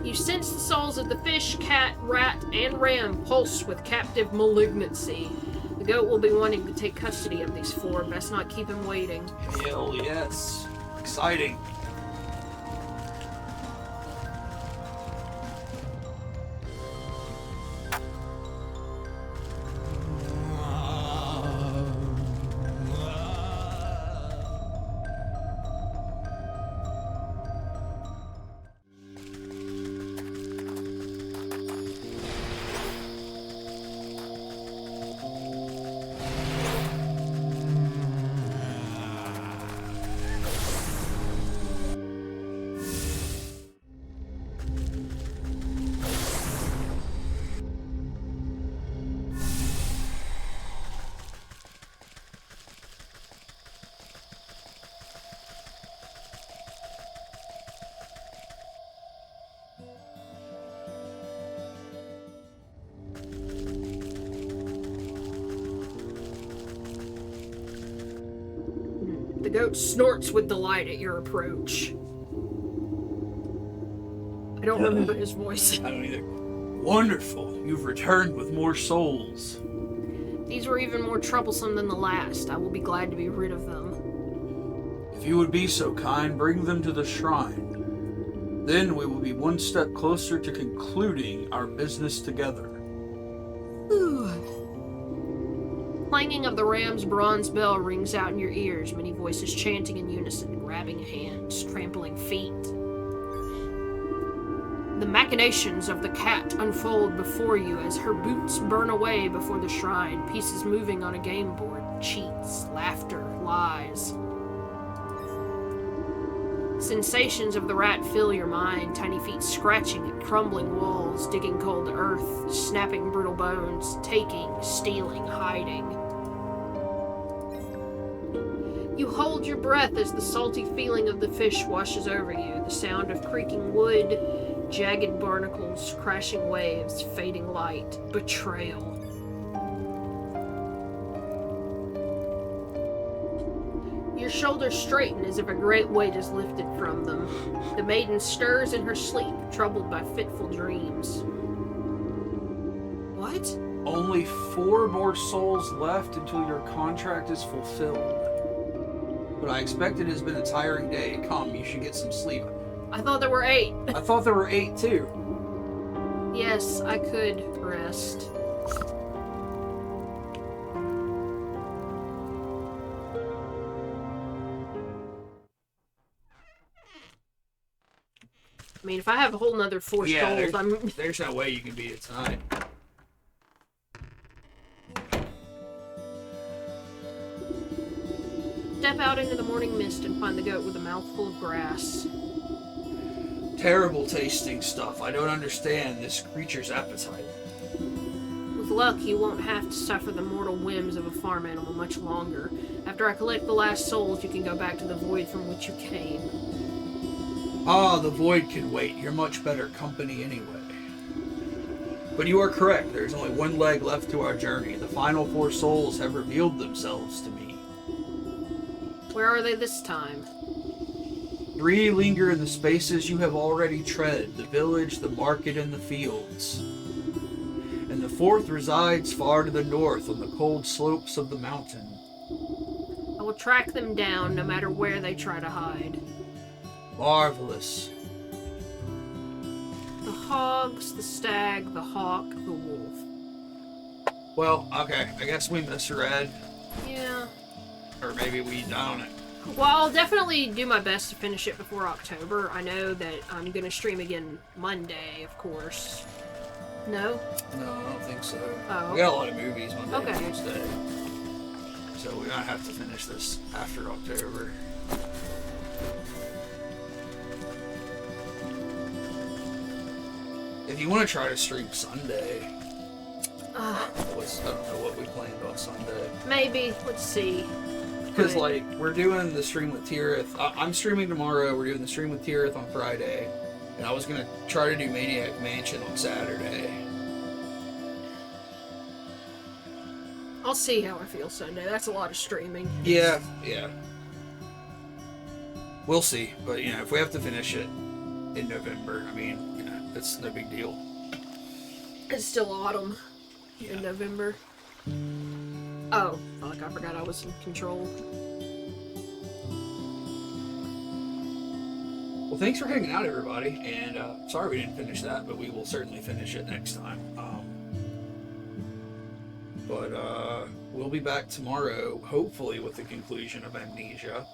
You sense the souls of the fish, cat, rat, and ram pulse with captive malignancy. The goat will be wanting to take custody of these four. Best not keep him waiting. Hell yes. Exciting. goat snorts with delight at your approach. I don't remember his voice. I don't either. Wonderful. You've returned with more souls. These were even more troublesome than the last. I will be glad to be rid of them. If you would be so kind, bring them to the shrine. Then we will be one step closer to concluding our business together. Clanging of the ram's bronze bell rings out in your ears, many voices chanting in unison, grabbing hands, trampling feet. The machinations of the cat unfold before you as her boots burn away before the shrine, pieces moving on a game board, cheats, laughter, lies. Sensations of the rat fill your mind, tiny feet scratching at crumbling walls, digging cold earth, snapping brittle bones, taking, stealing, hiding. You hold your breath as the salty feeling of the fish washes over you, the sound of creaking wood, jagged barnacles, crashing waves, fading light, betrayal. Your shoulders straighten as if a great weight is lifted from them. The maiden stirs in her sleep, troubled by fitful dreams. What? Only 4 more souls left until your contract is fulfilled. But I expect it has been a tiring day. Come, you should get some sleep. I thought there were 8. I thought there were 8 too. Yes, I could rest. I mean, if I have a whole nother 4 souls, there's no way you can beat it tonight. Step out into the morning mist and find the goat with a mouthful of grass. Terrible tasting stuff. I don't understand this creature's appetite. With luck, you won't have to suffer the mortal whims of a farm animal much longer. After I collect the last souls, you can go back to the void from which you came. Ah, the void can wait. You're much better company anyway. But you are correct. There's only one leg left to our journey. The final 4 souls have revealed themselves to me. Where are they this time? 3 linger in the spaces you have already tread, the village, the market, and the fields. And the 4th resides far to the north on the cold slopes of the mountain. I will track them down no matter where they try to hide. Marvelous. The hogs, the stag, the hawk, the wolf. Well, okay, I guess we misread. Yeah. Or maybe we don't know. Well, I'll definitely do my best to finish it before October. I know that I'm going to stream again Monday, of course. No? No, I don't think so. Oh. We got a lot of movies Monday and Okay. Tuesday. So we might have to finish this after October. If you want to try to stream Sunday, I don't know what we planned on Sunday. Maybe. Let's see. Because, like, we're doing the stream with Tirith. I'm streaming tomorrow. We're doing the stream with Tirith on Friday. And I was going to try to do Maniac Mansion on Saturday. I'll see how I feel Sunday. That's a lot of streaming. Yeah. We'll see. But, you know, if we have to finish it in November, I mean, you know, it's no big deal. It's still autumn in November. Oh, fuck, I forgot I was in control. Well, thanks for hanging out, everybody. And sorry we didn't finish that, but we will certainly finish it next time. But we'll be back tomorrow, hopefully with the conclusion of Amnesia.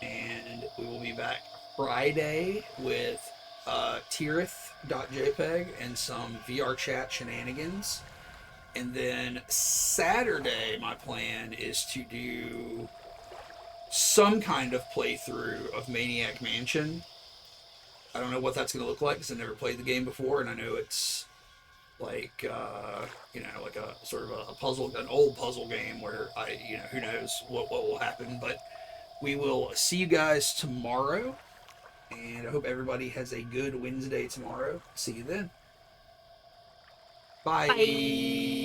And we will be back Friday with Tirith.jpg and some VR chat shenanigans. And then Saturday, my plan is to do some kind of playthrough of Maniac Mansion. I don't know what that's going to look like because I've never played the game before, and I know it's like, you know, like a sort of a puzzle, an old puzzle game where who knows what will happen. But we will see you guys tomorrow, and I hope everybody has a good Wednesday tomorrow. See you then. Bye. Bye.